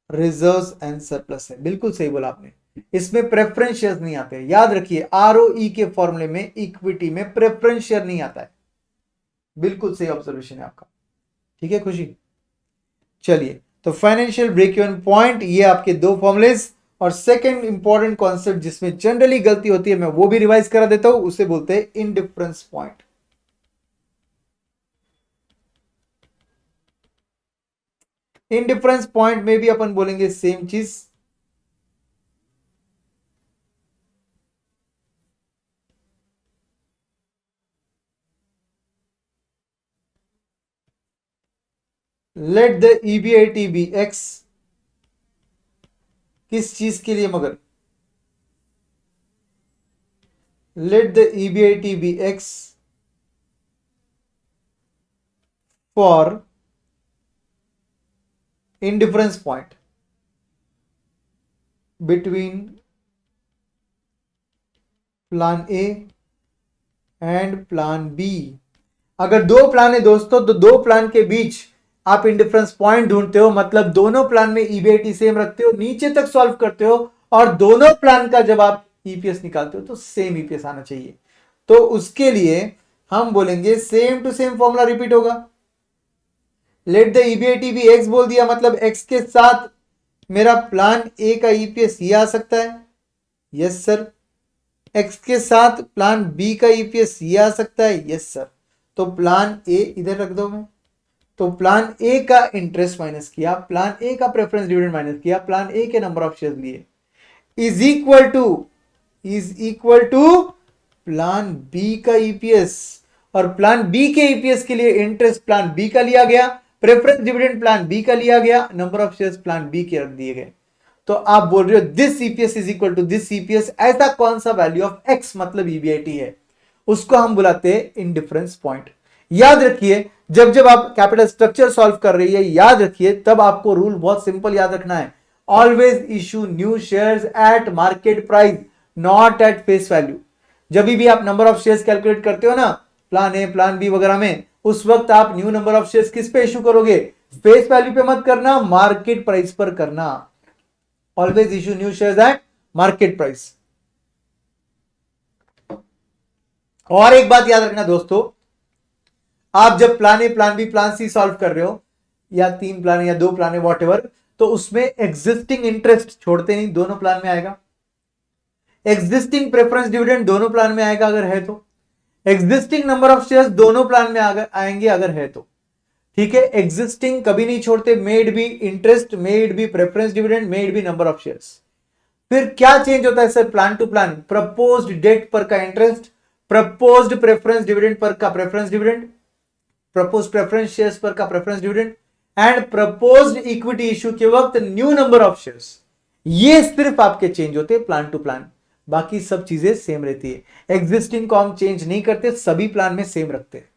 reserves and surplus है. बिल्कुल सही बोला आपने, इसमें प्रेफरेंस शेयर नहीं आते. याद रखिए आरओई के फॉर्मूले में इक्विटी में प्रेफरेंस शेयर नहीं आता है. बिल्कुल सही ऑब्जर्वेशन है आपका. ठीक है खुशी? चलिए, तो फाइनेंशियल ब्रेक इवन पॉइंट ये आपके 2 फॉर्मुलेज. और सेकंड इंपॉर्टेंट कॉन्सेप्ट जिसमें जनरली गलती होती है मैं वो भी रिवाइज करा देता हूं, उसे बोलते हैं इनडिफरेंस पॉइंट. इनडिफरेंस पॉइंट में भी अपन बोलेंगे सेम चीज. Let the EBIT be X, किस चीज के लिए मगर? Let the EBIT be X for indifference point between plan A and plan B. अगर 2 प्लान है दोस्तों तो 2 प्लान के बीच आप इंडिफरेंस पॉइंट ढूंढते हो, मतलब दोनों प्लान में ईबीआईटी सेम रखते हो, नीचे तक सॉल्व करते हो और दोनों प्लान का जब आप ईपीएस निकालते हो तो सेम ईपीएस आना चाहिए. तो उसके लिए हम बोलेंगे same to same formula repeat होगा. Let the EBIT be X बोल दिया, मतलब एक्स के साथ मेरा प्लान ए का ईपीएस ये आ सकता है. Yes sir. एक्स के साथ प्लान बी का ईपीएस ये आ सकता है. Yes sir. तो प्लान ए इधर रख दो मैं. तो प्लान ए का इंटरेस्ट माइनस किया, प्लान ए का प्रेफरेंस डिविडेंड माइनस किया, प्लान ए के नंबर ऑफ शेयर्स लिए, is equal to plan B का ईपीएस. और प्लान बी के ईपीएस के लिए इंटरेस्ट प्लान बी का लिया गया, प्रेफरेंस डिविडेंड प्लान बी का लिया गया, number of shares plan B के रख दिए गए. तो आप बोल रहे हो this EPS is equal to this EPS. ऐसा कौन सा वैल्यू ऑफ एक्स मतलब ईबीआईटी है, उसको हम बुलाते हैं इनडिफरेंस पॉइंट. याद रखिए जब जब आप कैपिटल स्ट्रक्चर सॉल्व कर रही है, याद रखिए तब आपको रूल बहुत सिंपल याद रखना है. Always issue new shares at market price, not at face value. जब भी आप नंबर ऑफ शेयर्स कैलकुलेट करते हो ना प्लान ए प्लान बी वगैरह में, उस वक्त आप न्यू नंबर ऑफ शेयर्स किस पे इशू करोगे? फेस वैल्यू पे मत करना, मार्केट प्राइस पर करना. Always issue new shares at market price. और एक बात याद रखना दोस्तों, आप जब plan A plan B plan C solve कर रहे हो, या 3 प्लान या 2 प्लान है वॉट, तो उसमें एग्जिस्टिंग इंटरेस्ट छोड़ते नहीं, दोनों प्लान में आएगा. एग्जिस्टिंग प्रेफरेंस डिविडेंड दोनों प्लान में आएगा अगर है तो. एग्जिस्टिंग नंबर ऑफ शेयर्स दोनों प्लान में आएंगे अगर है तो. ठीक है, एग्जिस्टिंग कभी नहीं छोड़ते, maybe interest, maybe preference dividend, maybe number of shares. फिर क्या चेंज होता है sir plan to plan? Proposed debt पर का इंटरेस्ट, प्रपोज्ड प्रेफरेंस डिविडेंड पर का preference dividend, proposed preference shares पर का preference dividend and proposed equity issue के वक्त न्यू नंबर ऑफ शेयर्स. ये सिर्फ आपके चेंज होते हैं प्लान टू प्लान. बाकी सब चीजें सेम रहती है। एग्जिस्टिंग को हम चेंज नहीं करते, सभी प्लान में सेम रखते हैं।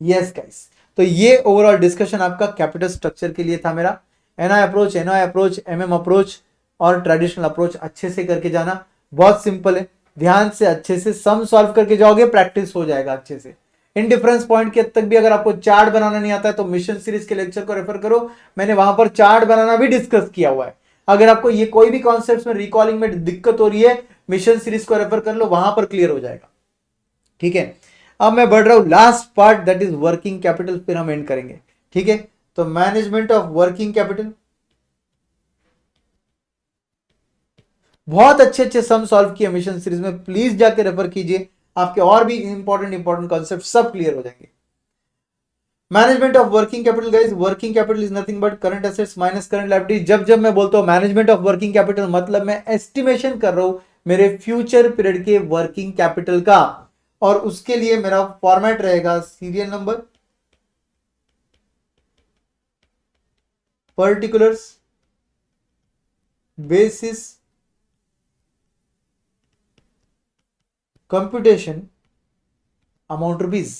यस गाइस, तो ये ओवरऑल डिस्कशन आपका कैपिटल स्ट्रक्चर के लिए था मेरा। NI approach, NI approach, MM approach और ट्रेडिशनल अप्रोच अच्छे से करके जाना। बहुत सिंपल है, ध्यान से अच्छे से सम सॉल्व करके जाओगे, प्रैक्टिस हो जाएगा अच्छे से। इंडिफरेंस पॉइंट के तक भी अगर आपको चार्ट बनाना नहीं आता है तो मिशन सीरीज के लेक्चर को रेफर करो, मैंने वहां पर चार्ट बनाना भी डिस्कस किया हुआ है। अगर आपको ये कोई भी कॉन्सेप्ट में रिकॉलिंग में दिक्कत हो रही है, मिशन सीरीज को रेफर कर लो, वहां पर क्लियर हो जाएगा। ठीक है, अब मैं बढ़ रहा हूं last part, that is working capital, फिर हम एंड करेंगे। ठीक है, तो मैनेजमेंट ऑफ वर्किंग कैपिटल, बहुत अच्छे अच्छे सम सॉल्व किए मिशन सीरीज में, प्लीज जाके रेफर कीजिए, आपके और भी इंपॉर्टेंट कॉन्सेप्ट सब क्लियर हो जाएंगे। Management of working capital guys, working capital is nothing but current assets minus current liability. जब मैं बोलता हूं मैनेजमेंट ऑफ वर्किंग कैपिटल, मतलब मैं एस्टिमेशन कर रहा हूं मेरे फ्यूचर पीरियड के वर्किंग कैपिटल का, और उसके लिए मेरा फॉर्मेट रहेगा serial number, particulars, basis, computation, amount rupees.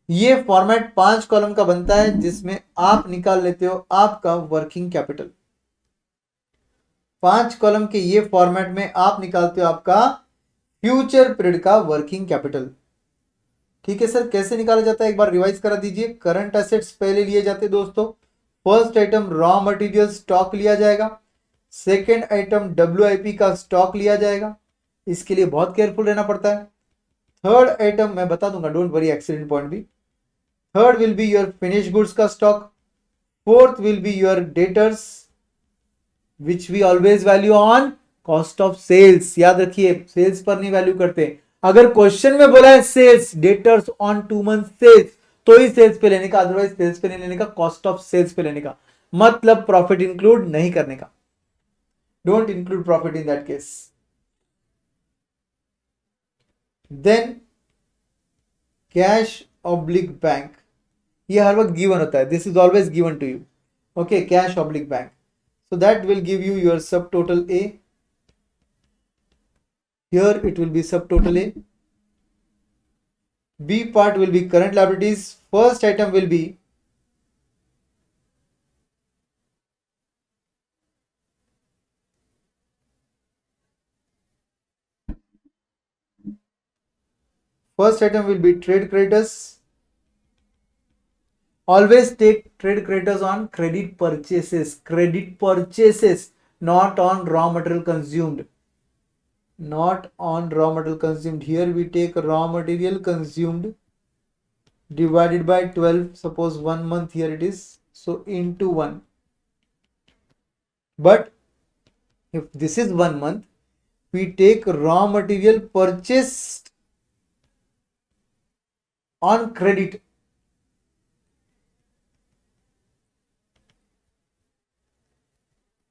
ये फॉर्मेट 5 कॉलम का बनता है जिसमें आप निकाल लेते हो आपका वर्किंग कैपिटल। 5 कॉलम के ये फॉर्मेट में आप निकालते हो आपका फ्यूचर पीरियड का वर्किंग कैपिटल। ठीक है सर, कैसे निकाला जाता है एक बार रिवाइज करा दीजिए। करंट एसेट्स पहले लिए जाते दोस्तों। First item raw material stock लिया जाएगा। सेकेंड आइटम WIP का स्टॉक लिया जाएगा, इसके लिए बहुत केयरफुल रहना पड़ता है। थर्ड आइटम मैं बता दूंगा, डोंट वरी, एक्सीडेंट पॉइंट भी। Third will be your finish goods का stock. Fourth will be your debtors which we always value on cost of sales. याद रखिए, सेल्स पर नहीं वैल्यू करते। अगर क्वेश्चन में बोला है sales, debtors on 2 month sales, तो ही सेल्स पे लेने का, अदरवाइज सेल्स पे नहीं लेने का, कॉस्ट ऑफ सेल्स पे लेने का, मतलब प्रॉफिट इंक्लूड नहीं करने का। Don't include profit in that case. Then cash oblique bank, ये हर वक्त गिवन होता है, this is always given to you. Okay, cash oblique bank, so that will give you your subtotal A. Here it will be subtotal A. B part will be current liabilities. First item will be trade creditors. Always take trade creditors on credit purchases, not on raw material consumed. Here we take raw material consumed divided by 12. Suppose 1 month here it is, so into 1. But if this is 1 month, we take raw material purchased on credit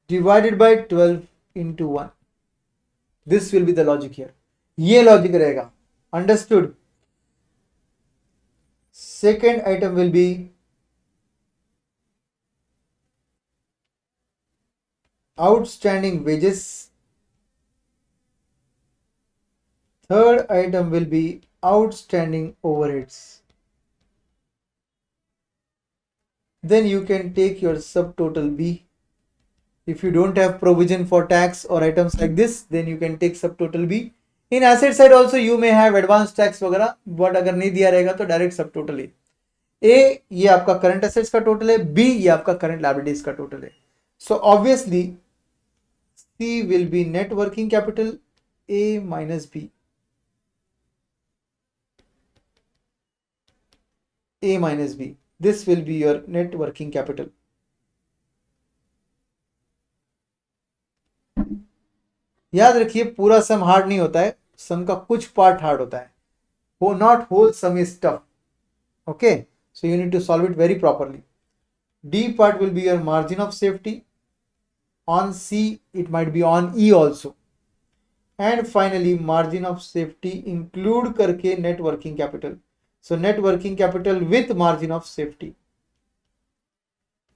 divided by 12 into 1. This will be the logic here. ये logic रहेगा, understood. Second item will be outstanding wages. Third item will be outstanding overheads. Then you can take your subtotal B. If you don't have provision for tax or items like this, then you can take subtotal B. In asset side also you may have advanced tax वगैरह, but अगर नहीं दिया रहेगा तो direct subtotal A ये आपका current assets का total है, B ये आपका करंट लायबिलिटीज का टोटल है। So obviously C will be net working capital A minus B. A minus B. This will be your net working capital. याद रखिए, पूरा सम हार्ड नहीं होता है, सम का कुछ पार्ट हार्ड होता है, वो not whole sum is tough. Okay, so you need to solve it very properly. D part will be your margin of safety. On C it might be on E also. And finally margin of safety include करके net working capital. So net working capital with margin of safety,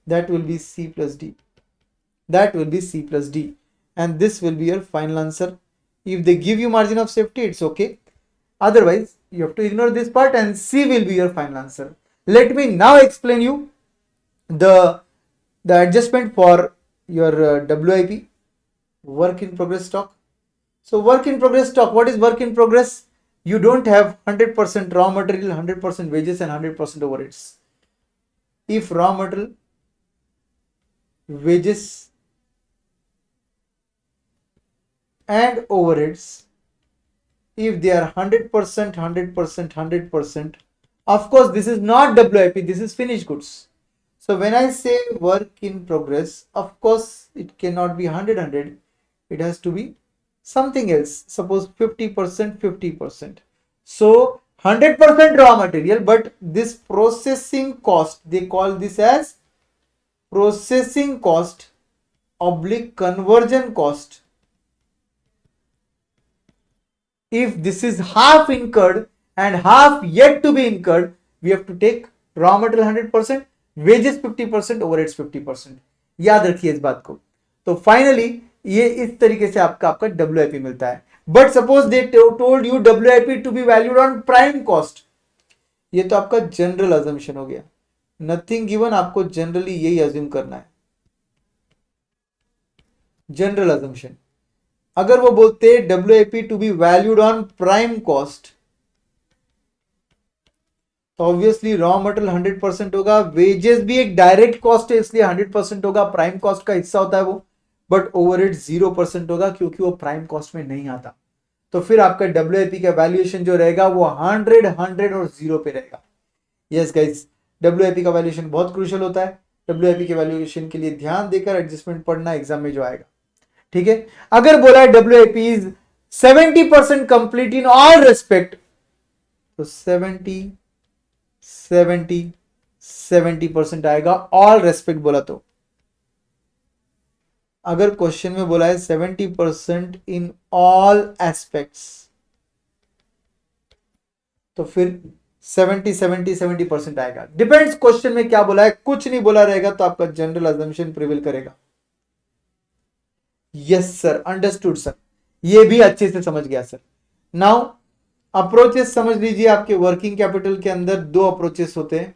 that will be C plus D. And this will be your final answer. If they give you margin of safety, it's okay. Otherwise, you have to ignore this part and C will be your final answer. Let me now explain you the adjustment for your WIP, work in progress stock. So work in progress stock, what is work in progress? You don't have 100% raw material, 100% wages and 100% overheads. If raw material, wages and overheads, if they are 100%, 100%, 100%, of course this is not WIP, this is finished goods. So when I say work in progress, of course it cannot be 100, it has to be something else. Suppose 50%, 50%. So 100% raw material, but this processing cost, they call this as processing cost oblique conversion cost. If this is half incurred and half yet to be incurred, we have to take raw material 100%, wages 50%, overheads 50%. याद रखिए इस बात को. तो finally ये इस तरीके से आपका WIP मिलता है. But suppose they told you WIP to be valued on prime cost. ये तो आपका जनरल अजम्पशन हो गया. नथिंग गिवन, आपको जनरली यही अज्यूम करना है. General assumption. अगर वो बोलते WIP to be valued on prime cost, तो ऑब्वियसली रॉ मटेरियल 100% होगा, वेजेस भी एक डायरेक्ट कॉस्ट है इसलिए 100% होगा, प्राइम कॉस्ट का हिस्सा होता है वो. बट ओवरहेड 0% होगा क्योंकि वो प्राइम कॉस्ट में नहीं आता. तो फिर आपका WIP का वैल्यूएशन जो रहेगा वो 100, 100 और 0 पे रहेगा. यस गाइस, WIP का वैल्यूएशन बहुत क्रूशियल होता है. WIP के वैल्यूएशन के लिए ध्यान देकर एडजस्टमेंट पढ़ना एग्जाम में जो आएगा. ठीक है. अगर बोला है WIP is 70% complete in all respect, तो 70% आएगा ऑल रेस्पेक्ट बोला तो. अगर क्वेश्चन में बोला है 70% इन ऑल एस्पेक्ट्स, तो फिर 70% आएगा. डिपेंड्स क्वेश्चन में क्या बोला है. कुछ नहीं बोला रहेगा तो आपका जनरल अजम्पशन प्रिवेल करेगा. यस सर, अंडरस्टूड सर, ये भी अच्छे से समझ गया सर. नाउ अप्रोचेस समझ लीजिए. आपके वर्किंग कैपिटल के अंदर दो अप्रोचेस होते हैं.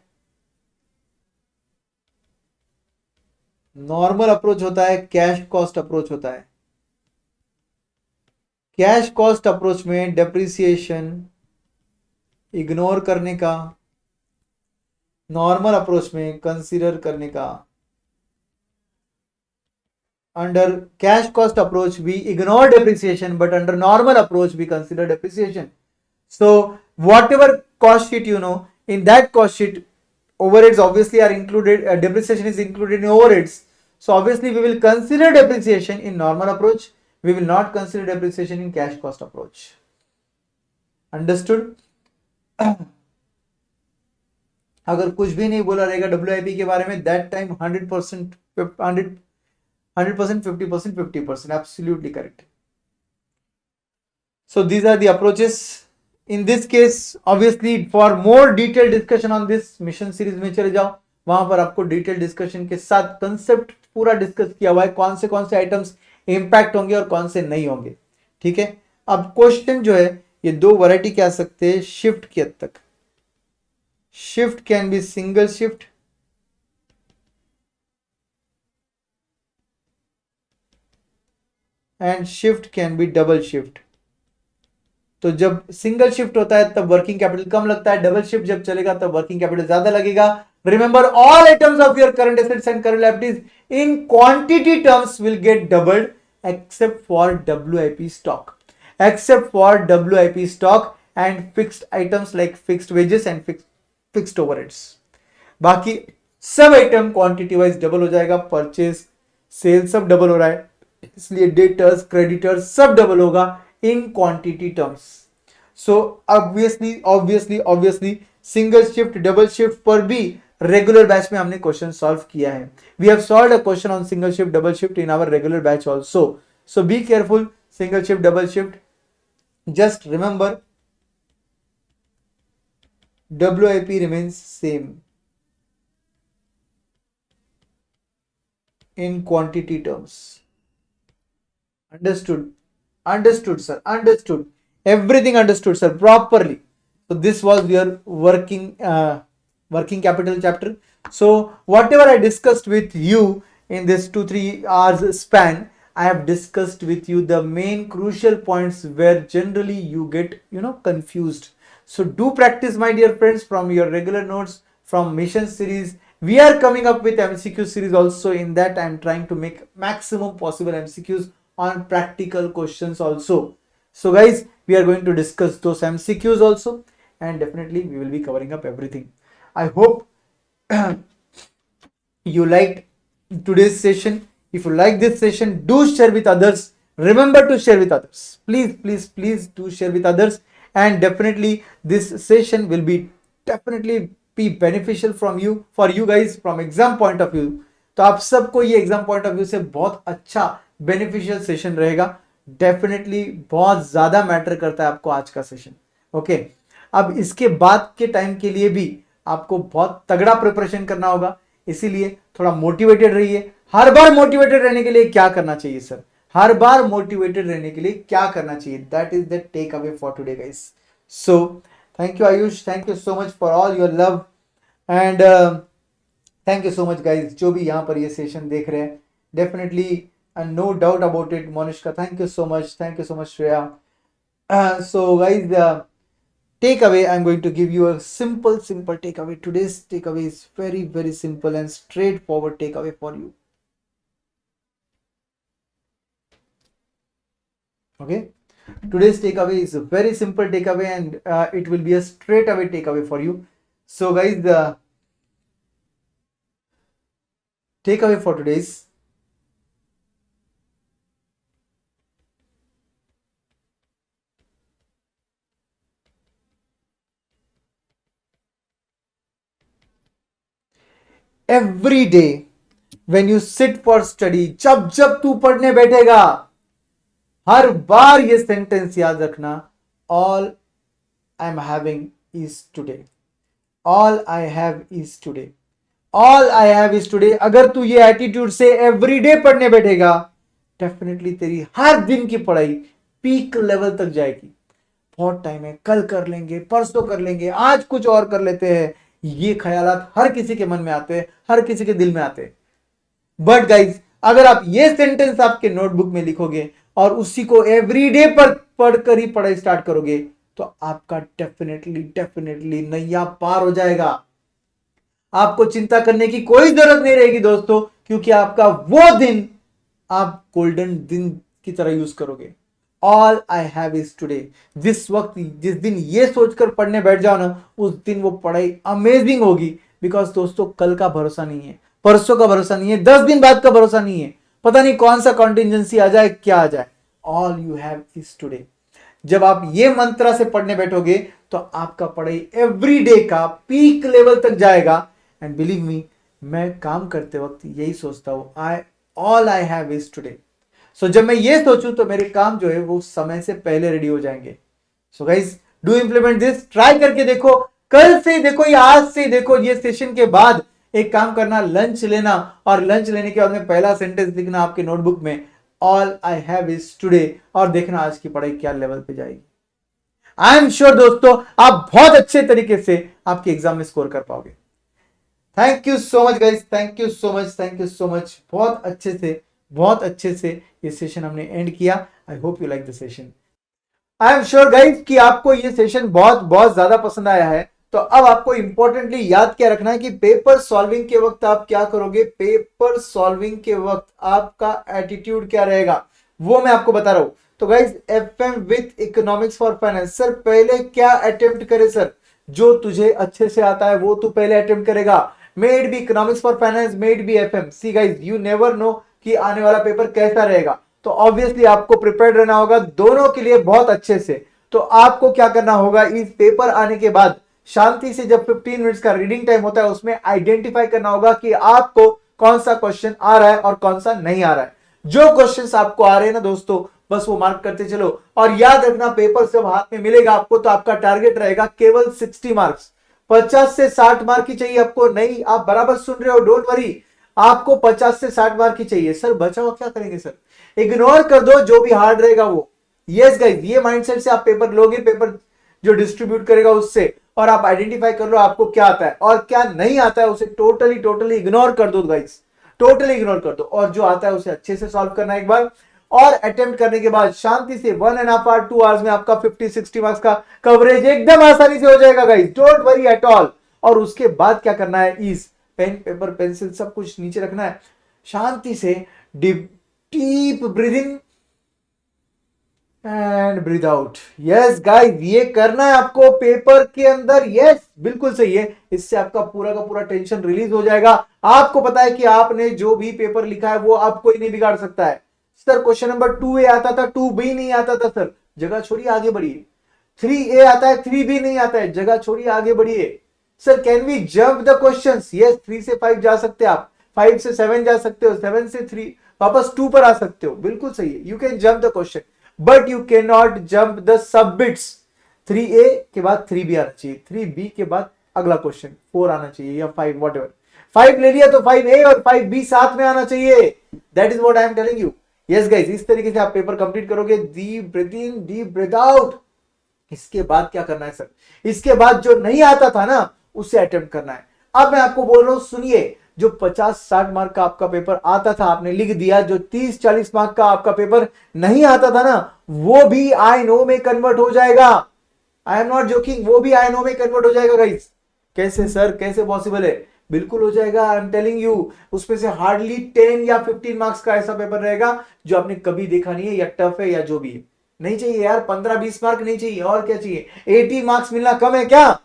नॉर्मल अप्रोच होता है, कैश कॉस्ट अप्रोच होता है. कैश कॉस्ट अप्रोच में डेप्रिसिएशन इग्नोर करने का, नॉर्मल अप्रोच में कंसीडर करने का. Under cash cost approach we ignore depreciation, but under normal approach we consider depreciation. So whatever cost sheet you know, in that cost sheet overheads obviously are included, depreciation is included in overheads. So obviously we will consider depreciation in normal approach, we will not consider depreciation in cash cost approach. Understood? अगर कुछ भी नहीं बोला रहेगा WIP के बारे में, that time 100%, 100%, 50%, 50%, absolutely correct. So these are the approaches. In this case, obviously for more detailed discussion on this, mission series में चले जाओ, वहां पर आपको डिटेल डिस्कशन के साथ कंसेप्ट पूरा डिस्कस किया हुआ है, कौन से आइटम्स इंपैक्ट होंगे और कौन से नहीं होंगे. ठीक है. अब क्वेश्चन जो है ये दो वैरायटी के आ सकते हैं शिफ्ट के हद तक. Shift can be single shift and shift can be double shift. तो जब सिंगल शिफ्ट होता है तब वर्किंग कैपिटल कम लगता है, डबल शिफ्ट जब चलेगा तब वर्किंग कैपिटल ज्यादा लगेगा. Remember all items of your current assets and current liabilities in quantity terms will get doubled except for WIP stock, except for WIP stock and fixed items like fixed wages and fixed overheads. बाकी सब item quantity wise double हो जाएगा. Purchase, cell सब double हो रहा है, इसलिए debtors, creditors सब डबल होगा in quantity terms. So obviously single shift, double shift पर भी रेगुलर बैच में हमने क्वेश्चन सॉल्व किया है. We have solved a question on single shift, double shift in our regular batch also. So be careful. Single shift, double shift, just remember WIP remains same in quantity terms. Understood? Understood, sir. Understood. Everything understood, sir, properly. So this was your working capital chapter. So whatever I discussed with you in this 2-3 hours span, I have discussed with you the main crucial points where generally you get confused. So do practice, my dear friends, from your regular notes, from mission series. We are coming up with MCQ series also. In that I am trying to make maximum possible MCQs on practical questions also. So guys, we are going to discuss those MCQs also, and definitely we will be covering up everything. I hope you liked today's session. If you like this session, do share with others. Remember to share with others. Please, please, please do share with others. And definitely this session will be definitely be beneficial for you guys from exam point of view. तो आप सबको ये exam point of view से बहुत अच्छा beneficial session रहेगा. Definitely बहुत ज्यादा मैटर करता है आपको आज का सेशन. ओके, अब इसके बाद के टाइम के लिए भी आपको बहुत तगड़ा प्रिपरेशन करना होगा, इसीलिए थोड़ा मोटिवेटेड रहिए. हर बार मोटिवेटेड रहने के लिए क्या करना चाहिए सर? हर बार मोटिवेटेड रहने के लिए क्या करना चाहिए? That is the take away for today guys. So thank you Ayush, thank you so much for all your love and thank you so much guys जो भी यहाँ पर ये सेशन देख रहे हैं. Definitely no doubt about it. Monishka thank you so much. Shreya. So guys, takeaway, I'm going to give you a simple takeaway. Today's takeaway is very simple and straightforward takeaway for you. Okay, today's takeaway is a very simple takeaway and it will be a straight away takeaway for you. So guys, the takeaway for today's every day when you sit for study, जब तू पढ़ने बैठेगा, हर बार ये sentence याद रखना, all I'm having is today. All I have is today. All I have is today. अगर तू ये एटीट्यूड से एवरी डे पढ़ने बैठेगा, डेफिनेटली तेरी हर दिन की पढ़ाई पीक लेवल तक जाएगी. बहुत टाइम है, कल कर लेंगे, परसों कर लेंगे, आज कुछ और कर लेते हैं, ये ख्यालात हर किसी के मन में आते हैं, हर किसी के दिल में आते हैं. बट गाइज, अगर आप ये सेंटेंस आपके नोटबुक में लिखोगे और उसी को एवरीडे पर पढ़कर ही पढ़ाई स्टार्ट करोगे, तो आपका डेफिनेटली नैया पार हो जाएगा. आपको चिंता करने की कोई जरूरत नहीं रहेगी दोस्तों, क्योंकि आपका वो दिन आप गोल्डन दिन की तरह यूज करोगे. All I have is today. जिस दिन ये सोचकर पढ़ने बैठ जाओ ना, उस दिन वो पढ़ाई अमेजिंग होगी. बिकॉज दोस्तों, कल का भरोसा नहीं है, परसों का भरोसा नहीं है, 10 दिन बाद का भरोसा नहीं है, पता नहीं कौन सा कॉन्टिजेंसी आ जाए, क्या आ जाए. All you have is today. जब आप ये मंत्रा से पढ़ने बैठोगे तो आपका पढ़ाई एवरीडे का पीक लेवल तक जाएगा. एंड बिलीव मी, मैं काम करते वक्त यही सोचता हूं, all I have is today. सो जब मैं ये सोचूं तो मेरे काम जो है वो समय से पहले रेडी हो जाएंगे. So guys, do implement this. Try करके देखो, कल से देखो या आज से देखो. ये सेशन के बाद एक काम करना, लंच लेना, और लंच लेने के बाद में पहला सेंटेंस लिखना आपके नोटबुक में, all I have is today, और देखना आज की पढ़ाई क्या लेवल पे जाएगी. आई एम श्योर दोस्तों, आप बहुत अच्छे तरीके से आपके एग्जाम में स्कोर कर पाओगे. Thank you so much guys, thank you so much. बहुत अच्छे से ये सेशन हमने एंड किया. I hope you like the session. I am sure guys कि आपको ये सेशन बहुत ज्यादा पसंद आया है. तो अब आपको इंपॉर्टेंटली याद क्या रखना है कि पेपर सॉल्विंग के वक्त आप क्या करोगे. पेपर सॉल्विंग के वक्त आपका एटीट्यूड क्या रहेगा वो मैं आपको बता रहा हूं. तो guys, FM with economics for finance. Sir पहले क्या अटेम्प्ट करे सर? जो तुझे अच्छे से आता है वो तू पहले अटेम्प्ट करेगा. May it be economics for finance, may it be FM. See guys, you never know कि आने वाला पेपर कैसा रहेगा. तो ऑब्वियसली आपको प्रिपेयर्ड रहना होगा दोनों के लिए बहुत अच्छे से. तो आपको क्या करना होगा, इस पेपर आने के बाद शांति से जब 15 मिनट्स का रीडिंग टाइम होता है, उसमें आइडेंटिफाई करना होगा कि आपको कौन सा क्वेश्चन आ रहा है और कौन सा नहीं आ रहा है. जो क्वेश्चंस आपको आ रहे हैं ना दोस्तों, बस वो मार्क करते चलो. और याद रखना, पेपर जब हाथ में मिलेगा आपको तो आपका टारगेट रहेगा केवल 60 मार्क्स. 50 से 60 मार्क की चाहिए आपको. नहीं, आप बराबर सुन रहे हो, डोंट वरी. आपको 50 से 60 मार्क की चाहिए. सर बचा हुआ क्या करेंगे सर? इग्नोर कर दो जो भी हार्ड रहेगा वो. यस गाइस, ये माइंडसेट से आप पेपर लोगे, पेपर जो डिस्ट्रीब्यूट करेगा उससे, और आप आइडेंटिफाई कर लो आपको क्या आता है और क्या नहीं आता है, उसे टोटली इग्नोर कर दो गाइस, टोटली इग्नोर कर दो, और जो आता है उसे अच्छे से सॉल्व करना एक बार, और अटेम्प्ट करने के बाद शांति से 1.5 आवर 2 आवर्स में आपका 50-60 मार्क्स का कवरेज एकदम आसानी से हो जाएगा guys, don't worry at all. और उसके बाद क्या करना है, इस पेन पेपर पेंसिल सब कुछ नीचे रखना है, शांति से deep breathe in and breathe out. Yes guys, ये करना है आपको पेपर के अंदर। यस, बिल्कुल सही है, इससे आपका पूरा का पूरा टेंशन रिलीज हो जाएगा। आपको पता है कि आपने जो भी पेपर लिखा है वो आप कोई नहीं बिगाड़ सकता है। सर क्वेश्चन नंबर 2A आता था, 2B नहीं आता था, सर जगह छोड़िए आगे बढ़िए। 3A आता है, 3B नहीं आता है, जगह छोड़िए आगे बढ़िए। Sir can we jump the questions? Yes, 3 से 5 जा सकते हैं आप, 5 से 7 जा सकते हो, 7 से 3 वापस 2 पर आ सकते हो, बिल्कुल सही है, you can jump the question but you can not jump the sub bits. 3A के बाद 3B आना चाहिए, 3B के बाद अगला क्वेश्चन 4 आना चाहिए या 5, वॉट एवर। 5 ले लिया तो 5A और 5B साथ में आना चाहिए, that is what I am telling you. Yes guys, इस तरीके से आप पेपर कंप्लीट करोगे, डीप ब्रीथ इन डीप ब्रीथ आउट। इसके बाद क्या करना है सर, इसके बाद जो नहीं आता था ना उसे अटेम्प्ट करना है। अब मैं आपको बोल रहा हूं, सुनिए, जो 50-60 मार्क का आपका पेपर आता था आपने लिख दिया, जो 30-40 मार्क का आपका पेपर नहीं आता था ना, वो भी आई नो में कन्वर्ट हो जाएगा। आई एम नॉट जोकिंग, वो भी आई नो में कन्वर्ट हो जाएगा गाइस। कैसे सर, कैसे पॉसिबल है? बिल्कुल हो जाएगा, आई एम टेलिंग यू। उसमें से हार्डली 10 या 15 मार्क्स का ऐसा पेपर रहेगा जो आपने कभी देखा नहीं है, या टफ है या जो भी है। नहीं चाहिए यार 15-20 मार्क नहीं चाहिए, और क्या चाहिए? 80 मार्क्स मिलना कम है क्या?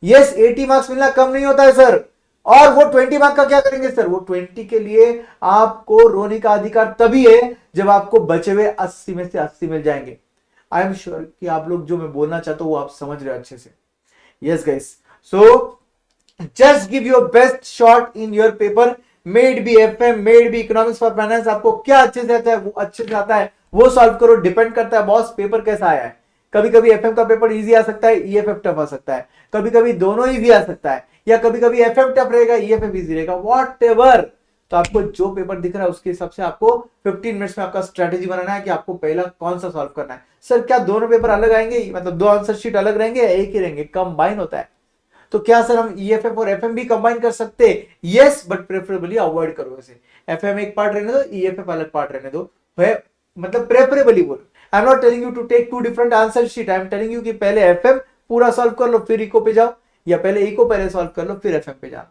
यस, 80 मार्क्स मिलना कम नहीं होता है सर। और वो 20 मार्क का क्या करेंगे सर? वो 20 के लिए आपको रोने का अधिकार तभी है जब आपको बचे हुए 80 में से 80 मिल जाएंगे। आई एम श्योर कि आप लोग जो मैं बोलना चाहता हूं वो आप समझ रहे हो अच्छे से। Yes guys, so just give your best shot in your paper, maybe FM, maybe economics for finance. आपको क्या अच्छे से आता है वो अच्छे से आता है, वो सॉल्व करो। डिपेंड करता है बॉस पेपर कैसा आया है। कभी कभी एफएम का पेपर इजी आ सकता है, ईएफएफ टफ आ सकता है, कभी कभी दोनों इजी आ सकता है, या कभी कभी एफएम टफ रहेगा ईएफएफ इजी रहेगा, व्हाटएवर। तो आपको जो पेपर दिख रहा है उसके हिसाब से आपको 15 मिनट्स में आपका स्ट्रेटेजी बनाना है कि आपको पहला कौन सा सॉल्व करना है। सर क्या दोनों पेपर अलग आएंगे, मतलब 2 आंसर शीट अलग रहेंगे या एक ही रहेंगे? कंबाइन होता है। तो क्या सर हम ईएफएफ और एफएम भी कंबाइन कर सकते हैं? यस, बट प्रेफरेबली अवॉइड करो इसे। एफएम एक पार्ट रहने दो, ईएफएफ अलग पार्ट रहने दो, मतलब प्रेफरेबली बोलो। I am not telling you to take 2 different answer sheet, I am telling you कि पहले एफएम पूरा सॉल्व कर लो फिर इको पे जाओ, या पहले इको पहले सॉल्व कर लो फिर एफएम पे जाओ।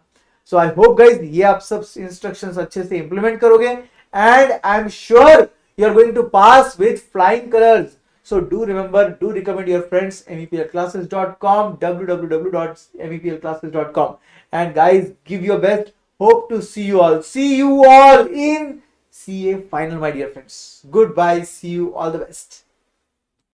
सो आई होप गाइज ये आप सब इंस्ट्रक्शंस अच्छे से इंप्लीमेंट करोगे, and I am sure you are going to pass with flying colours. So do remember, do recommend your friends, meplclasses.com, www.meplclasses.com, and guys, give your best. Hope to see you all in CA final, my dear friends. Goodbye, see you, all the best.